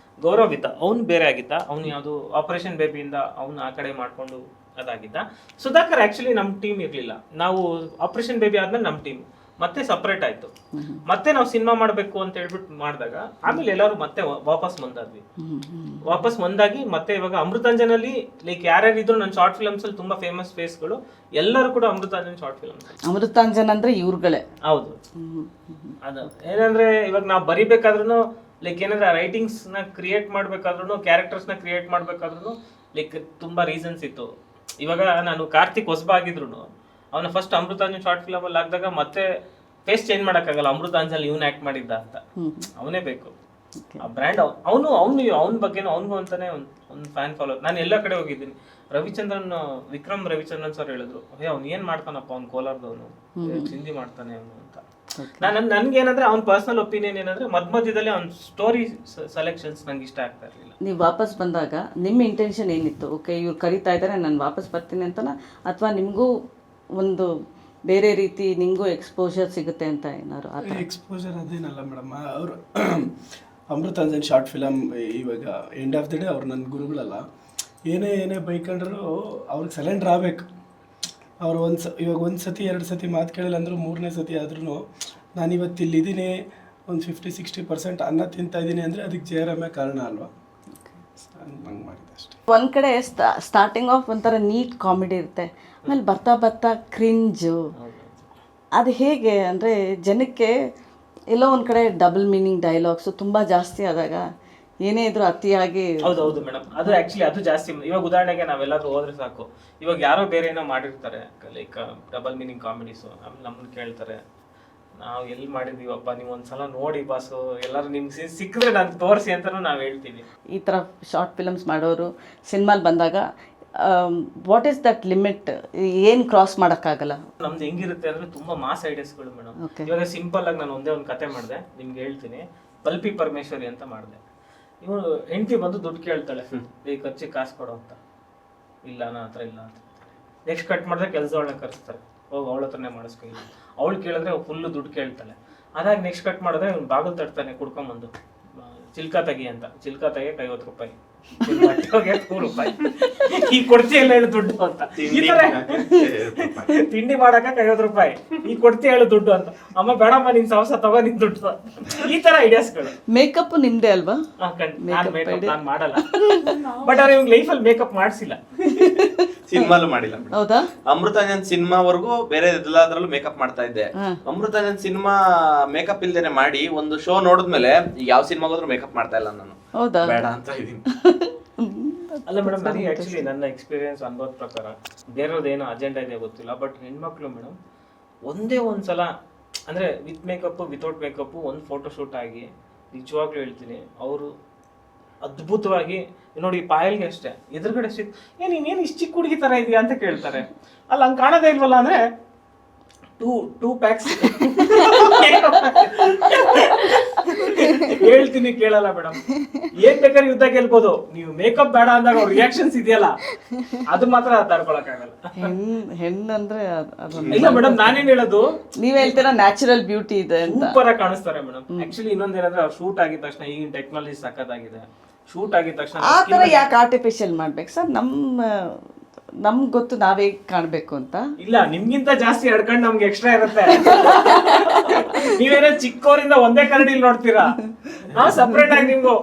ಗೌರವ್ ಇದ್ದ, ಅವ್ನು ಬೇರೆ ಆಗಿದ್ದ, ಅವ್ನು ಯಾವುದು ಆಪರೇಷನ್ ಬೇಬಿಯಿಂದ ಅವ್ನು ಆ ಕಡೆ ಮಾಡಿಕೊಂಡು ಅದಾಗಿದ್ದ. ಸುಧಾಕರ್ ಆ್ಯಕ್ಚುಲಿ ನಮ್ಮ ಟೀಮ್ ಇರಲಿಲ್ಲ. ನಾವು ಆಪರೇಷನ್ ಬೇಬಿ ಆದ್ಮೇಲೆ ನಮ್ಮ ಟೀಮ್ ಮತ್ತೆ ಸಪ್ರೇಟ್ ಆಯ್ತು. ಮತ್ತೆ ನಾವು ಸಿನಿಮಾ ಮಾಡ್ಬೇಕು ಅಂತ ಹೇಳ್ಬಿಟ್ಟು ಮಾಡಿದಾಗ ಆಮೇಲೆ ಎಲ್ಲರೂ ಮತ್ತೆ ವಾಪಸ್ ಮುಂದಾಗಿ ಮತ್ತೆ ಇವಾಗ ಅಮೃತಾಂಜನಲ್ಲಿ ಲೈಕ್ ಯಾರ್ಯಾರು ಇದ್ರು ನನ್ನ ಶಾರ್ಟ್ ಫಿಲ್ಮ್ಸ್ ಅಲ್ಲಿ ತುಂಬಾ ಫೇಮಸ್ ಫೇಸ್ಗಳು ಎಲ್ಲರೂ ಕೂಡ ಅಮೃತಾಂಜನ್ ಶಾರ್ಟ್ ಫಿಲ್ಮ್ಸ್. ಅಮೃತಾಂಜನ್ ಅಂದ್ರೆ ಇವ್ರುಗಳೇ. ಹೌದು, ಅದು ಏನಂದ್ರೆ ಇವಾಗ ನಾವು ಬರಿಬೇಕಾದ್ರೂ ಲೈಕ್ ಏನಂದ್ರೆ ರೈಟಿಂಗ್ಸ್ ನ ಕ್ರಿಯೇಟ್ ಮಾಡ್ಬೇಕಾದ್ರೂ ಕ್ಯಾರೆಕ್ಟರ್ಸ್ ನ ಕ್ರಿಯೇಟ್ ಮಾಡ್ಬೇಕಾದ್ರೂ ಲೈಕ್ ತುಂಬಾ ರೀಸನ್ಸ್ ಇತ್ತು. ಇವಾಗ ನಾನು ಕಾರ್ತಿಕ್ ಹೊಸಬ ಆಗಿದ್ರು ಅವನ ಫಸ್ಟ್ ಅಮೃತಾಂಜನ್ ಶಾರ್ಟ್ ಫಿಲಮ್ ಅಲ್ಲಿ ಹಾಕಿದಾಗ ಮತ್ತೆ ಫೇಸ್ ಚೇಂಜ್ ಮಾಡಕ್ಕಾಗಲ್ಲ, ಅಮೃತಾಂಜನ್ ಇವ್ನ ಆಕ್ಟ್ ಮಾಡಿದ್ದ ಅಂತ. ಅವನೇ ಬೇಕು ಆ ಬ್ರ್ಯಾಂಡ್. ಅವನ ಬಗ್ಗೆನೂ ಅವನಿಗೂ ಅಂತಾನೆ ಒಂದು ಫ್ಯಾನ್ ಫಾಲೋ. ನಾನು ಎಲ್ಲ ಕಡೆ ಹೋಗಿದ್ದೀನಿ. ವಿಕ್ರಮ್ ರವಿಚಂದ್ರನ್ ಸರ್ ಹೇಳಿದ್ರು, ಅವ್ನು ಏನ್ ಮಾಡ್ತಾನಪ್ಪ, ಅವ್ನು ಕೋಲಾರದವನು, ಹಿಂದಿ ಮಾಡ್ತಾನೆ ಅವನು ಅಂತ. ನನ್ಗೆ ಏನಂದ್ರೆ ಅವ್ನ ಪರ್ಸನಲ್ ಒಪಿನಿಯನ್ ಏನಂದ್ರೆ ಮಧ್ಯದಲ್ಲಿ ಅವ್ನ ಸ್ಟೋರಿ ಸೆಲೆಕ್ಷನ್ಸ್ ನಂಗೆ ಇಷ್ಟ ಆಗ್ತಾ ಇರಲಿಲ್ಲ. ನೀವು ವಾಪಸ್ ಬಂದಾಗ ನಿಮ್ಮ ಇಂಟೆನ್ಷನ್ ಏನಿತ್ತು? ಓಕೆ, ಇವ್ರು ಕರಿತಾ ಇದ್ದಾರೆ, ನಾನು ವಾಪಸ್ ಬರ್ತೀನಿ ಅಂತನಾ, ಅಥವಾ ನಿಮಗೂ ಒಂದು ಬೇರೆ ರೀತಿ ನಿಮಗೂ ಎಕ್ಸ್ಪೋಜರ್ ಸಿಗುತ್ತೆ ಅಂತ ಏನಾದ್ರು? ಎಕ್ಸ್ಪೋಜರ್ ಅದೇನಲ್ಲ ಮೇಡಮ್, ಅವರು ಅಮೃತಾಂಜನ್ ಶಾರ್ಟ್ ಫಿಲಮ್ ಇವಾಗ ಎಂಡ್ ಆಫ್ ದ ಡೇ ಅವ್ರು ನನ್ನ ಗುರುಗಳಲ್ಲ. ಏನೇ ಬೈಕೊಂಡ್ರು ಅವ್ರಿಗೆ ಸಲೆಂಡರ್ ಆಗಬೇಕು. ಅವ್ರು ಇವಾಗ ಒಂದು ಸತಿ 2 ಸತಿ ಮಾತು ಕೇಳಿಲ್ಲ ಅಂದರೂ 3ನೇ ಸತಿ ಆದ್ರೂ ನಾನು ಇವತ್ತು ಇಲ್ಲಿದ್ದೀನಿ, ಒಂದು 50-60% ಅನ್ನ ತಿಂತಾ ಇದ್ದೀನಿ ಅಂದರೆ ಅದಕ್ಕೆ ಜಯರಾಮೇ ಕಾರಣ ಅಲ್ವಾ? ಹಂಗೆ ಮಾಡಿದೆ ಅಷ್ಟೇ. ಒಂದು ಕಡೆ ಸ್ಟಾರ್ಟಿಂಗ್ ಆಫ್ ಒಂಥರ ನೀಟ್ ಕಾಮಿಡಿ ಇರುತ್ತೆ, ಆಮೇಲೆ ಬರ್ತಾ ಕ್ರಿಂಜು. ಅದು ಹೇಗೆ ಅಂದರೆ ಜನಕ್ಕೆ ಎಲ್ಲೋ ಒಂದು ಕಡೆ ಡಬಲ್ ಮೀನಿಂಗ್ ಡೈಲಾಗ್ಸು ತುಂಬ ಜಾಸ್ತಿ ಆದಾಗ ಏನೇ ಇದ್ರು ಅತಿಯಾಗಿ. ಹೌದು ಮೇಡಮ್, ಅದು ಆಕ್ಚುಲಿ ಅದು ಜಾಸ್ತಿ. ಇವಾಗ ಉದಾಹರಣೆಗೆ ನಾವೆಲ್ಲಾದ್ರೂ ಹೋದ್ರೆ ಸಾಕು, ಇವಾಗ ಯಾರೋ ಬೇರೆ ಏನೋ ಮಾಡಿರ್ತಾರೆ ಲೈಕ್ ಡಬಲ್ ಮೀನಿಂಗ್ ಕಾಮಿಡೀಸು, ಆಮೇಲೆ ನಮ್ಮನ್ನ ಕೇಳ್ತಾರೆ, ನಾವು ಎಲ್ಲಿ ಮಾಡಿದೀವಪ್ಪ, ನೀವು ಒಂದ್ಸಲ ನೋಡಿ ಬಾಸು, ಎಲ್ಲರೂ ನಿಮ್ಗೆ ಸಿಕ್ಕಿದ್ರೆ ನಾನು ತೋರಿಸಿ ಅಂತಾನು ನಾವು ಹೇಳ್ತೀವಿ. ಈ ಥರ ಶಾರ್ಟ್ ಫಿಲಮ್ಸ್ ಮಾಡೋರು ಸಿನಿಮಾಲ್ ಬಂದಾಗ ವಾಟ್ ಈಸ್ ದಟ್ ಲಿಮಿಟ್? ಏನು ಕ್ರಾಸ್ ಮಾಡೋಕ್ಕಾಗಲ್ಲ? ನಮ್ದು ಹೆಂಗಿರುತ್ತೆ ಅಂದ್ರೆ ತುಂಬಾ ಮಾಸ್ ಐಡಿಯಾಸ್ಗಳು ಮೇಡಮ್. ಇವಾಗ ಸಿಂಪಲ್ ಆಗಿ ನಾನು ಒಂದೇ ಒಂದು ಕತೆ ಮಾಡಿದೆ, ನಿಮ್ಗೆ ಹೇಳ್ತೀನಿ. ಪಲ್ಪಿ ಪರಮೇಶ್ವರಿ ಅಂತ ಮಾಡಿದೆ. ಇವನು ಹೆಂಡತಿ ಬಂದು ದುಡ್ಡು ಕೇಳ್ತಾಳೆ, ಈ ಖರ್ಚಿಗೆ ಕಾಸು ಕೊಡೋ ಅಂತ. ಇಲ್ಲ ನನ್ನ ಹತ್ರ ಇಲ್ಲ ಅಂತ. ನೆಕ್ಸ್ಟ್ ಕಟ್ ಮಾಡಿದ್ರೆ ಕೆಲಸದವಳನ್ನ ಕರೆಸ್ತಾರೆ, ಹೋಗಿ ಅವಳ ಹತ್ರನೇ ಮಾಡಿಸ್ಕೊ. ಅವಳು ಕೇಳಿದ್ರೆ ಫುಲ್ಲು ದುಡ್ಡು ಕೇಳ್ತಾಳೆ. ಅದಾಗ ನೆಕ್ಸ್ಟ್ ಕಟ್ ಮಾಡಿದ್ರೆ ಇವ್ನು ಬಾಗಿಲು ತಡ್ತಾನೆ ಕುಡ್ಕೊಂಬಂದು, ಚಿಲ್ಕ ತೆಗಿ ಅಂತ. ಚಿಲ್ಕ ತೆಗಿಯಕ್ಕೆ 50 ರೂಪಾಯಿ, 100 ರೂಪಾಯಿ. ಈ ಕೊಡ್ತಿಯಲ್ಲ ಹೇಳು ದುಡ್ಡು ಅಂತ. ಈ ತರ ತಿಂಡಿ ಮಾಡಕ 50 ರೂಪಾಯಿ, ಈ ಕೊಡ್ತಿ ಹೇಳು ದುಡ್ಡು ಅಂತ. ಅಮ್ಮ ಬೇಡಮ್ಮ, ನಿನ್ ಸಾವಸ ತಗೋ ನಿನ್ ದುಡ್ಡು. ಈ ತರ ಐಡಿಯಾಸ್ಗಳು. ಮೇಕಪ್ ನಿಮ್ದೇ ಅಲ್ವಾ? ನಾನ್ ಮಾಡಲ್ಲ, ಬಟ್ ಅವ್ರು ಇವಾಗ ಲೈಫಲ್ಲಿ ಮೇಕಪ್ ಮಾಡಿಸಿಲ್ಲ, ಸಿನಿಮಾಲು ಮಾಡಿಲ್ಲ. ಹೌದಾ? ಅಮೃತಾಂಜನ್ ಸಿನಿಮಾವರೆಗೂ ಬೇರೆ ಎಲ್ಲಾದ್ರಲ್ಲೂ ಮೇಕಪ್ ಮಾಡ್ತಾ ಇದ್ದೆ. ಅಮೃತಾಂಜನ್ ಸಿನಿಮಾ ಮೇಕಪ್ ಇಲ್ದೇನೆ ಮಾಡಿ ಒಂದು ಶೋ ನೋಡಿದ್ಮೇಲೆ ಯಾವ ಸಿನಿಮಾಗೋದ್ರು ಮೇಕಪ್ ಮಾಡ್ತಾ ಇಲ್ಲ ನಾನು. ಹೌದಾ? ಬೇಡ ಅಂತ ಇದೀನಿ. ಅಲ್ಲ ಮೇಡಮ್, ನನಗೆ ಆಕ್ಚುಲಿ ನನ್ನ ಎಕ್ಸ್ಪೀರಿಯನ್ಸ್ ಅನುಭವದ ಪ್ರಕಾರ ಬೇರೆಯವ್ರದ್ದೇನೋ ಅಜೆಂಡಾ ಇದೆ ಗೊತ್ತಿಲ್ಲ, ಬಟ್ ಹೆಣ್ಮಕ್ಳು ಮೇಡಮ್ ಒಂದೇ ಒಂದ್ಸಲ ಅಂದ್ರೆ ವಿತ್ ಮೇಕಪ್ ವಿತೌಟ್ ಮೇಕಪ್ ಒಂದು ಫೋಟೋ ಶೂಟ್ ಆಗಿ ನಿಜವಾಗ್ಲೂ ಹೇಳ್ತೀನಿ, ಅವರು ಅದ್ಭುತವಾಗಿ ನೋಡಿ. ಪಾಯಲ್ಗೆ ಅಷ್ಟೇ ಎದುರುಗಡೆ ನೀನೇನು ಇಷ್ಟು ಚಿಕ್ಕ ಹುಡುಗಿ ತರ ಇದೆಯಾ ಅಂತ ಕೇಳ್ತಾರೆ. ಅಲ್ಲ ಹಂಗೆ ಕಾಣೋದೇ ಇಲ್ವಲ್ಲ ಅಂದ್ರೆ ಟೂ ಪ್ಯಾಕ್ಸ್ ಹೇಳ್ತೀನಿ, ಕೇಳಲ್ಲ ಮೇಡಮ್. ಏನ್ ಬೇಕಾದ್ರೆ ಯುದ್ಧ ಗೆಲ್ಬೋದು, ನೀವು ಮೇಕಪ್ ಬೇಡ ಅಂದಾಗ ಅವ್ರ ರಿಯಾಕ್ಷನ್ಸ್ ಇದೆಯಲ್ಲ, ಅದು ಮಾತ್ರ ತಡ್ಕೊಳಕ್ಕಾಗಲ್ಲ. ಹೆಣ್ಣಂದ್ರೆ ಇಲ್ಲ ಮೇಡಮ್, ನಾನೇನ್ ಹೇಳೋದು, ನೀವ್ ಹೇಳ್ತೀರಾ ನ್ಯಾಚುರಲ್ ಬ್ಯೂಟಿ ಇದೆ ಅಂತ. ಸೂಪರ್ ಆಗಿ ಕಾಣಿಸ್ತಾರೆ ಮೇಡಮ್. ಆಕ್ಚುಲಿ ಇನ್ನೊಂದೇನಂದ್ರೆ ಅವ್ರು ಶೂಟ್ ಆಗಿದ ತಕ್ಷಣ, ಈಗಿನ ಟೆಕ್ನಾಲಜಿ ಸಖತ್ತಾಗಿದೆ, ಶೂಟ್ ಆಗಿದ ತಕ್ಷಣ ಆ ಥರ ಯಾಕೆ ಆರ್ಟಿಫಿಷಿಯಲ್ ಮಾಡ್ಬೇಕು ಸರ್? ನಮ್ಗೆ ಗೊತ್ತು ನಾವ್ ಹೇಗ್ ಕಾಣ್ಬೇಕು ಅಂತ. ಇಲ್ಲ, ನಿಮ್ಗಿಂತ ಜಾಸ್ತಿ ಎಡ್ಕೊಂಡು ನಮ್ಗೆ ಎಕ್ಸ್ಟ್ರಾ ಇರುತ್ತೆ. ನೀವೇನೋ ಚಿಕ್ಕವರಿಂದ ಒಂದೇ ಕನ್ನಡಿಲಿ ನೋಡ್ತೀರಾ, ನಾವು ಸಪ್ರೇಟ್ ಆಗಿ ನಿಮ್ಗೂ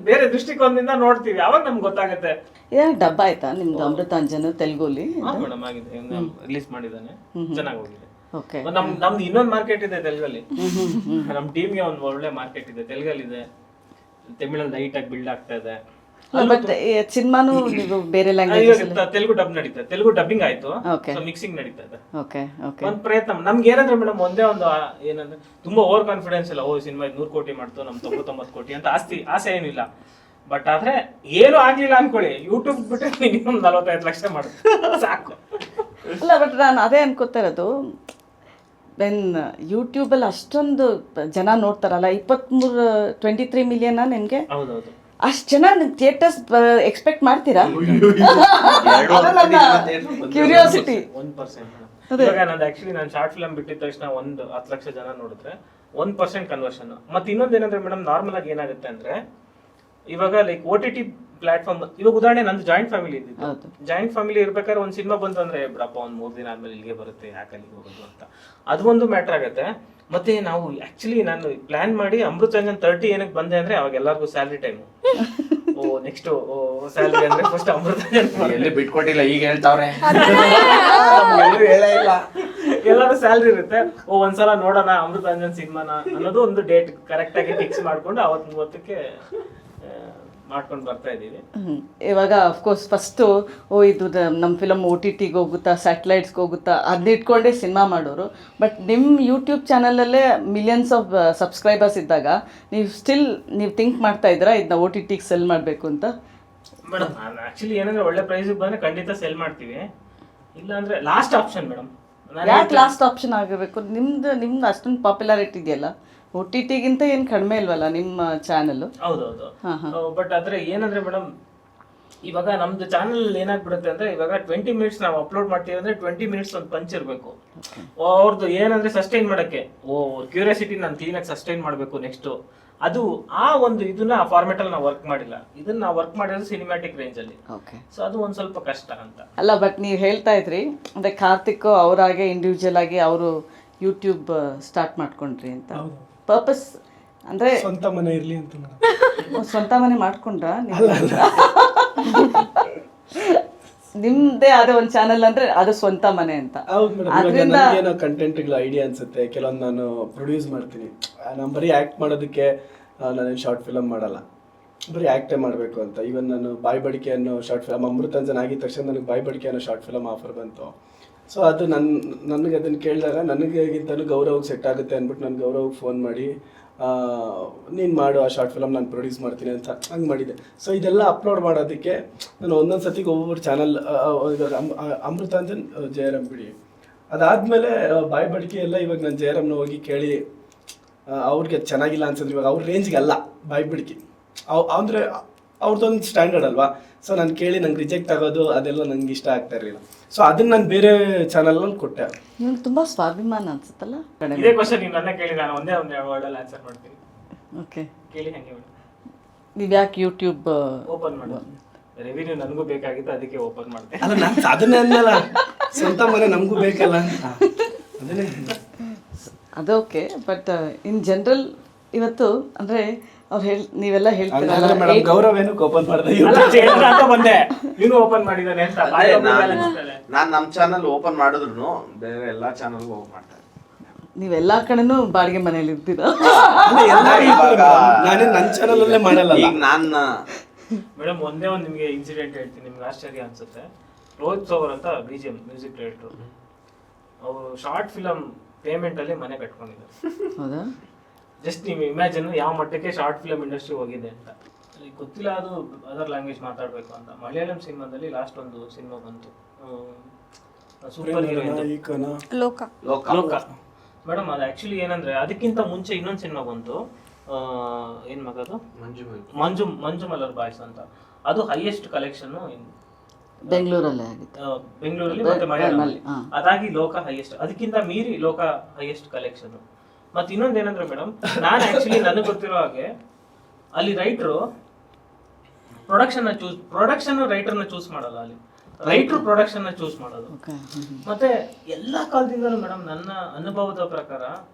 ಬೇರೆ ದೃಷ್ಟಿಕೋನದಿಂದ ನೋಡ್ತೀವಿ, ಅವಾಗ ನಮ್ಗೆ ಗೊತ್ತಾಗುತ್ತೆ. ಏನ್ ಡಬ್ಬ ಆಯ್ತಾ ನಿಮ್ದು ಅಮೃತಾಂಜನ್ ತೆಲುಗುಲಿ? ಮೇಡಮ್ ಆಗಿದೆ, ರಿಲೀಸ್ ಮಾಡಿದ್ದಾನೆ, ಚೆನ್ನಾಗಿ ಹೋಗಿದೆ. ಓಕೆ, ನಮ್ದು ಇನ್ನೊಂದು ಮಾರ್ಕೆಟ್ ಇದೆ ತೆಲುಗಲ್ಲಿ. ನಮ್ ಟೀಮ್ಗೆ ಒಂದು ಒಳ್ಳೆ ಮಾರ್ಕೆಟ್ ಇದೆ, ತೆಲುಗಲ್ಲಿ ಇದೆ, ತಮಿಳಲ್ಲಿ ಲೈಟ್ ಆಗಿ ಬಿಲ್ಡ್ ಆಗ್ತಾ ಇದೆ. ಬಟ್ ಸಿನಿಮಾನು ನೀವು ಬೇರೆ ಲ್ಯಾಂಗ್ವೇಜ್? ತೆಲುಗು ಡಬ್ ನಡೀತಾ, ತೆಲುಗು ಡಬ್ಬಿಂಗ್ ಆಯ್ತು, ಮಿಕ್ಸಿಂಗ್ ನಡೀತಾ ಇದೆ. Okay okay. ಒಂದ್ ಪ್ರಯತ್ನ ನಮ್ಗೆ ಏನಂದ್ರೆ ಮೇಡಮ್, ಒಂದೇ ಒಂದು ಏನಂದ್ರೆ ತುಂಬಾ ಓವರ್ ಕಾನ್ಫಿಡೆನ್ಸ್ ಇಲ್ಲ. ಸಿನಿಮಾ 100 ಕೋಟಿ ಮಾಡ್ತು, ನಮ್ 99 ಕೋಟಿ ಅಂತ ಆಸೆ ಏನಿಲ್ಲ. ಬಟ್ ಆದ್ರೆ ಏನು ಆಗ್ಲಿಲ್ಲ ಅನ್ಕೊಳ್ಳಿ, ಯೂಟ್ಯೂಬ್ ಬಿಟ್ರೆ ಮಿನಿಮಮ್ 45 ಲಕ್ಷ ಮಾಡುತ್ತೆ ಸಾಕು. ಅಲ್ಲ, ಬಟ್ ನಾನು ಅದೇ ಅನ್ಕೋತಾ ಇರೋದು, ವೆನ್ ಯೂಟ್ಯೂಬಲ್ಲಿ ಅಷ್ಟೊಂದು ಜನ ನೋಡ್ತಾರಲ್ಲ, 23 ಮಿಲಿಯನ್ ನಿಮ್ಗೆ? ಹೌದೌದು. ಅಷ್ಟು ಜನ ಥಿಯೇಟರ್ಸ್ ಎಕ್ಸ್ಪೆಕ್ಟ್ ಮಾಡ್ತೀರಾ? ಕ್ಯೂರಿಯಾಸಿಟಿ 1%. ಇವಾಗ ನಂದು ಆಕ್ಚುಲಿ ನಾನು ಶಾರ್ಟ್ ಫಿಲಮ್ ಬಿಟ್ಟಿದ ತಕ್ಷಣ 10 ಲಕ್ಷ ಜನ ನೋಡಿದ್ರೆ 1% ಕನ್ವರ್ಷನ್. ಮತ್ತೆ ಇನ್ನೊಂದು ಏನಂದ್ರೆ ಮೇಡಮ್, ನಾರ್ಮಲ್ ಆಗಿ ಏನಾಗುತ್ತೆ ಅಂದ್ರೆ, ಇವಾಗ ಲೈಕ್ OTT ಪ್ಲಾಟ್ಫಾರ್ಮ್. ಇವಾಗ ಉದಾಹರಣೆ ನಂದು ಜಾಯಿಂಟ್ ಫ್ಯಾಮಿಲಿ ಇದ್ದಿದ್ದು. ಹೌದು. ಜಾಯಿಂಟ್ ಫ್ಯಾಮಿಲಿ ಇರ್ಬೇಕಾದ್ರೆ ಒಂದು ಸಿನಿಮಾ ಬಂತು ಅಂದ್ರೆ ಬಿಡಪ್ಪ ಒಂದ್ 3 ದಿನ ಆದ್ಮೇಲೆ ಇಲ್ಲಿಗೆ ಬರುತ್ತೆ, ಯಾಕೆ ಅಲ್ಲಿಗೆ ಹೋಗೋದು ಅಂತ ಅದು ಒಂದು ಮ್ಯಾಟರ್ ಆಗುತ್ತೆ. ಮತ್ತೆ ನಾವು ಆಕ್ಚುಲಿ ನಾನು ಪ್ಲಾನ್ ಮಾಡಿ ಅಮೃತಾಂಜನ್ 30 ಏನಕ್ಕೆ ಬಂದೆ ಅಂದ್ರೆ ಅವಾಗ ಎಲ್ಲರಿಗೂ ಸ್ಯಾಲ್ರಿ ಟೈಮು. ಓ ನೆಕ್ಸ್ಟ್ ಸ್ಯಾಲ್ರಿ ಅಂದ್ರೆ ಫಸ್ಟ್ ಅಮೃತಾಂಜನ್ ಎಲ್ಲಿ ಬಿಟ್ಕೊಟ್ಟಿಲ್ಲ, ಈಗ ಹೇಳ್ತಾವ್ರೆ. ಎಲ್ಲರೂ ಸ್ಯಾಲ್ರಿ ಇರುತ್ತೆ. ಒಂದ್ಸಲ ನೋಡೋಣ ಅಮೃತಾಂಜನ್ ಸಿನಿಮಾನ ಅನ್ನೋದು ಒಂದು ಡೇಟ್ ಕರೆಕ್ಟ್ ಆಗಿ ಫಿಕ್ಸ್ ಮಾಡ್ಕೊಂಡು ಅವತ್ತು 30ಕ್ಕೆ ಮಾಡ್ಕೊಂಡು ಬರ್ತಾ ಇದ್ದೀವಿ. ಇವಾಗ ಅಫ್ಕೋರ್ಸ್ ಫಸ್ಟು ಇದು ನಮ್ಮ ಫಿಲಮ್ OTTಗೆ ಹೋಗುತ್ತಾ ಸ್ಯಾಟಲೈಟ್ಸ್ಗೆ ಹೋಗುತ್ತಾ ಅದನ್ನ ಇಟ್ಕೊಂಡೇ ಸಿನಿಮಾ ಮಾಡೋರು. ಬಟ್ ನಿಮ್ಮ ಯೂಟ್ಯೂಬ್ ಚಾನಲಲ್ಲೇ ಮಿಲಿಯನ್ಸ್ ಆಫ್ ಸಬ್ಸ್ಕ್ರೈಬರ್ಸ್ ಇದ್ದಾಗ ನೀವು ಥಿಂಕ್ ಮಾಡ್ತಾ ಇದ್ದೀರಾ ಇದನ್ನ OTTಗೆ ಸೆಲ್ ಮಾಡಬೇಕು ಅಂತ? ಮೇಡಮ್ ಆಕ್ಚುಲಿ ಏನಂದ್ರೆ ಒಳ್ಳೆ ಪ್ರೈಸ್ ಬಂದ್ರೆ ಖಂಡಿತ ಸೆಲ್ ಮಾಡ್ತೀವಿ, ಇಲ್ಲ ಅಂದ್ರೆ ಲಾಸ್ಟ್ ಆಪ್ಷನ್ ಮೇಡಮ್. ಯಾಕೆ ಲಾಸ್ಟ್ ಆಪ್ಷನ್ ಆಗಬೇಕು? ನಿಮ್ದು ಅಷ್ಟೊಂದು ಪಾಪ್ಯುಲಾರಿಟಿ ಇದೆಯಲ್ಲ, OTTಗಿಂತ ಏನು ಕಡಿಮೆ ಇಲ್ವಲ್ಲ ನಿಮ್ಮ ಚಾನಲ್? ಹೌದೌದು. ಬಟ್ ಆದ್ರೆ ಏನಂದ್ರೆ ಮೇಡಮ್ ಇವಾಗ ನಮ್ದು ಚಾನಲ್ ಏನಾಗ್ಬಿಡುತ್ತೆ ಅಂದ್ರೆ ಇವಾಗ 20 ಮಿನಿಟ್ಸ್ ನಾವು ಅಪ್ಲೋಡ್ ಮಾಡ್ತೀವಿ ಅಂದ್ರೆ 20 ಮಿನಿಟ್ಸ್ ಒಂದು ಪಂಚ್ ಇರಬೇಕು. ಅವ್ರದ್ದು ಏನಂದ್ರೆ ಸಸ್ಟೈನ್ ಮಾಡಕ್ಕೆ ಕ್ಯೂರಿಯಾಸಿಟಿ ನಾನು ಕ್ಲೀನಾಗಿ ಸಸ್ಟೈನ್ ಮಾಡಬೇಕು. ನೆಕ್ಸ್ಟ್ ಅದು ಆ ಒಂದು ಇದನ್ನ ಫಾರ್ಮೆಟ್ ಅಲ್ಲಿ ನಾವು ವರ್ಕ್ ಮಾಡಿಲ್ಲ. ಇದನ್ನ ನಾವು ವರ್ಕ್ ಮಾಡಿರೋದು ಸಿನಿಮ್ಯಾಟಿಕ್ ರೇಂಜ್ ಅಲ್ಲಿ. ಸೊ ಅದು ಒಂದ್ ಸ್ವಲ್ಪ ಕಷ್ಟ ಅಂತ. ಅಲ್ಲ, ಬಟ್ ನೀವು ಹೇಳ್ತಾ ಇದ್ರಿ ಅಂದ್ರೆ ಕಾರ್ತಿಕ್ ಅವರಾಗೆ ಇಂಡಿವಿಜುವಲ್ ಆಗಿ ಅವರು ಯೂಟ್ಯೂಬ್ ಸ್ಟಾರ್ಟ್ ಮಾಡ್ಕೊಂಡ್ರಿ ಅಂತ. ಪರ್ಪಸ್ ಅಂದ್ರೆ ಸ್ವಂತ ಮನೆ ಇರ್ಲಿ ಅಂತ ಮೇಡಮ್. ಸ್ವಂತ ಮನೆ ಮಾಡ್ಕೊಂಡ್ರ? ನಿಮ್ದೇ ಆದ ಒಂದು ಚಾನಲ್ ಅಂದ್ರೆ ಅದು ಸ್ವಂತ ಮನೆ ಅಂತ. ಹೌದು ಮೇಡಮ್. ಇವಾಗ ನನಗೇನೋ ಕಂಟೆಂಟ್ಗಳ ಐಡಿಯಾ ಅನ್ಸುತ್ತೆ, ಕೆಲವೊಂದು ನಾನು ಪ್ರೊಡ್ಯೂಸ್ ಮಾಡ್ತೀನಿ. ನಾನು ಬರೀ ಆ್ಯಕ್ಟ್ ಮಾಡೋದಕ್ಕೆ ನಾನು ಶಾರ್ಟ್ ಫಿಲಮ್ ಮಾಡಲ್ಲ, ಬರೀ ಆ್ಯಕ್ಟೇ ಮಾಡಬೇಕು ಅಂತ. ಈವನ್ ನಾನು ಬಾಯ್ ಬಡಿಕೆ ಅನ್ನೋ ಶಾರ್ಟ್ ಫಿಲಮ್ ಅಮೃತಾಂಜನ್ ಆಗಿದ ತಕ್ಷಣ ನನಗೆ ಬಾಯ್ ಬಡಿಕೆ ಅನ್ನೋ ಶಾರ್ಟ್ ಫಿಲಮ್ ಆಫರ್ ಬಂತು. ಸೊ ಅದು ನನಗೆ ಅದನ್ನು ಕೇಳಿದಾಗ ನನಗಿಂತಲೂ ಗೌರವ್ಗೆ ಸೆಟ್ ಆಗುತ್ತೆ ಅಂದ್ಬಿಟ್ಟು ನಾನು ಗೌರವ್ಗೆ ಫೋನ್ ಮಾಡಿ ನೀನು ಮಾಡು ಆ ಶಾರ್ಟ್ ಫಿಲಮ್ ನಾನು ಪ್ರೊಡ್ಯೂಸ್ ಮಾಡ್ತೀನಿ ಅಂತ ಹಂಗೆ ಮಾಡಿದೆ. ಸೊ ಇದೆಲ್ಲ ಅಪ್ಲೋಡ್ ಮಾಡೋದಕ್ಕೆ ನಾನು ಒಂದೊಂದು ಸತಿಗೆ ಒಬ್ಬೊಬ್ಬರು ಚಾನಲ್ ಅಮೃತಾಂಜನ್ ಜಯರಾಮ್ ಬಿಡಿ, ಅದಾದಮೇಲೆ ಬಾಯ್ ಬಡಿಕೆ ಎಲ್ಲ ಇವಾಗ ನಾನು ಜಯರಾಮ್ನ ಹೋಗಿ ಕೇಳಿ ಅವ್ರಿಗೆ ಚೆನ್ನಾಗಿಲ್ಲ ಅನ್ಸಿದ್ರೆ ಇವಾಗ ಅವ್ರ ರೇಂಜ್ಗೆ ಅಲ್ಲ ಬಾಯ್ ಬಡಿಕೆ ಅಂದರೆ ಅವ್ರದ್ದೊಂದು ಸ್ಟ್ಯಾಂಡರ್ಡ್ ಅಲ್ವಾ. ಸೊ ನಾನು ಕೇಳಿ ನಂಗೆ ರಿಜೆಕ್ಟ್ ಆಗೋದು ಅದೆಲ್ಲ ನಂಗೆ ಇಷ್ಟ ಆಗ್ತಾ ಇರಲಿಲ್ಲ. ಸೊ ಅದನ್ನ ನಾನು ಬೇರೆ ಚಾನಲ್ನಲ್ಲಿ ಕೊಟ್ಟೆ. ನಿಮ್ಗೆ ತುಂಬಾ ಸ್ವಾಭಿಮಾನ ಅನ್ಸುತ್ತಲ್ಲ? ಇದೇ ಕ್ವಶನ್ ನೀವು ನನ್ನ ಕೇಳಿ ನಾನು ಒಂದೇ ವರ್ಡಲ್ಲಿ ಆನ್ಸರ್ ಮಾಡ್ತೀನಿ. ಓಕೆ, ಕೇಳಿ ಹಂಗೆ ಮೇಡಮ್. ನೀವು ಯಾಕೆ ಯೂಟ್ಯೂಬ್ ಓಪನ್ ಮಾಡೋದು? ರೆವಿನ್ಯೂ ನನಗೂ ಬೇಕಾಗಿತ್ತು, ಅದಕ್ಕೆ ಓಪನ್ ಮಾಡಿದೆ. ಅಲ್ಲ, ನಾನು ಅದನ್ನೇ ಅನ್ನಲ್ಲ, ಸ್ವಂತ ಮನೆ ನಮಗೂ ಬೇಕಲ್ಲ ಅಂತ ಅದನ್ನೇ. ಅದು ಓಕೆ, ಬಟ್ ಇನ್ ಜನರಲ್ ಇವತ್ತು ಅಂದ್ರೆ ನೀವೆಲ್ಲ ಹೇಳ್ತೀರಲ್ಲ ಮೇಡಮ್ ಗೌರವ್ ಏನಕ್ಕೆ ಓಪನ್ ಮಾಡಿದೆ ಬಂದೆ, ನೀನು ಓಪನ್ ಮಾಡಿದ್ದಾನೆ ಅಂತ. ನಾನು ನಮ್ಮ ಚಾನಲ್ ಓಪನ್ ಮಾಡಿದ್ರು ಬೇರೆ ಎಲ್ಲಾ ಚಾನಲ್ಗೂ ಓಪನ್ ಮಾಡ್ತಾರೆ. ನೀವೆಲ್ಲಾ ಕಡೆನೂ ಬಾಡಿಗೆ ಮನೇಲಿ ಇರ್ತೀರ. ನಾನೇ ನನ್ನ ಚಾನಲ್ ಅಲ್ಲೇ ಮಾಡಲ್ಲ. ಈಗ ನಾನು ಮೇಡಮ್ ಒಂದೇ ಒಂದು ನಿಮಗೆ ಇನ್ಸಿಡೆಂಟ್ ಹೇಳ್ತೀನಿ, ನಿಮ್ಗೆ ಆಶ್ಚರ್ಯ ಅನ್ಸುತ್ತೆ. ರೋಹಿತ್ ಸೋವರ್ ಅಂತ BGM ಮ್ಯೂಸಿಕ್ ಡೈರೆಕ್ಟರ್, ಅವರು ಶಾರ್ಟ್ ಫಿಲಮ್ ಪೇಮೆಂಟ್ ಅಲ್ಲಿ ಮನೆ ಕಟ್ಕೊಂಡಿದ್ದಾರೆ. ಹೌದಾ? ಜಸ್ಟ್ ನೀವು ಇಮ್ಯಾಜಿನ್ ಯಾವ ಮಟ್ಟಕ್ಕೆ ಶಾರ್ಟ್ ಫಿಲಮ್ ಇಂಡಸ್ಟ್ರಿ ಹೋಗಿದೆ ಅಂತ. ಗೊತ್ತಿಲ್ಲ ಅದು ಅದರ್ ಲ್ಯಾಂಗ್ವೇಜ್ ಮಾತಾಡಬೇಕು ಅಂತ. ಮಲಯಾಳಂ ಸಿನಿಮಾದಲ್ಲಿ ಲಾಸ್ಟ್ ಒಂದು ಸಿನಿಮಾ ಬಂತು, ಸೂಪರ್ ಹೀರೋ ಲೋಕ. ಮೇಡಮ್ ಅದು ಆಕ್ಚುಲಿ ಏನಂದ್ರೆ ಅದಕ್ಕಿಂತ ಮುಂಚೆ ಇನ್ನೊಂದು ಸಿನಿಮಾ ಬಂತು, ಏನ್ ಮಗದು, ಮಂಜು ಮಲರ್ ಬಾಯ್ಸ್ ಅಂತ. ಅದು ಹೈಯೆಸ್ಟ್ ಕಲೆಕ್ಷನ್ ಬೆಂಗಳೂರಲ್ಲೇ ಆಗಿತ್ತು, ಬೆಂಗಳೂರಲ್ಲಿ ಮತ್ತೆ ಮಲಯಾಳಂ. ಅದಾಗಿ ಲೋಕ ಹೈಯೆಸ್ಟ್, ಅದಕ್ಕಿಂತ ಮೀರಿ ಲೋಕ ಹೈಯೆಸ್ಟ್ ಕಲೆಕ್ಷನ್. ಮತ್ತೆ ಇನ್ನೊಂದು ಏನಂದ್ರೆ ಮೇಡಮ್, ನಾನು ಆಕ್ಚುಲಿ ನನಗೆ ಗೊತ್ತಿರೋ ಹಾಗೆ ಅಲ್ಲಿ ರೈಟ್ರು ಪ್ರೊಡಕ್ಷನ್ ರೈಟರ್ನ ಚೂಸ್ ಮಾಡಲ್ಲ, ಅಲ್ಲಿ ರೈಟ್ರು ಪ್ರೊಡಕ್ಷನ್ ನ ಚೂಸ್ ಮಾಡೋದು. ಮತ್ತೆ ಎಲ್ಲಾ ಕಾಲದಿಂದಲೂ ಮೇಡಮ್ ನನ್ನ ಅನುಭವದ ಪ್ರಕಾರ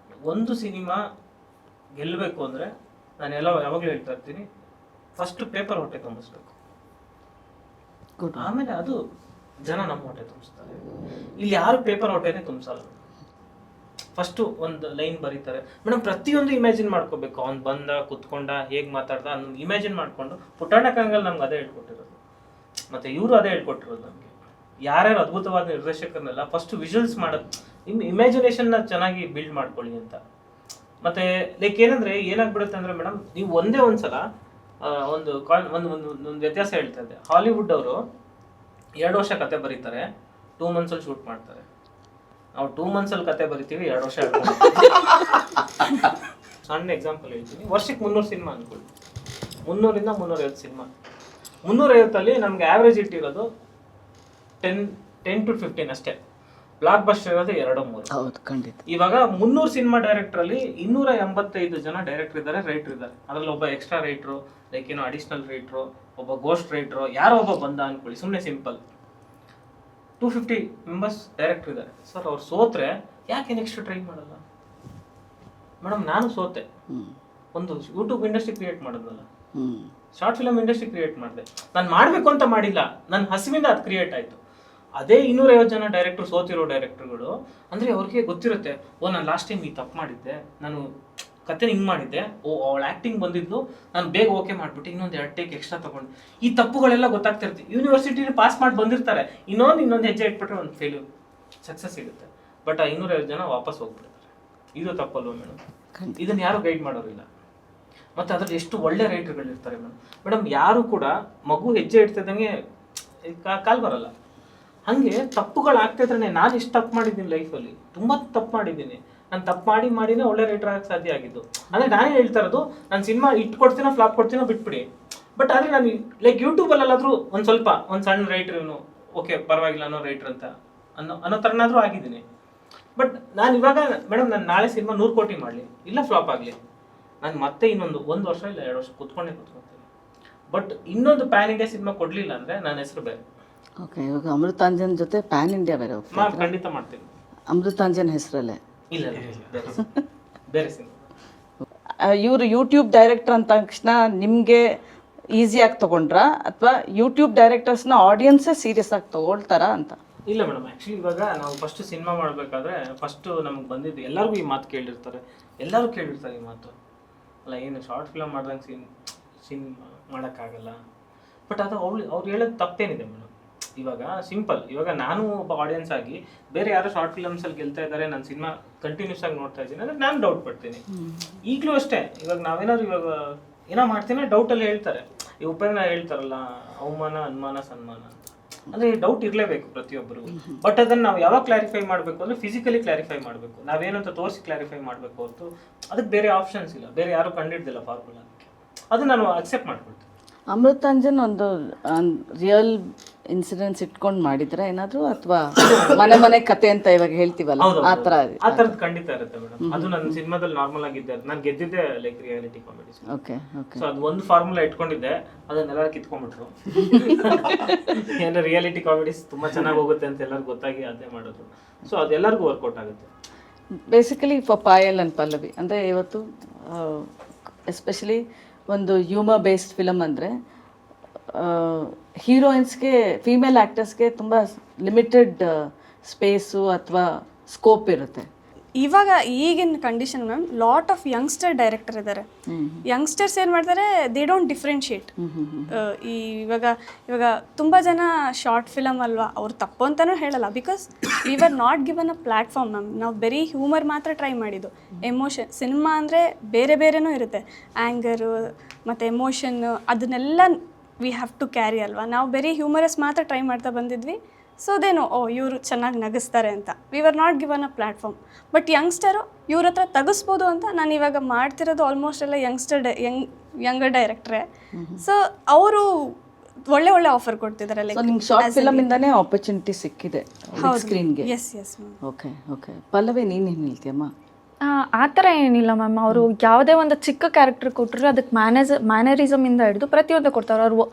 ಒಂದು ಸಿನಿಮಾ ಗೆಲ್ಲಬೇಕು ಅಂದ್ರೆ ನಾನು ಯಾವಾಗಲೂ ಹೇಳ್ತಾ ಇರ್ತೀನಿ, ಫಸ್ಟ್ ಪೇಪರ್ ಹೊಟ್ಟೆ ತುಂಬಿಸ್ಬೇಕು, ಆಮೇಲೆ ಅದು ಜನ ನಮ್ಮ ಹೊಟ್ಟೆ ತುಂಬಿಸ್ತಾರೆ. ಇಲ್ಲಿ ಯಾರು ಪೇಪರ್ ಹೊಟ್ಟೆನೆ ತುಂಬಿಸಲ್ಲ. ಫಸ್ಟ್ ಒಂದು ಲೈನ್ ಬರೀತಾರೆ ಮೇಡಮ್, ಪ್ರತಿಯೊಂದು ಇಮ್ಯಾಜಿನ್ ಮಾಡ್ಕೋಬೇಕು. ಅವ್ನು ಬಂದ ಕುತ್ಕೊಂಡ ಹೇಗ್ ಮಾತಾಡ್ದ ಅದನ್ನ ಇಮ್ಯಾಜಿನ್ ಮಾಡ್ಕೊಂಡು. ಪುಟ್ಟಣ್ಣ ಕಂಗಲ್ ನಮ್ಗೆ ಅದೇ ಹೇಳ್ಕೊಟ್ಟಿರೋದು, ಮತ್ತೆ ಇವರು ಅದೇ ಹೇಳ್ಕೊಟ್ಟಿರೋದು ನಮ್ಗೆ. ಯಾರ್ಯಾರು ಅದ್ಭುತವಾದ ನಿರ್ದೇಶಕರನ್ನೆಲ್ಲ ಫಸ್ಟ್ ವಿಜುವಲ್ಸ್ ಮಾಡೋದು, ಇಮ್ಯಾಜಿನೇಷನ್ ನ ಚೆನ್ನಾಗಿ ಬಿಲ್ಡ್ ಮಾಡ್ಕೊಳ್ಳಿ ಅಂತ. ಮತ್ತೆ ಲೈಕ್ ಏನಂದ್ರೆ ಏನಾಗ್ಬಿಡುತ್ತೆ ಅಂದ್ರೆ ಮೇಡಮ್, ನೀವು ಒಂದೇ ಒಂದ್ಸಲ ಒಂದು ವ್ಯತ್ಯಾಸ ಹೇಳ್ತಾ ಇದ್ದೆ. ಹಾಲಿವುಡ್ ಅವರು 2 ವರ್ಷ ಕತೆ ಬರೀತಾರೆ, 2 months ಅಲ್ಲಿ ಶೂಟ್ ಮಾಡ್ತಾರೆ. ನಾವು 2 months ಅಲ್ಲಿ ಕತೆ ಬರಿತೀವಿ, 2 ವರ್ಷ ಸಣ್ಣ ಎಕ್ಸಾಂಪಲ್ ಹೇಳ್ತೀನಿ. ವರ್ಷಕ್ಕೆ 300 ಸಿನಿಮಾ ಅನ್ಕೊಳ್ಳಿ, 300ರಿಂದ 350 ಸಿನಿಮಾ. 350 ನಮ್ಗೆ ಆವ್ರೇಜ್ ಇಟ್ಟಿರೋದು 10 to 15 ಅಷ್ಟೇ. ಬ್ಲಾಕ್ ಬಸ್ಟರ್ ಇರೋದು 2-3. ಹೌದು, ಖಂಡಿತ. ಇವಾಗ 300 ಸಿನಿಮಾ ಡೈರೆಕ್ಟರ್ ಅಲ್ಲಿ 285 ಜನ ಡೈರೆಕ್ಟರ್ ಇದ್ದಾರೆ, ರೈಟರ್ ಇದ್ದಾರೆ. ಅದ್ರಲ್ಲಿ ಒಬ್ಬ ಎಕ್ಸ್ಟ್ರಾ ರೈಟ್ರು, ಲೈಕ್ ಏನೋ ಅಡಿಷನಲ್ ರೈಟ್ರು, ಒಬ್ಬ ಗೋಸ್ಟ್ ರೈಟರ್ ಯಾರೋ ಒಬ್ಬ ಬಂದ ಅನ್ಕೊಳ್ಳಿ, ಸುಮ್ಮನೆ ಸಿಂಪಲ್ 250 ಮೆಂಬರ್ಸ್ ಡೈರೆಕ್ಟರ್ ಇದ್ದಾರೆ ಸರ್, ಅವ್ರು ಸೋತ್ರೆ ಯಾಕೆ ನೆಕ್ಸ್ಟ್ ಟ್ರೈ ಮಾಡಲ್ಲ? ಮೇಡಮ್ ನಾನು ಸೋತೆ, ಒಂದು ಯೂಟ್ಯೂಬ್ ಇಂಡಸ್ಟ್ರಿ ಕ್ರಿಯೇಟ್ ಮಾಡೋದಲ್ಲ, ಶಾರ್ಟ್ ಫಿಲಮ್ ಇಂಡಸ್ಟ್ರಿ ಕ್ರಿಯೇಟ್ ಮಾಡಿದೆ. ನಾನು ಮಾಡಬೇಕು ಅಂತ ಮಾಡಿಲ್ಲ, ನನ್ನ ಹಸಿವಿಂದ ಅದು ಕ್ರಿಯೇಟ್ ಆಯಿತು. ಅದೇ 250 ಜನ ಡೈರೆಕ್ಟರ್ ಸೋತಿರೋ ಡೈರೆಕ್ಟರ್ಗಳು ಅಂದರೆ ಅವ್ರಿಗೆ ಗೊತ್ತಿರುತ್ತೆ, ಓ ನಾನು ಲಾಸ್ಟ್ ಟೈಮ್ ಈ ತಪ್ಪು ಮಾಡಿದ್ದೆ, ನಾನು ಕತೆ ಹಿಂಗೆ ಮಾಡಿದ್ದೆ, ಓ ಅವಳ ಆ್ಯಕ್ಟಿಂಗ್ ಬಂದಿದ್ದು, ನಾನು ಬೇಗ ಓಕೆ ಮಾಡಿಬಿಟ್ಟು ಇನ್ನೊಂದು 2 ಟೇಕ್ ಎಕ್ಸ್ಟ್ರಾ ತೊಗೊಂಡು, ಈ ತಪ್ಪುಗಳೆಲ್ಲ ಗೊತ್ತಾಗ್ತಿರ್ತೀವಿ. ಯೂನಿವರ್ಸಿಟಿಲಿ ಪಾಸ್ ಮಾಡಿ ಬಂದಿರ್ತಾರೆ, ಇನ್ನೊಂದು ಹೆಜ್ಜೆ ಇಟ್ಬಿಟ್ರೆ ಒಂದು ಫೇಲ್ಯೂರ್, ಸಕ್ಸಸ್ ಸಿಗುತ್ತೆ. ಬಟ್ ಆ 250 ಜನ ವಾಪಸ್ ಹೋಗ್ಬಿಡ್ತಾರೆ. ಇದು ತಪ್ಪಲ್ವ ಮೇಡಮ್? ಇದನ್ನು ಯಾರು ಗೈಡ್ ಮಾಡೋರಿಲ್ಲ. ಮತ್ತು ಅದ್ರಲ್ಲಿ ಎಷ್ಟು ಒಳ್ಳೆ ರೈಟರ್ಗಳಿರ್ತಾರೆ ಮೇಡಮ್. ಯಾರು ಕೂಡ ಮಗು ಹೆಜ್ಜೆ ಇಡ್ತಿದ್ದಂಗೆ ಕಾಲ್ ಬರಲ್ಲ. ಹಾಗೆ ತಪ್ಪುಗಳಾಗ್ತಿದ್ರೆ ನಾನು ಎಷ್ಟು ತಪ್ಪು ಮಾಡಿದ್ದೀನಿ ಲೈಫಲ್ಲಿ, ತುಂಬ ತಪ್ಪು ಮಾಡಿದ್ದೀನಿ. ನಾನು ತಪ್ಪು ಮಾಡಿನೇ ಒಳ್ಳೆ ರೈಟರ್ ಆಗಕ್ಕೆ ಸಾಧ್ಯ ಆಗಿದ್ದು. ಅಂದರೆ ನಾನೇ ಹೇಳ್ತಾ ಇರೋದು, ನಾನು ಸಿನಿಮಾ ಕೊಡ್ತೀನೋ ಫ್ಲಾಪ್ ಕೊಡ್ತೀನೋ ಬಿಟ್ಬಿಡಿ. ಬಟ್ ಆದರೆ ನಾನು ಲೈಕ್ ಯೂಟ್ಯೂಬಲ್ಲಾದರೂ ಒಂದು ಸಣ್ಣ ರೈಟರ್ ಇವನು ಓಕೆ ಪರವಾಗಿಲ್ಲ ಅನ್ನೋ ರೈಟರ್ ಅಂತ ಅನ್ನೋ ಥರನಾದರೂ ಆಗಿದ್ದೀನಿ. ಬಟ್ ನಾನು ಇವಾಗ ಮೇಡಮ್ ನಾನು ನಾಳೆ ಸಿನಿಮಾ 100 ಕೋಟಿ ಮಾಡಲಿ ಇಲ್ಲ ಫ್ಲಾಪ್ ಆಗಲಿ, ನಾನು ಮತ್ತೆ ಇನ್ನೊಂದು 1 ವರ್ಷ ಇಲ್ಲ 2 ವರ್ಷ ಕೂತ್ಕೊಂತೀನಿ. ಬಟ್ ಇನ್ನೊಂದು ಪ್ಯಾನ್ ಇಂಡಿಯಾ ಸಿನಿಮಾ ಕೊಡಲಿಲ್ಲ ಅಂದರೆ ನನ್ನ ಹೆಸರು ಬೇರೆ. ಓಕೆ, ಇವಾಗ ಅಮೃತಾಂಜನ್ ಜೊತೆ ಪ್ಯಾನ್ ಇಂಡಿಯಾ ಬೇರೆ ಹೋಗ್ತಾರೆ. ಖಂಡಿತ ಮಾಡ್ತೀನಿ. ಅಮೃತಾಂಜನ್ ಹೆಸರಲ್ಲೇ ಇಲ್ಲ ಬೇರೆ ಸಿನಿಮಾ. ಇವರು ಯೂಟ್ಯೂಬ್ ಡೈರೆಕ್ಟರ್ ಅಂದ ತಕ್ಷಣ ನಿಮಗೆ ಈಸಿಯಾಗಿ ತೊಗೊಂಡ್ರಾ ಅಥವಾ ಯೂಟ್ಯೂಬ್ ಡೈರೆಕ್ಟರ್ಸ್ನ ಆಡಿಯನ್ಸೇ ಸೀರಿಯಸ್ ಆಗಿ ತೊಗೊಳ್ತಾರಾ ಅಂತ? ಇಲ್ಲ ಮೇಡಮ್, ಆ್ಯಕ್ಚುಲಿ ಇವಾಗ ನಾವು ಫಸ್ಟ್ ಸಿನಿಮಾ ಮಾಡಬೇಕಾದ್ರೆ ಫಸ್ಟು ನಮ್ಗೆ ಬಂದಿದ್ದು ಎಲ್ಲರಿಗೂ ಈ ಮಾತು ಕೇಳಿರ್ತಾರೆ, ಎಲ್ಲರೂ ಕೇಳಿರ್ತಾರೆ ಈ ಮಾತು, ಅಲ್ಲ ಏನು ಶಾರ್ಟ್ ಫಿಲಮ್ ಮಾಡ್ದಂಗೆ ಸಿನಿಮಾ ಮಾಡೋಕ್ಕಾಗಲ್ಲ. ಬಟ್ ಅದು ಅವ್ರು ಹೇಳೋದು ತಪ್ಪೇನಿದೆ ಮೇಡಮ್. ಇವಾಗ ಸಿಂಪಲ್, ಇವಾಗ ನಾನು ಒಬ್ಬ ಆಡಿಯನ್ಸ್ ಆಗಿ ಬೇರೆ ಯಾರೋ ಶಾರ್ಟ್ ಫಿಲಮ್ಸಲ್ಲಿ ಗೆಲ್ತಾ ಇದ್ದಾರೆ, ನಾನು ಸಿನಿಮಾ ಕಂಟಿನ್ಯೂಸ್ ಆಗಿ ನೋಡ್ತಾ ಇದ್ದೀನಿ ಅಂದರೆ ನಾನು ಡೌಟ್ ಪಡ್ತೀನಿ. ಈಗಲೂ ಅಷ್ಟೇ, ಇವಾಗ ನಾವೇನಾದ್ರು ಇವಾಗ ಏನೋ ಮಾಡ್ತೀನಿ ಡೌಟಲ್ಲಿ ಹೇಳ್ತಾರೆ. ಈ ಉಪೇಂದ್ರ ಹೇಳ್ತಾರಲ್ಲ, ಅವಮಾನ ಅನುಮಾನ ಸನ್ಮಾನ ಅಂತ. ಅಂದರೆ ಡೌಟ್ ಇರಲೇಬೇಕು ಪ್ರತಿಯೊಬ್ಬರಿಗೂ. ಬಟ್ ಅದನ್ನು ನಾವು ಯಾವಾಗ ಕ್ಲಾರಿಫೈ ಮಾಡಬೇಕು ಅಂದರೆ ಫಿಸಿಕಲಿ ಕ್ಲಾರಿಫೈ ಮಾಡಬೇಕು, ನಾವೇನಂತ ತೋರಿಸಿ ಕ್ಲಾರಿಫೈ ಮಾಡಬೇಕು ಹೊರತು ಅದಕ್ಕೆ ಬೇರೆ ಆಪ್ಷನ್ಸ್ ಇಲ್ಲ, ಬೇರೆ ಯಾರು ಕಂಡಿಡ್ದಿಲ್ಲ ಫಾರ್ಮುಲಾ. ಅದು ನಾನು ಅಕ್ಸೆಪ್ಟ್ ಮಾಡ್ಕೊಳ್ತೀನಿ. ಅಮೃತಾಂಜನ್ ಒಂದು ರಿಯಲ್ ಇನ್ಸಿಡೆನ್ಸ್ ಇಟ್ಕೊಂಡು ಮಾಡಿದ್ರೆ ಏನಾದರೂ, ಅಥವಾ ಮನೆ ಕತೆ ಅಂತ ಇವಾಗ ಹೇಳ್ತೀವಲ್ಲ ಆ ಥರದ್ದು ಖಂಡಿತ ಇರುತ್ತೆ ಮೇಡಮ್. ಅದು ನನ್ನ ಸಿನಿಮಾದಲ್ಲಿ ನಾರ್ಮಲ್ ಆಗಿದ್ದೆ, ನಾನು ಗೆದ್ದಿದ್ದೆ like reality comedy. Okay okay. So ಅದು ಒಂದು ಫಾರ್ಮುಲಾ ಇಟ್ಕೊಂಡಿದ್ದೆ, ಅದನ್ನೆಲ್ಲರೂ ಕಿತ್ಕೊಂಡ್ಬಿಟ್ರು. ಏನಾರ ರಿಯಾಲಿಟಿ ಕಾಮಿಡೀಸ್ ತುಂಬ ಚೆನ್ನಾಗಿ ಹೋಗುತ್ತೆ ಅಂತ ಎಲ್ಲರಿಗೂ ಗೊತ್ತಾಗಿ ಅದೇ ಮಾಡೋದು. ಸೊ ಅದೆಲ್ಲರಿಗೂ ವರ್ಕೌಟ್ ಆಗುತ್ತೆ. Basically for Payal and Pallavi ಅಂದರೆ ಇವತ್ತು ಎಸ್ಪೆಷಲಿ ಒಂದು ಹ್ಯೂಮರ್ ಬೇಸ್ಡ್ ಫಿಲಮ್ ಅಂದರೆ ಹೀರೋಯಿನ್ಸ್ಗೆ, ಫೀಮೇಲ್ ಆ್ಯಕ್ಟರ್ಸ್ಗೆ ತುಂಬ ಲಿಮಿಟೆಡ್ ಸ್ಪೇಸು ಅಥವಾ ಸ್ಕೋಪ್ ಇರುತ್ತೆ. ಇವಾಗ ಈಗಿನ condition ma'am lot of youngster director ಇದ್ದಾರೆ. ಯಂಗ್ಸ್ಟರ್ಸ್ ಏನು ಮಾಡ್ತಾರೆ, ದೇ ಡೋಂಟ್ ಡಿಫ್ರೆನ್ಶಿಯೇಟ್. ಇವಾಗ ತುಂಬ ಜನ ಶಾರ್ಟ್ ಫಿಲಮ್ ಅಲ್ವಾ, ಅವ್ರು ತಪ್ಪು ಅಂತಲೂ ಹೇಳಲ್ಲ, because we are not given a platform ma'am. ನಾವು ಬರೀ ಹ್ಯೂಮರ್ ಮಾತ್ರ ಟ್ರೈ ಮಾಡಿದ್ದು. ಎಮೋಷನ್ ಸಿನಿಮಾ ಅಂದರೆ ಬೇರೆ ಬೇರೆನೂ ಇರುತ್ತೆ, ಆ್ಯಂಗರು ಮತ್ತು ಎಮೋಷನ್, ಅದನ್ನೆಲ್ಲ ವಿ ಹ್ಯಾವ್ ಟು ಕ್ಯಾರಿ ಅಲ್ವಾ. ನಾವು ಬರೀ ಹ್ಯೂಮರಸ್ ಮಾತ್ರ ಟ್ರೈ ಮಾಡ್ತಾ ಬಂದಿದ್ವಿ. ಸೊ ಅದೇನೋ ಇವರು ಚೆನ್ನಾಗಿ ನಗಿಸ್ತಾರೆ ಅಂತ, we are not given a platform. But youngster ಇವ್ರ ಹತ್ರ ತಗಿಸ್ಬೋದು ಅಂತ ನಾನು ಇವಾಗ ಮಾಡ್ತಿರೋದು ಆಲ್ಮೋಸ್ಟ್ ಎಲ್ಲ ಯಂಗರ್ ಡೈರೆಕ್ಟ್ರೇ. ಸೊ ಅವರು ಒಳ್ಳೆ ಆಫರ್ ಕೊಡ್ತಿದ್ದಾರೆ. ನಿಮ್ಗೆ ಶಾರ್ಟ್ ಫಿಲಮ್ ಇಂದಾನೇ ಆಪರ್ಚುನಿಟಿ ಸಿಕ್ಕಿದೆ ಸ್ಕ್ರೀನ್ಗೆ. Yes yes ma'am. Okay okay. Pallavi ನೀನು ಏನು ಹೇಳ್ತೀಯಮ್ಮ? ಆ ಥರ ಏನಿಲ್ಲ ಮ್ಯಾಮ್. ಅವರು ಯಾವುದೇ ಒಂದು ಚಿಕ್ಕ ಕ್ಯಾರೆಕ್ಟರ್ ಕೊಟ್ಟರು ಅದಕ್ಕೆ ಮ್ಯಾನರಿಸಮಿಂದ ಹಿಡಿದು ಪ್ರತಿಯೊಂದು ಕೊಡ್ತಾರೆ. ಅವರು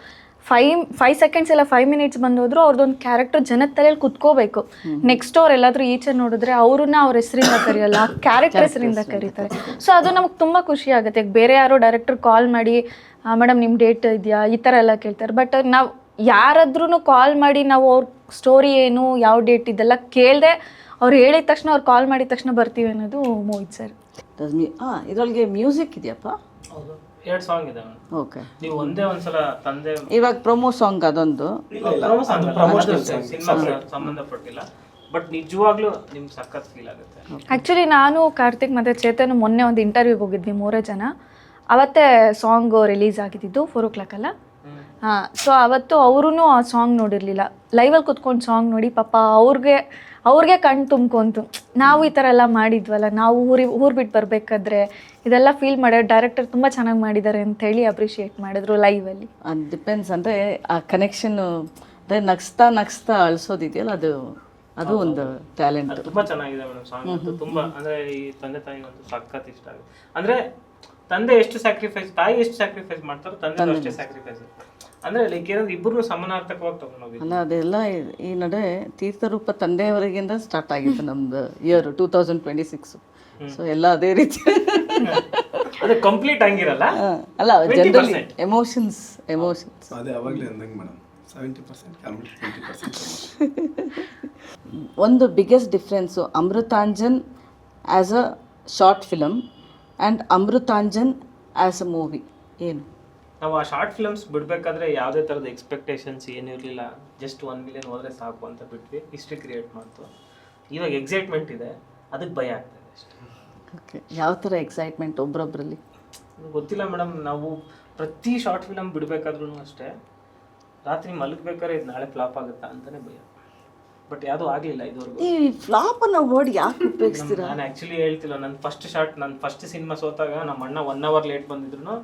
5 ಸೆಕೆಂಡ್ಸ್ ಇಲ್ಲ 5 ಮಿನಿಟ್ಸ್ ಬಂದೋದ್ರು ಅವ್ರದ್ದೊಂದು ಕ್ಯಾರೆಕ್ಟರ್ ಜನದ ತಲೆಯಲ್ಲಿ ಕುತ್ಕೋಬೇಕು. ನೆಕ್ಸ್ಟ್ ಅವ್ರು ಎಲ್ಲಾದರೂ ಈಚೆ ನೋಡಿದ್ರೆ ಅವ್ರನ್ನ ಅವ್ರ ಹೆಸರಿಂದ ಕರೆಯಲ್ಲ, ಕ್ಯಾರೆಕ್ಟರ್ ಹೆಸರಿಂದ ಕರೀತಾರೆ. ಸೊ ಅದು ನಮಗೆ ತುಂಬ ಖುಷಿ ಆಗುತ್ತೆ. ಬೇರೆ ಯಾರೋ ಡೈರೆಕ್ಟರ್ ಕಾಲ್ ಮಾಡಿ ಮೇಡಮ್ ನಿಮ್ಮ ಡೇಟ್ ಇದೆಯಾ ಈ ಥರ ಎಲ್ಲ ಕೇಳ್ತಾರೆ. ಬಟ್ ನಾವು ಯಾರಾದ್ರೂ ಕಾಲ್ ಮಾಡಿ ನಾವು ಅವ್ರ ಸ್ಟೋರಿ ಏನು, ಯಾವ ಡೇಟ್ ಇದೆಲ್ಲ ಕೇಳದೆ ಅವ್ರು ಹೇಳಿದ ತಕ್ಷಣ, ಅವ್ರು ಕಾಲ್ ಮಾಡಿದ ತಕ್ಷಣ ಬರ್ತೀವಿ ಅನ್ನೋದು ಮೋಹಿತ್ ಸರ್. ಇದರೊಳಗೆ ಮ್ಯೂಸಿಕ್ ಇದೆಯಪ್ಪ? ಹೌದು, 2 ಸಾಂಗ್ ಇದೆ. ಓಕೆ. ನೀವು ಒಂದ್ಸಲ ತಂದೆ ಇವಾಗ ಪ್ರೊಮೋ ಸಾಂಗ್ ಅದೊಂದು ಸಿನಿಮಾ ಸಂಬಂಧಪಟ್ಟಿಲ್ಲ, ಬಟ್ ನಿಜವಾಗ್ಲೂ ನಿಮ್ಗೆ ಸಖತ್ ಫೀಲ್ ಆಗುತ್ತೆ. ಆ್ಯಕ್ಚುಲಿ ನಾನು ಕಾರ್ತಿಕ್ ಮತ್ತು ಚೇತನ್ ಮೊನ್ನೆ ಒಂದು ಇಂಟರ್ವ್ಯೂಗೆ ಹೋಗಿದ್ವಿ 3 ಜನ. ಅವತ್ತೇ ಸಾಂಗ್ ರಿಲೀಸ್ ಆಗಿದ್ದು 4 o'clock ಅಲ್ಲ. ಹಾಂ, ಸೊ ಅವತ್ತು ಅವರೂ ಆ ಸಾಂಗ್ ನೋಡಿರಲಿಲ್ಲ. ಲೈವಲ್ಲಿ ಕುತ್ಕೊಂಡು ಸಾಂಗ್ ನೋಡಿ ಪಾಪ ಅವ್ರಿಗೆ ಕಣ್ಣು ತುಂಬ್ಕೊಂತು. ನಾವು ಈ ಥರ ಎಲ್ಲ ಮಾಡಿದ್ವಲ್ಲ, ನಾವು ಊರು ಬಿಟ್ಟು ಬರಬೇಕಾದ್ರೆ ಇದೆಲ್ಲ ಫೀಲ್ ಮಾಡ್ಯಾರ, ಡೈರೆಕ್ಟರ್ ತುಂಬ ಚೆನ್ನಾಗಿ ಮಾಡಿದ್ದಾರೆ ಅಂತೇಳಿ ಅಪ್ರಿಷಿಯೇಟ್ ಮಾಡಿದ್ರು ಲೈವಲ್ಲಿ. ಅದು ಡಿಪೆಂಡ್ಸ್. ಅಂದರೆ ಆ ಕನೆಕ್ಷನ್ನು ಅಂದರೆ ನಗ್ಸ್ತಾ ಅಳಿಸೋದಿದೆಯಲ್ಲ, ಅದು ಒಂದು ಟ್ಯಾಲೆಂಟ್. ತುಂಬಾ ಚೆನ್ನಾಗಿದೆ ಮೇಡಮ್ ಸಾಂಗ್. ತುಂಬ ಅಂದರೆ ಈ ತಂದೆ ತಾಯಿಗಂತೂ ಸಖತ್ ಇಷ್ಟ ಆಗುತ್ತೆ. ಅಂದರೆ ತಂದೆ ಎಷ್ಟು ಸ್ಯಾಕ್ರಿಫೈಸ್, ತಾಯಿ ಎಷ್ಟು ಸ್ಯಾಕ್ರಿಫೈಸ್ ಮಾಡ್ತಾರೋ ತಂದೆ ಅಷ್ಟೇ ಸ್ಯಾಕ್ರಿಫೈಸ್. ಅಂದ್ರೆ ಲೈಕ್ ಏನಂದ್ರೆ ಇಬ್ಬರು ಸಮಾನಾರ್ಥಕವಾಗಿ ತಗೊಂಡೋಗಿದ್ದು. ಅಲ್ಲ ಅದೆಲ್ಲ ಈ ನಡೆ ತೀರ್ಥರೂಪ ತಂದೆಯವರೆಗಿಂದ ಸ್ಟಾರ್ಟ್ ಆಗಿತ್ತು ನಮ್ದು ಇಯರ್ 2026. ಸೊ ಎಲ್ಲ ಅದೇ ರೀತಿ ಅದು ಕಂಪ್ಲೀಟ್ ಹಂಗಿರಲ್ಲ. ಅಲ್ಲ ಜನರಲಿ ಎಮೋಷನ್ಸ್ ಅದೇ ಅವಾಗಲೇ ಅಂದಂಗೆ ಮೇಡಮ್ 70% ಕಾಮಿಡಿ 20% ಒಂದು biggest difference Amrutanjan as a short film and Amrutanjan as a movie ಏನು? ನಾವು ಆ ಶಾರ್ಟ್ ಫಿಲ್ಮ್ಸ್ ಬಿಡಬೇಕಾದ್ರೆ ಯಾವುದೇ ಥರದ ಎಕ್ಸ್ಪೆಕ್ಟೇಷನ್ಸ್ ಏನೂ ಇರಲಿಲ್ಲ. ಜಸ್ಟ್ 1 ಮಿಲಿಯನ್ ಹೋದರೆ ಸಾಕು ಅಂತ ಬಿಟ್ವಿ. ಹಿಸ್ಟ್ರಿ ಕ್ರಿಯೇಟ್ ಮಾಡ್ತು. ಇವಾಗ ಎಕ್ಸೈಟ್ಮೆಂಟ್ ಇದೆ, ಅದಕ್ಕೆ ಭಯ ಆಗ್ತದೆ ಅಷ್ಟೇ. ಓಕೆ, ಯಾವ ಥರ ಎಕ್ಸೈಟ್ಮೆಂಟ್ ಒಬ್ರೊಬ್ಬರಲ್ಲಿ? ಗೊತ್ತಿಲ್ಲ ಮೇಡಮ್, ನಾವು ಪ್ರತಿ ಶಾರ್ಟ್ ಫಿಲಮ್ ಬಿಡಬೇಕಾದ್ರೂ ಅಷ್ಟೇ ರಾತ್ರಿ ಮಲಗಬೇಕಾದ್ರೆ ಇದು ನಾಳೆ ಫ್ಲಾಪ್ ಆಗುತ್ತಾ ಅಂತಲೇ ಭಯ. ಬಟ್ ಯಾವುದೂ ಆಗಲಿಲ್ಲ ಇದುವರೆಗೂ. ಈ ಫ್ಲಾಪ್ ಅನ್ನೋ ವರ್ಡ್ ಯಾಕೆ ಉಪಯೋಗಿಸ್ತೀರಾ? ನಾನು ಆ್ಯಕ್ಚುಲಿ ಹೇಳ್ತಿಲ್ಲ. ನನ್ನ ಫಸ್ಟ್ ಸಿನಿಮಾ ಸೋತಾಗ ನಮ್ಮ ಅಣ್ಣ 1 hour ಲೇಟ್ ಬಂದಿದ್ರು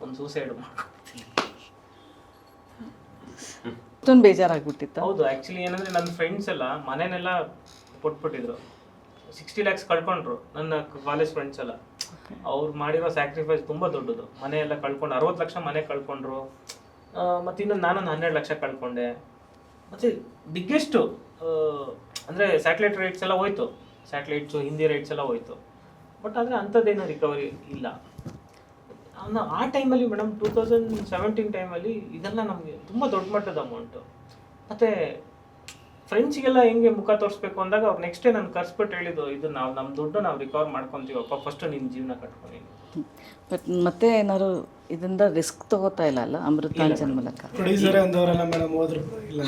ಒಂದು ಸೂಸೈಡ್ ಮಾಡ್ಕೊಡ್ತೀನಿ. ಅಷ್ಟೊಂದು ಬೇಜಾರಾಗ್ಬಿಟ್ಟಿತ್ತ? ಹೌದು, ಆ್ಯಕ್ಚುಲಿ ಏನಂದರೆ ನನ್ನ ಫ್ರೆಂಡ್ಸ್ ಎಲ್ಲ ಮನೆನೆಲ್ಲ ಕೊಟ್ಬಿಟ್ಟಿದ್ರು. 60 lakhs ಕಳ್ಕೊಂಡ್ರು ನನ್ನ ಕಾಲೇಜ್ ಫ್ರೆಂಡ್ಸ್ ಎಲ್ಲ. ಅವ್ರು ಮಾಡಿರೋ ಸ್ಯಾಕ್ರಿಫೈಸ್ ತುಂಬ ದೊಡ್ಡದು. ಮನೆ ಎಲ್ಲ ಕಳ್ಕೊಂಡು 60 ಲಕ್ಷ ಮನೆ ಕಳ್ಕೊಂಡ್ರು. ಮತ್ತು ಇನ್ನೊಂದು ನಾನೊಂದು 12 ಲಕ್ಷ ಕಳ್ಕೊಂಡೆ. ಮತ್ತು ಬಿಗ್ಗೆಸ್ಟು ಅಂದರೆ ಸ್ಯಾಟಲೈಟ್ ರೈಟ್ಸ್ ಎಲ್ಲ ಹೋಯ್ತು, ಸ್ಯಾಟಲೈಟ್ಸು ಹಿಂದಿ ರೈಟ್ಸ್ ಎಲ್ಲ ಹೋಯ್ತು. ಬಟ್ ಆದರೆ ಅಂಥದ್ದೇನೋ ರಿಕವರಿ ಇಲ್ಲ. ಆ ಟೈಮಲ್ಲಿ ಮೇಡಮ್ 2017 ಟೈಮಲ್ಲಿ ಇದೆಲ್ಲ ನಮಗೆ ತುಂಬ ದೊಡ್ಡ ಮಟ್ಟದ ಅಮೌಂಟು. ಮತ್ತು ಫ್ರೆಂಡ್ಸಿಗೆಲ್ಲ ಹೆಂಗೆ ಮುಖ ತೋರಿಸ್ಬೇಕು ಅಂದಾಗ ಅವ್ರು ನೆಕ್ಸ್ಟ್ ಡೇ ನಾನು ಕರ್ಸ್ಬಿಟ್ಟು ಹೇಳಿದ್ದು, ಇದು ನಾವು ನಮ್ಮ ದುಡ್ಡು ನಾವು ರಿಕವರ್ ಮಾಡ್ಕೊತೀವಪ್ಪ, ಫಸ್ಟು ನಿನ್ನ ಜೀವನ ಕಟ್ಕೊಂಡು. ಬಟ್ ಮತ್ತೆ ಏನಾದ್ರು ಇದರಿಂದ ರಿಸ್ಕ್ ತಗೋತಾ ಇಲ್ಲ ಅಲ್ಲ ಅಮೃತಾಂಜನ್ ಮೂಲಕ? ಪ್ರೊಡ್ಯೂಸರ್ ಅಂದವರೆಲ್ಲ ಮೇಡಮ್ ಹೋದ್ರು ಇಲ್ಲ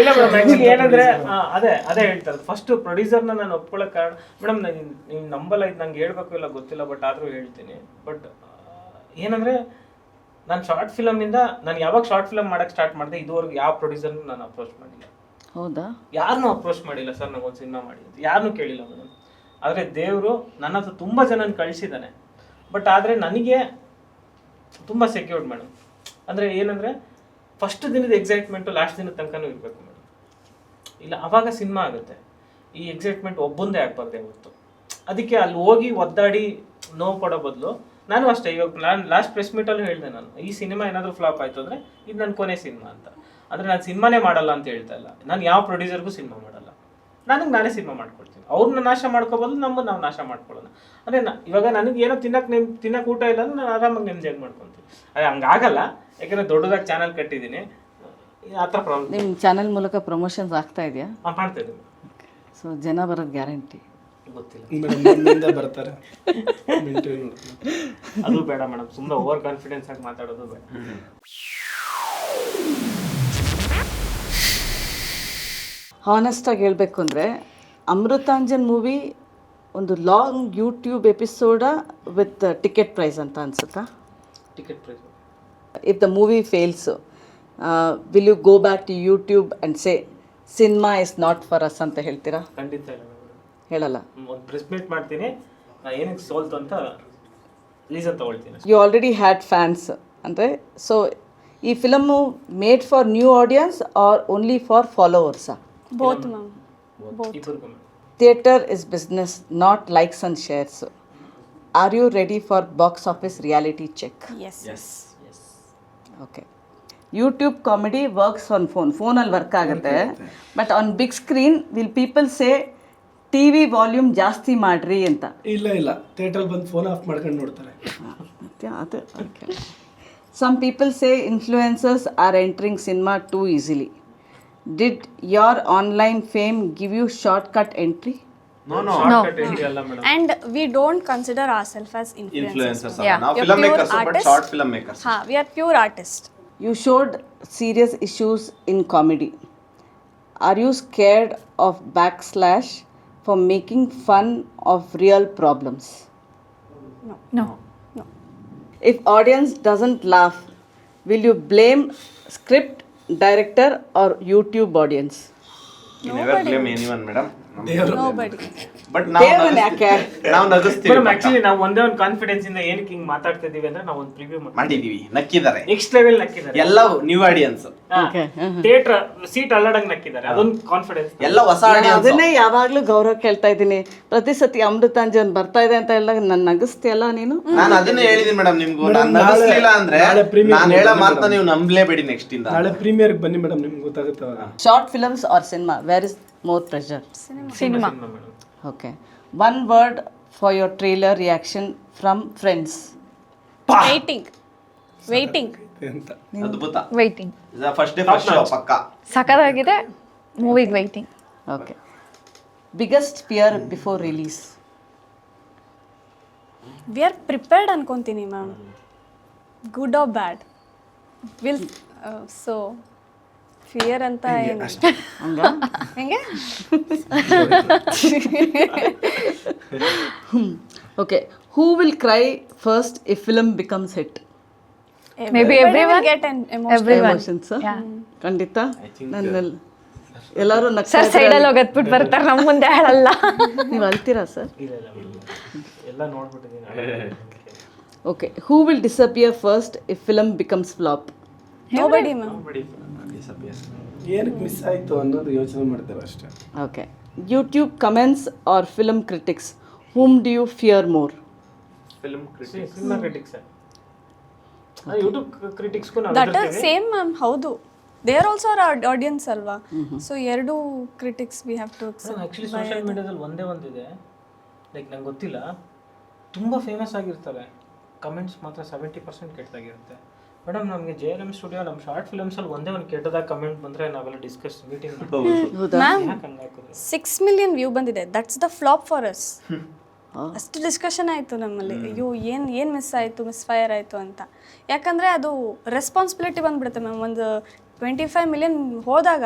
ಇಲ್ಲ ಮೇಡಮ್, ಆ್ಯಕ್ಚುಲಿ ಏನಂದರೆ ಅದೇ ಹೇಳ್ತಾರೆ. ಫಸ್ಟ್ ಪ್ರೊಡ್ಯೂಸರ್ನ ನಾನು ಒಪ್ಕೊಳ್ಳೋಕೆ ಕಾರಣ ಮೇಡಮ್, ನೀವು ನಂಬಲ್ಲ, ಇದು ನಂಗೆ ಹೇಳ್ಬೇಕು ಇಲ್ಲ ಗೊತ್ತಿಲ್ಲ, ಬಟ್ ಆದರೂ ಹೇಳ್ತೀನಿ. ಬಟ್ ಏನಂದರೆ ನಾನು ಶಾರ್ಟ್ ಫಿಲಮಿಂದ ನಾನು ಯಾವಾಗ ಶಾರ್ಟ್ ಫಿಲಮ್ ಮಾಡೋಕ್ಕೆ ಸ್ಟಾರ್ಟ್ ಮಾಡಿದೆ ಇದುವರೆಗೂ ಯಾವ ಪ್ರೊಡ್ಯೂಸರ್ನು ನಾನು ಅಪ್ರೋಚ್ ಮಾಡಿಲ್ಲ. ಹೌದಾ? ಯಾರನ್ನೂ ಅಪ್ರೋಚ್ ಮಾಡಿಲ್ಲ ಸರ್, ನನಗೊಂದು ಸಿನಿಮಾ ಮಾಡಿ ಅಂತ ಯಾರನ್ನೂ ಕೇಳಿಲ್ಲ ಮೇಡಮ್. ಆದರೆ ದೇವರು ನನ್ನ ಹತ್ರ ತುಂಬ ಜನನ ಕಳಿಸಿದ್ದಾನೆ. ಬಟ್ ಆದರೆ ನನಗೆ ತುಂಬ ಸೆಕ್ಯೂರ್ಡ್ ಮೇಡಮ್. ಅಂದರೆ ಏನಂದರೆ ಫಸ್ಟ್ ದಿನದ ಎಕ್ಸೈಟ್ಮೆಂಟು ಲಾಸ್ಟ್ ದಿನದ ತನಕನೂ ಇರಬೇಕು ಮೇಡಮ್. ಇಲ್ಲ ಆವಾಗ ಸಿನಿಮಾ ಆಗುತ್ತೆ. ಈ ಎಕ್ಸೈಟ್ಮೆಂಟ್ ಒಬ್ಬೊಂದೇ ಆಗಬಾರ್ದು ಯಾವತ್ತು. ಅದಕ್ಕೆ ಅಲ್ಲಿ ಹೋಗಿ ಒದ್ದಾಡಿ ನೋವು ಪಡೋ ಬದಲು ನಾನು ಅಷ್ಟೇ. ಇವಾಗ ನಾನು ಲಾಸ್ಟ್ ಪ್ರೆಸ್ ಮೀಟಲ್ಲೂ ಹೇಳಿದೆ, ನಾನು ಈ ಸಿನಿಮಾ ಏನಾದರೂ ಫ್ಲಾಪ್ ಆಯಿತು ಅಂದರೆ ಇದು ನನ್ನ ಕೊನೆ ಸಿನಿಮಾ ಅಂತ. ಅಂದರೆ ನಾನು ಸಿನಿಮಾನೇ ಮಾಡಲ್ಲ ಅಂತ ಹೇಳ್ತಾ ಇಲ್ಲ. ನಾನು ಯಾವ ಪ್ರೊಡ್ಯೂಸರ್ಗೂ ಸಿನಿಮಾ ಮಾಡಲ್ಲ, ನಾನೇ ಸಿನಿಮಾ ಮಾಡ್ಕೊಳ್ತೀನಿ. ಅವ್ರನ್ನ ನಾಶ ಮಾಡ್ಕೋಬೋದು, ನಮ್ಮನ್ನು ನಾವು ನಾಶ ಮಾಡ್ಕೊಳ್ಳೋಣ. ಅಂದರೆ ಇವಾಗ ನನಗೆ ಏನೋ ತಿನ್ನಕ್ಕೆ ಊಟ ಇಲ್ಲ ಅಂದ್ರೆ ನಾನು ಆರಾಮಾಗಿ ನೆಮ್ಮದಿಯಾಗಿ ಮಾಡ್ಕೊತೀನಿ. ಅದೇ ಹಂಗಾಗಲ್ಲ, ಯಾಕಂದರೆ ದೊಡ್ಡದಾಗಿ ಚಾನಲ್ ಕಟ್ಟಿದ್ದೀನಿ, ಆ ಥರ ಪ್ರಾಬ್ಲಮ್. ನಿಮ್ಮ ಚಾನಲ್ ಮೂಲಕ ಪ್ರಮೋಷನ್ಸ್ ಆಗ್ತಾ ಇದೆಯಾ? ಮಾಡ್ತಾ ಇದ್ದೀನಿ. ಸೊ ಜನ ಬರೋದು ಗ್ಯಾರಂಟಿ? ಗೊತ್ತಿಲ್ಲ ಮೇಡಮ್, ನಮ್ಮಿಂದ ಬರ್ತಾರೆ ಅದು ಬೇಡ ಮೇಡಮ್, ಸುಮ್ಮನೆ ಓವರ್ ಕಾನ್ಫಿಡೆನ್ಸ್ ಆಗಿ ಮಾತಾಡೋದು ಬೇಡ. ಹಾನೆಸ್ಟಾಗಿ ಹೇಳಬೇಕು ಅಂದರೆ ಅಮೃತಾಂಜನ್ ಮೂವಿ ಒಂದು long YouTube episode with ticket price ಅಂತ ಅನ್ಸುತ್ತಾ? Ticket price if the movie fails, will you go back to YouTube and say cinema is not for us ಅಂತ ಹೇಳ್ತೀರಾ? ಖಂಡಿತ ಇಲ್ಲ ಮೇಡಮ್, ಹೇಳಲ್ಲ. ಒಂದು ಪ್ರೆಸ್ ಮೀಟ್ ಮಾಡ್ತೀನಿ, ಏನಕ್ಕೆ ಸೋಲ್ತು ಅಂತ ರೀಸನ್ ತಗೊಳ್ತೀನಿ. ಯು ಆಲ್ರೆಡಿ ಹ್ಯಾಡ್ ಫ್ಯಾನ್ಸ್ ಅಂದರೆ, ಸೊ ಈ film made for new audience are only for ಫಾಲೋವರ್ಸಾ? ಬೋತ್ ಮ್ಯಾಮ್, ಇಬ್ಬರಿಗೂ madam. Theatre is business, not likes and shares. Are you ready for box office reality check? Yes. Okay. YouTube comedy works on phone. Phone ಅಲ್ಲಿ work ಆಗುತ್ತೆ. But on big screen will people say TV volume ಜಾಸ್ತಿ ಮಾಡ್ರಿ ಅಂತ? ಇಲ್ಲ ಥಿಯೇಟ್ರಲ್ಲಿ ಬಂದು phone of ಮಾಡ್ಕೊಂಡು ನೋಡ್ತಾರೆ. ಅದು okay. Some people say influencers are entering cinema too easily. Did your online fame give you shortcut entry? No. Shortcut entry ಅಲ್ಲ madam. And we don't consider ourselves as influencers. ನಾವು We are film pure makers, but artists. Short film makers. We are pure artists. You showed serious issues in comedy. Are you scared of backlash for making fun of real problems? No. If audience doesn't laugh, will you blame script, director or YouTube audience? You never blame anyone, madam. Nobody. But ನಾವು ದೇವ್ರನ್ನ ಯಾಕೆ? ನಾವು ನಗಿಸ್ತೀವಿ madam actually ನಾವು ಒಂದೇ ಒಂದು confidence ಇಂದ ಏನಕ್ಕೆ ಹಿಂಗ್ ಮಾತಾಡ್ತಾ ಇದೀವಿ ಅಂದ್ರೆ ನಾವು ಒಂದು ಪ್ರಿವ್ಯೂ ಮಾಡಿದೀವಿ, ನಕ್ಕಿದ್ದಾರೆ ನೆಕ್ಸ್ಟ್ ಲೆವೆಲ್ ನಕ್ಕಿದ್ದಾರೆ ಎಲ್ಲ ನ್ಯೂ ಆಡಿಯನ್ಸ್, ಥಿಯೇಟರ್ ಸೀಟ್ ಅಲ್ಲಾಡಂಗ್ ನಕ್ಕಿದ್ದಾರೆ, ಅದೊಂದು ಕಾನ್ಫಿಡೆನ್ಸ್. ಎಲ್ಲ ಹೊಸ ಆಡಿಯನ್ಸ್. ಅದನ್ನೇ ಯಾವಾಗ್ಲೂ ಗೌರವ್ ಕೇಳ್ತಾ ಇದ್ದೀನಿ, ಪ್ರತಿ ಸತಿ ಅಮೃತಾಂಜನ್ ಬರ್ತಾ ಇದೆ ಅಂತ ಹೇಳಿದಾಗ ನನ್ನ ನಗಿಸ್ತೀಯಲ್ಲ ನೀನು. ನಾನು ಅದನ್ನೇ ಹೇಳಿದೀನಿ ಮೇಡಮ್ ನಿಮ್ಗೂ, ನಾನು ನಗಿಸ್ಲಿಲ್ಲ ಅಂದ್ರೆ ನಾನು ಹೇಳೋ ಮಾತನ್ನ ನೀವು ನಂಬಲೇಬೇಡಿ ನೆಕ್ಸ್ಟ್ ಇಂದ. ನಾಳೆ ಪ್ರೀಮಿಯರ್ಗೆ ಬನ್ನಿ ಮೇಡಮ್, ನಿಮ್ಗೆ ಗೊತ್ತಾಗುತ್ತೆ ಅವಾಗ. Short films or cinema, where is more pressure? Cinema. Okay. One word for your trailer reaction from friends. Waiting ಅಂತ ಅದ್ಭುತ. Waiting. First day first show ಪಕ್ಕ. ಸಖತ್ತಾಗಿದೆ, ಮೂವಿಗೆ waiting. Okay. Biggest fear before release? We are prepared ಅನ್ಕೊಂತೀನಿ ma'am, good or bad will. So fear ಅಂತ ಏನು ಹೆಂಗೆ? Okay. Who will cry first if film becomes hit? Maybe everyone. Get an emotion. Everyone. Emotions, ಖಂಡಿತ. ನನ್ನಲ್ಲಿ ಎಲ್ಲರೂ ನಗ್ತಾ sir ಸೈಡಲ್ಲಿ ಹೋಗತ್ಬಿಟ್ಟು ಬರ್ತಾರೆ, ನಮ್ಮ ಮುಂದೆ ಹೇಳಲ್ಲ. ನೀವು ಅಳ್ತೀರಾ ಸರ್? ಎಲ್ಲ ನೋಡ್ಬಿಟ್ಟಿದ್ದೀನಿ. Okay. Who will disappear first if film becomes flop? Nobody ma'am. ಏನಕ್ಕೆ ಮಿಸ್ ಆಯ್ತು ಅನ್ನೋದು ಯೋಚನೆ ಮಾಡ್ತಾರೆ ಅಷ್ಟೇ. Okay. YouTube comments or film critics? Whom do you fear more? Cinema critics, YouTube ಕ್ರಿಟಿಕ್ಸ್ಗೂ ನಾವು ದಟ್ ಆರ್ ಸೇಮ್ ಮ್ಯಾಮ್. ಹೌದು, they are also our audience ಅಲ್ವಾ. ಸೊ ಎರಡು critics we have to accept. Actually social ಮೀಡಿಯಾದಲ್ಲಿ ಒಂದಿದೆ, like ನಂಗೆ ಗೊತ್ತಿಲ್ಲ, ತುಂಬ ಫೇಮಸ್ ಆಗಿರ್ತಾರೆ, ಕಮೆಂಟ್ಸ್ ಮಾತ್ರ 70% ಕೆಟ್ಟದಾಗಿರುತ್ತೆ. ಮೇಡಮ್ ನಮಗೆ JLM ಸ್ಟುಡಿಯೋ ನಮ್ಮ ಶಾರ್ಟ್ ಫಿಲ್ಮ್ಸಲ್ಲಿ ಒಂದೇ ಒಂದು ಕೆಟ್ಟದಾಗ ಕಮೆಂಟ್ ಬಂದರೆ ನಾವೆಲ್ಲ ಡಿಸ್ಕಸ್ ಮೀಟಿಂಗ್ ಮ್ಯಾಮ್ ಯಾಕೆ ಹಂಗಾಕಿದ್ರೆ 6 million ವ್ಯೂ ಬಂದಿದೆ, that's the flop for us. ಅಷ್ಟು ಡಿಸ್ಕಷನ್ ಆಯಿತು ನಮ್ಮಲ್ಲಿ, ಅಯ್ಯೋ ಏನು ಮಿಸ್ ಆಯಿತು, ಮಿಸ್ಫೈರ್ ಆಯಿತು ಅಂತ. ಯಾಕಂದರೆ ಅದು ರೆಸ್ಪಾನ್ಸಿಬಿಲಿಟಿ ಬಂದುಬಿಡುತ್ತೆ ಮ್ಯಾಮ್. ಒಂದು 25 million ಹೋದಾಗ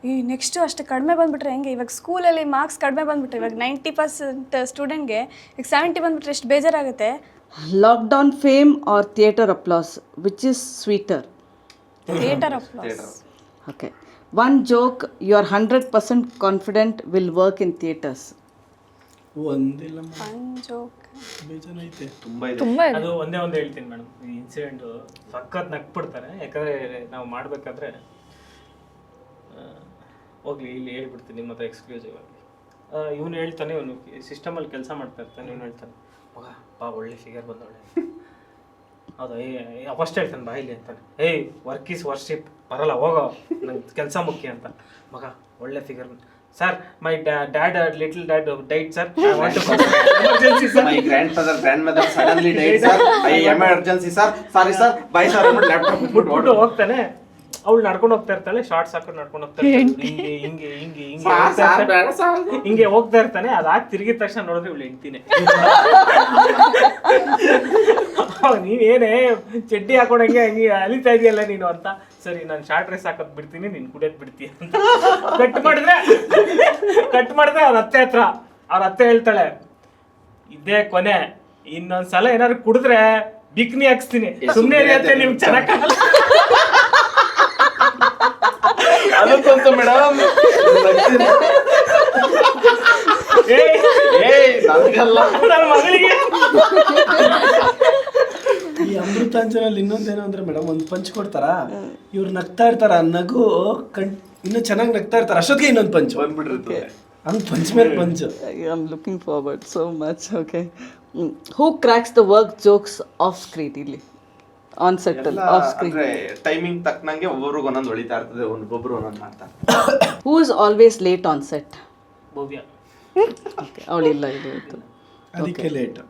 ಈ ನೆಕ್ಸ್ಟು ಅಷ್ಟು ಕಡಿಮೆ ಬಂದುಬಿಟ್ರೆ ಹೆಂಗೆ? ಇವಾಗ ಸ್ಕೂಲಲ್ಲಿ ಮಾರ್ಕ್ಸ್ ಕಡಿಮೆ ಬಂದುಬಿಟ್ರೆ, ಇವಾಗ 90% ಸ್ಟೂಡೆಂಟ್ಗೆ ಈಗ 70 ಬಂದುಬಿಟ್ರೆ ಎಷ್ಟು ಬೇಜಾರಾಗುತ್ತೆ. Lockdown fame or theater applause? Which is sweeter? Theatre applause. Okay. One joke you are 100% confident will work in theaters. ಒಂದಿಲ್ಲ ಫನ್ ಜೋಕ್. ಬೇಜಾನೈತೆ. ತುಂಬಾ ಇದೆ. ತುಂಬ ಅದು ಒಂದೇ ಒಂದು ಹೇಳ್ತೀನಿ ಮೇಡಮ್, ಈ ಇನ್ಸಿಡೆಂಟು ಸಖತ್ ನಕ್ಬಿಡ್ತಾರೆ. ಯಾಕಂದರೆ ನಾವು ಮಾಡಬೇಕಾದ್ರೆ ಹೋಗ್ಲಿ ಇಲ್ಲಿ ಹೇಳ್ಬಿಡ್ತೀನಿ ನಿಮ್ಮ ಹತ್ರ ಎಕ್ಸ್ಕ್ಲೂಸಿವ್ ಆಗಿ. ಇವನು ಹೇಳ್ತಾನೆ, ಇವನು ಸಿಸ್ಟಮಲ್ಲಿ ಕೆಲಸ ಮಾಡ್ತಾ ಇರ್ತಾನೆ, ಇವನು ಹೇಳ್ತಾನೆ, ಮಗ ಬಾ ಒಳ್ಳೆ ಫಿಗರ್ ಬಂದವಳೆ. ಹೌದಾ? ಫಸ್ಟ್ ಹೇಳ್ತಾನೆ ಬಾ ಇಲ್ಲಿ ಅಂತಾನೆ, ಏಯ್ ವರ್ಕ್ ಈಸ್ ವರ್ಷಿಪ್, ಬರಲ್ಲ ಹೋಗೋ, ನಂಗೆ ಕೆಲಸ ಮುಖ್ಯ ಅಂತ. ಮಗ ಒಳ್ಳೆ figure, sir my dad little dad diet sir, I want to emergency sir, My grandfather, grandmother suddenly died, sir. I emergency, sir. Sorry, sir. Bye, sir. Laptop ಬಿಟ್ಬಿಟ್ಟು ಹೋಗ್ತಾನೆ. ಅವಳು ನಡ್ಕೊಂಡು ಹೋಗ್ತಾ ಇರ್ತಾಳೆ, ಶಾರ್ಟ್ಸ್ ಹಾಕೊಂಡು ನಡ್ಕೊಂಡು ಹೋಗ್ತಾ ಇರ್ತಾಳೆ, ಹಿಂಗೆ ಹಿಂಗೆ ಹಿಂಗೆ ಹಿಂಗೆ ಹೋಗ್ತಾ ಇರ್ತಾನೆ. ಹಿಂಗೆ ಹೋಗ್ತಾ ಇರ್ತಾನೆ. ಅದಾಗಿ ತಿರುಗಿದ ತಕ್ಷಣ ನೋಡಿದ್ರೆ ಇವಳು ಹೆಂಡ್ತಿನೇ. ನೀವೇನೇ ಚಡ್ಡಿ ಹಾಕೊಂಡಂಗೆ ಹಂಗೆ ಅಲಿತಾ ಇದೆಯಲ್ಲ ನೀನು ಅಂತ. ಸರಿ ನಾನು ಶಾರ್ಟ್ ಡ್ರೆಸ್ ಹಾಕೋದ್ ಬಿಡ್ತೀನಿ, ನೀನು ಕುಡಿಯೋದ್ ಬಿಡ್ತೀಯ ಅಂತ ಕಟ್ ಮಾಡಿದ್ರೆ ಅವ್ರ ಅತ್ತೆ ಹೇಳ್ತಾಳೆ, ಇದೇ ಕೊನೆ, ಇನ್ನೊಂದ್ಸಲ ಏನಾದ್ರು ಕುಡಿದ್ರೆ ಬಿಕ್ನಿ ಹಾಕ್ಸ್ತೀನಿ, ಸುಮ್ಮನೆ ಇರುತ್ತೆ, ನಿಮ್ಗೆ ಚೆನ್ನಾಗ್ ಕಾಣಲ್ಲ. ಅದಕ್ಕಂತ ಮೇಡಮ್ ನನಗಲ್ಲ, ನನ್ನ ಮಗಳಿಗೆ ಈ ಅಮೃತಾಂಜನಲ್ಲಿ ಇನ್ನೊಂದೇನು ಅಂದ್ರೆ ಮೇಡಮ್, ಒಂದು ಪಂಚ್ ಕೊಡ್ತಾರ, ಇವ್ರು ನಗ್ತಾ ಇರ್ತಾರ, ನಗು ಇನ್ನೂ ಚೆನ್ನಾಗಿ ನಗ್ತಾ ಇರ್ತಾರ, ಅಷ್ಟೊತ್ತಿಗೆ ಇನ್ನೊಂದು ಪಂಚ್ ಬಂದ್ಬಿಟ್ಟಿರ್ತದೆ. ಹಂಗ್ ಪಂಚ್ ಮೇಲೆ punch. I'm looking forward so much. Okay. Who cracks the work jokes off screen? ಇಲ್ಲಿ ಆನ್ ಸೆಟ್ ಅಲ್ಲಿ ಆಫ್ ಸ್ಕ್ರೀನ್. ಅಂದ್ರೆ ಟೈಮಿಂಗ್ ತಕ್ಕನಂಗೆ ಒಬ್ಬೊಬ್ರಿಗೆ ಒಂದೊಂದು ಹೊಳಿತಾ ಇರ್ತದೆ, ಒಬ್ಬೊಬ್ರು ಒಂದೊಂದು ಮಾಡ್ತಾರೆ. Who is always late on set? Bhavya. Okay. ಅವಳಿಲ್ಲ ಇದು ಇವತ್ತು. ಅದಕ್ಕೆ late.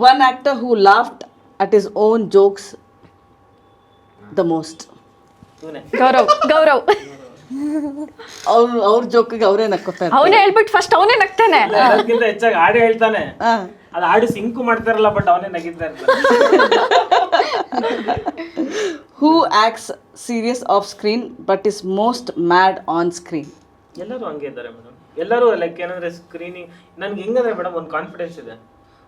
One actor who laughed at his own jokes the most. ಇವನೇ ಗೌರವ್ ಅವ್ರ ಜೋಕಿಗೆ ಅವರೇ ನಕ್ಕೋತಾರೆ. ಅವನೇ ಹೇಳ್ಬಿಟ್ಟು ಫಸ್ಟ್ ಅವನೇ ನಗ್ತಾನೆ. ಅದಕ್ಕಿಂತ ಹೆಚ್ಚಾಗಿ ಆಡಿ ಹೇಳ್ತಾನೆ, ಅದು ಆಡಿ ಸಿಂಕು ಮಾಡ್ತಾರಲ್ಲ, ಬಟ್ ಅವನೇ ನಗಿತಾ ಇರ್ತಾನೆ. Who acts serious off screen but is most mad on screen? ಎಲ್ಲರೂ ಹಂಗೆ ಇದ್ದಾರೆ ಮೇಡಮ್. ಎಲ್ಲರೂ ಲೈಕ್ ಏನಂದ್ರೆ ಸ್ಕ್ರೀನಿಂಗ್ ನನ್ಗೆ ಹೆಂಗಂದ್ರೆ ಮೇಡಮ್ ಒಂದು ಕಾನ್ಫಿಡೆನ್ಸ್ ಇದೆ.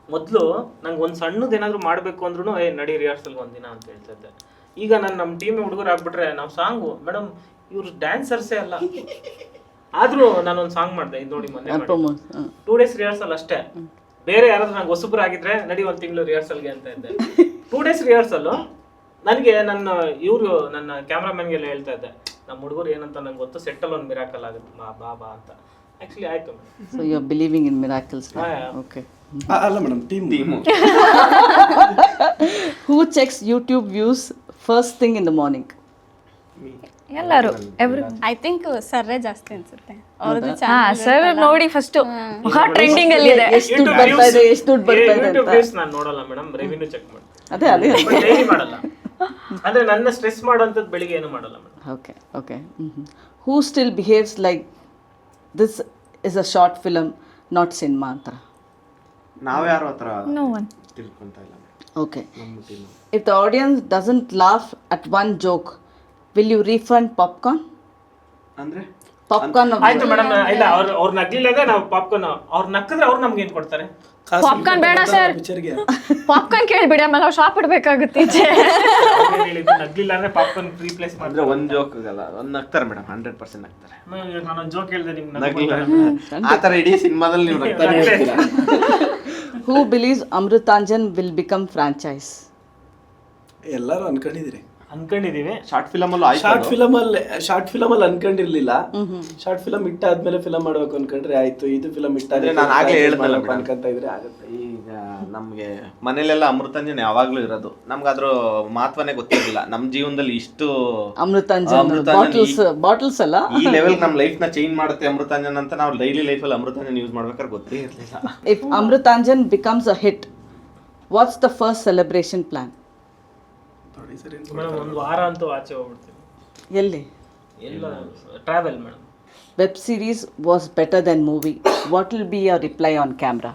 ಮೊದಲು ನಂಗೆ ಒಂದು ಸಣ್ಣದು ಏನಾದ್ರು ಮಾಡಬೇಕು ಅಂದ್ರೂ ನಡಿ ರಿಹರ್ಸಲ್ಗೆ ಒಂದಿನ ಅಂತ ಹೇಳ್ತಾ ಇದ್ದೆ. ಈಗ ನಾನು ನಮ್ಮ ಟೀಮ್ ಹುಡುಗರು ಆಗ್ಬಿಟ್ರೆ ನಾವು ಸಾಂಗು ಮೇಡಮ್ ಇವ್ರು ಡ್ಯಾನ್ಸರ್ಸೇ ಅಲ್ಲ. ಆದ್ರೂ ನಾನೊಂದು ಸಾಂಗ್ ಮಾಡಿದೆ, ಇದು ನೋಡಿ ಮೊನ್ನೆ ಪ್ರಮೋದ್ 2 days ರಿಹರ್ಸಲ್ ಅಷ್ಟೇ. ಬೇರೆ ಯಾರಾದ್ರೂ ನಂಗೆ ಹೊಸಬ್ರು ಆಗಿದ್ರೆ ನಡಿ 1 ತಿಂಗಳು ರಿಹರ್ಸಲ್ಗೆ ಅಂತ ಇದ್ದೆ. 2 days ರಿಹರ್ಸಲ್. ನನಗೆ ನನ್ನ ಕ್ಯಾಮ್ರಾಮನ್ಗೆಲ್ಲ ಹೇಳ್ತಾ ಇದ್ದೆ, ನಮ್ಮ ಹುಡುಗರು ಏನಂತ ನಂಗೆ ಗೊತ್ತು, ಸೆಟ್ಟಲ್ ಒಂದು ಮಿರಾಕಲ್ ಆಗುತ್ತೆ ಬಾ ಅಂತ. ಆಕ್ಚುಲಿ ಆಯ್ತು. So you are believing in miracles. Okay. ಅಲ್ಲ madam, team. Who checks YouTube views first thing in the morning? ಎಲ್ಲರೂ ಐ ಥಿಂಕ್ ಸರ್ರೇ ಜಾಸ್ತಿ ಅನ್ಸುತ್ತೆ ಅವ್ರದ್ದು ಹಾ ಸರ್ ನೋಡಿ ಫಸ್ಟ್ ಟ್ರೆಂಡಿಂಗ್ ಅಲ್ಲಿ ಇದೆ. ಎಷ್ಟು ದುಡ್ಡು ಬರ್ತಾ ಇದೆ, ಎಷ್ಟು ದುಡ್ಡು ಬರ್ತಾ ಇದೆ ಯೂಟ್ಯೂಬ್ ಅಂತ. ವ್ಯೂಸ್ ನಾನು ನೋಡಲ್ಲ ಮೇಡಮ್, ರೆವಿನ್ಯೂ ಚೆಕ್ ಮಾಡ್ತೀನಿ. ಅದೇ ಬಟ್ ಡೈಲಿ ಮಾಡಲ್ಲ. ಅಂದ್ರೆ ನನ್ನ ಸ್ಟ್ರೆಸ್ ಮಾಡೋಂಥದ್ದು ಬೆಳಿಗ್ಗೆ ಏನು ಮಾಡಲ್ಲ madam. Okay okay. Who still behaves like this is a short film not cinema ಅಂತ? ನಾವ್ಯಾರು ಹತ್ರ ನೋ ಒನ್. ತಿಳ್ಕೊಂತ ಇಲ್ಲ okay. If the audience doesn't laugh at one joke, will you refund popcorn? ಅಂದ್ರೆ ಪಾಪ್ಕಾರ್ನ್ ಆಯ್ತು ಮೇಡಮ್, ಇಲ್ಲ ಅವ್ರು ನಗ್ಲಿಲ್ಲ ಅಂದ್ರೆ ನಾವು ಪಾಪ್ಕಾರ್ನ್, ಅವ್ರು ನಕ್ಕಿದ್ರೆ ಅವ್ರು ನಮ್ಗೆ ಏನ್ ಕೊಡ್ತಾರೆ? ಪಾಪ್ಕಾರ್ನ್ ಬೇಡ ಸರ್, ಪಿಕ್ಚರ್ಗೆ ಪಾಪ್ಕಾರ್ನ್ ಕೇಳ್ಬಿಡಿ, ಆಮೇಲೆ ನಾವು ಶಾಪ್ ಇಡ್ಬೇಕಾಗುತ್ತೆ ಈಚೆ. ನಗ್ಲಿಲ್ಲ ಅಂದ್ರೆ ಪಾಪ್ಕಾರ್ನ್ ರೀಪ್ಲೇಸ್ ಅಂದ್ರೆ ಮಾಡಿದ್ರೆ ಒಂದ್ ಜೋಕ್ ಅಲ್ಲ, ಒಂದ್ ನಗ್ತಾರೆ ಮೇಡಮ್, 100% ನಗ್ತಾರೆ. ನಾನೊಂದು ಜೋಕ್ ಹೇಳ್ದೆ ನಿಮ್ಗೆ ನಗ್ಲಿಲ್ಲ ಆ ತರ ಇಡೀ ಸಿನಿಮಾದಲ್ಲಿ ನೀವು ನಗ್ತಾನೆ ಇರ್ತೀರಾ. Who believes Amrutanjan will become franchise? ಎಲ್ಲರೂ ಅನ್ಕೊಂಡಿದ್ದೀರಿ. ಅನ್ಕೊಂಡಿದೀವಿ. ಶಾರ್ಟ್ ಫಿಲಮ್ ಅಲ್ಲೂ ಆಯ್ತು. ಶಾರ್ಟ್ ಫಿಲಮ್ ಅಲ್ಲಿ ಅನ್ಕೊಂಡಿರ್ಲಿಲ್ಲ. ಶಾರ್ಟ್ ಫಿಲಮ್ ಇಟ್ಟಾದ್ಮೇಲೆ ಫಿಲಮ್ ಮಾಡ್ಬೇಕು ಅನ್ಕೊಂಡ್ರೆ ಆಯ್ತು, ಇದು ಫಿಲಮ್ ಅಂದ್ರೆ ನಾನು ಆಗ್ಲೇ ಹೇಳ್ದಲ್ಲ ಅನ್ಕೊಂತ ಇದ್ರೆ ಆಗುತ್ತೆ. ಈಗ ನಮ್ಗೆ ಮನೇಲೆಲ್ಲ ಅಮೃತಾಂಜನ್ ಯಾವಾಗ್ಲೂ ಇರೋದು, ನಮ್ಗೆ ಅದ್ರ ಮಹತ್ವನೇ ಗೊತ್ತಿರಲಿಲ್ಲ. ನಮ್ ಜೀವನದಲ್ಲಿ ಇಷ್ಟು ಅಮೃತಾಂಜನ್ ಬಾಟಲ್ಸ್ ಅಲ್ಲ ಈ ಲೆವೆಲ್ ನಮ್ ಲೈಫ್ ನ ಚೇಂಜ್ ಮಾಡುತ್ತೆ ಅಮೃತಾಂಜನ್ ಅಂತ ನಾವು ಡೈಲಿ ಲೈಫ್ ಅಲ್ಲಿ ಅಮೃತಾಂಜನ್ ಯೂಸ್ ಮಾಡ್ಬೇಕಾದ್ರೆ ಗೊತ್ತೇ ಇರ್ಲಿಲ್ಲ. If Amrutanjan becomes a hit, what's the first celebration plan? Madam ಒಂದು ವಾರ ಅಂತೂ ಆಚೆ ಹೋಗ್ಬಿಡ್ತೀವಿ. ಎಲ್ಲಿ? ಎಲ್ಲ travel madam. Web series was better than movie. What will be your reply on camera?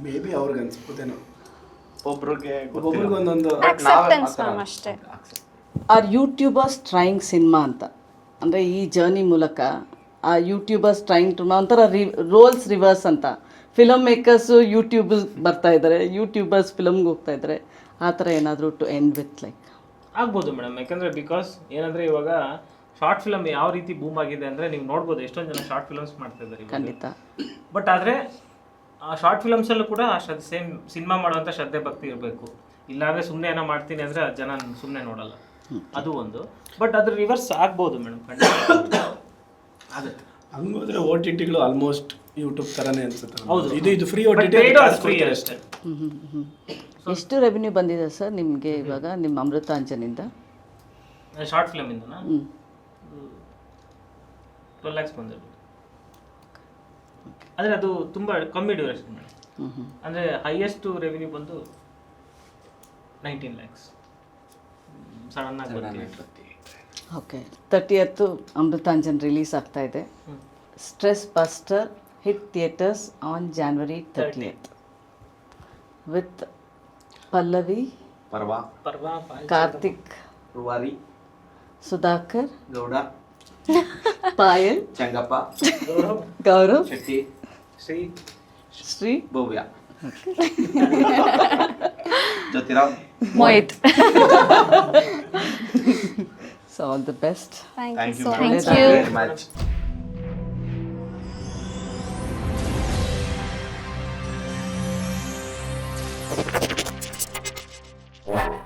May be ಅವ್ರಿಗೆ ಅನ್ಸ್ಬೋದೇನೋ, ಒಬ್ರಿಗೆ ಒಬ್ರಿಗೊಂದೊಂದು. ಅಕ್ಸೆಪ್ಟೆನ್ಸ್ ಮ್ಯಾಮ್ ಅಷ್ಟೇ. Are YouTubers trying cinema ಅಂತ? ಅಂದರೆ ಈ ಜರ್ನಿ ಮೂಲಕ ಆ ಯೂಟ್ಯೂಬರ್ಸ್ ಟ್ರೈಂಗ್ ಟು ಒಂಥರ ರೋಲ್ಸ್ ರಿವರ್ಸ್ ಅಂತ. ಫಿಲಮ್ ಮೇಕರ್ಸು ಯೂಟ್ಯೂಬ್ ಬರ್ತಾ ಇದ್ದಾರೆ, ಯೂಟ್ಯೂಬರ್ಸ್ ಫಿಲಮ್ಗೆ ಹೋಗ್ತಾ ಇದ್ದಾರೆ. ಆ ಥರ ಏನಾದರೂ ಟು ಎಂಡ್ ವಿತ್ ಲೈಕ್ ಆಗ್ಬೋದು ಮೇಡಮ್. ಯಾಕಂದ್ರೆ ಬಿಕಾಸ್ ಏನಂದ್ರೆ ಇವಾಗ ಶಾರ್ಟ್ ಫಿಲಮ್ ಯಾವ ರೀತಿ ಬೂಮ್ ಆಗಿದೆ ಅಂದ್ರೆ ನೀವು ನೋಡ್ಬೋದು, ಎಷ್ಟೊಂದು ಜನ ಶಾರ್ಟ್ ಫಿಲಮ್ಸ್ ಮಾಡ್ತಾ ಇದ್ದಾರೆ ಖಂಡಿತ. ಬಟ್ ಆದ್ರೆ ಆ ಶಾರ್ಟ್ ಫಿಲಮ್ಸ್ ಅಲ್ಲೂ ಕೂಡ ಸೇಮ್ ಸಿನಿಮಾ ಮಾಡುವಂತ ಶ್ರದ್ಧೆ ಭಕ್ತಿ ಇರಬೇಕು. ಇಲ್ಲಾಂದ್ರೆ ಸುಮ್ಮನೆ ಏನೋ ಮಾಡ್ತೀನಿ ಅಂದ್ರೆ ಜನ ಸುಮ್ಮನೆ ನೋಡಲ್ಲ, ಅದು ಒಂದು. ಬಟ್ ಅದ್ರ ರಿವರ್ಸ್ ಆಗ್ಬೋದು ಮೇಡಮ್, ಖಂಡಿತ ಆಗುತ್ತೆ. ಹಂಗೋದ್ರೆ OTTಗಳು ಆಲ್ಮೋಸ್ಟ್ ಯೂಟ್ಯೂಬ್ ತರನೇ ಅನ್ಸುತ್ತೆ. ಹೌದು. ಇದು free But OTT paid or free ಅಷ್ಟೇ. ಎಷ್ಟು ರೆವಿನ್ಯೂ ಬಂದಿದೆ ಸರ್ ನಿಮಗೆ ಇವಾಗ ನಿಮ್ಮ ಅಮೃತಾಂಜನಿಂದ? ಶಾರ್ಟ್ ಫಿಲಮ್ ಇಂದನಾ 12 lakhs ಬಂದಿರೋದು. ಅಂದ್ರೆ ಅದು ತುಂಬಾ ಕಮ್ಮಿ ಡ್ಯೂರೇಷನ್ ಮೇಡಮ್. ಅಂದ್ರೆ ಹೈಯೆಸ್ಟ್ ರೆವಿನ್ಯೂ ಬಂದು 19 lakhs ಸಡನ್ ಆಗಿ ಬರ್ತೀವಿ. ಓಕೆ. 30th ಅಮೃತಾಂಜನ್ ರಿಲೀಸ್ ಆಗ್ತಾ ಇದೆ. Stress buster hit theatres on January 30th with Pallavi, Parva, Karthik, Ruvari, Sudhakar, Gowda, Payal, Changappa, Gaurav, Shetty, Shri, Bhavya, Jyothirao, Mohit. So all the best. Thank you thank so you much. Very much.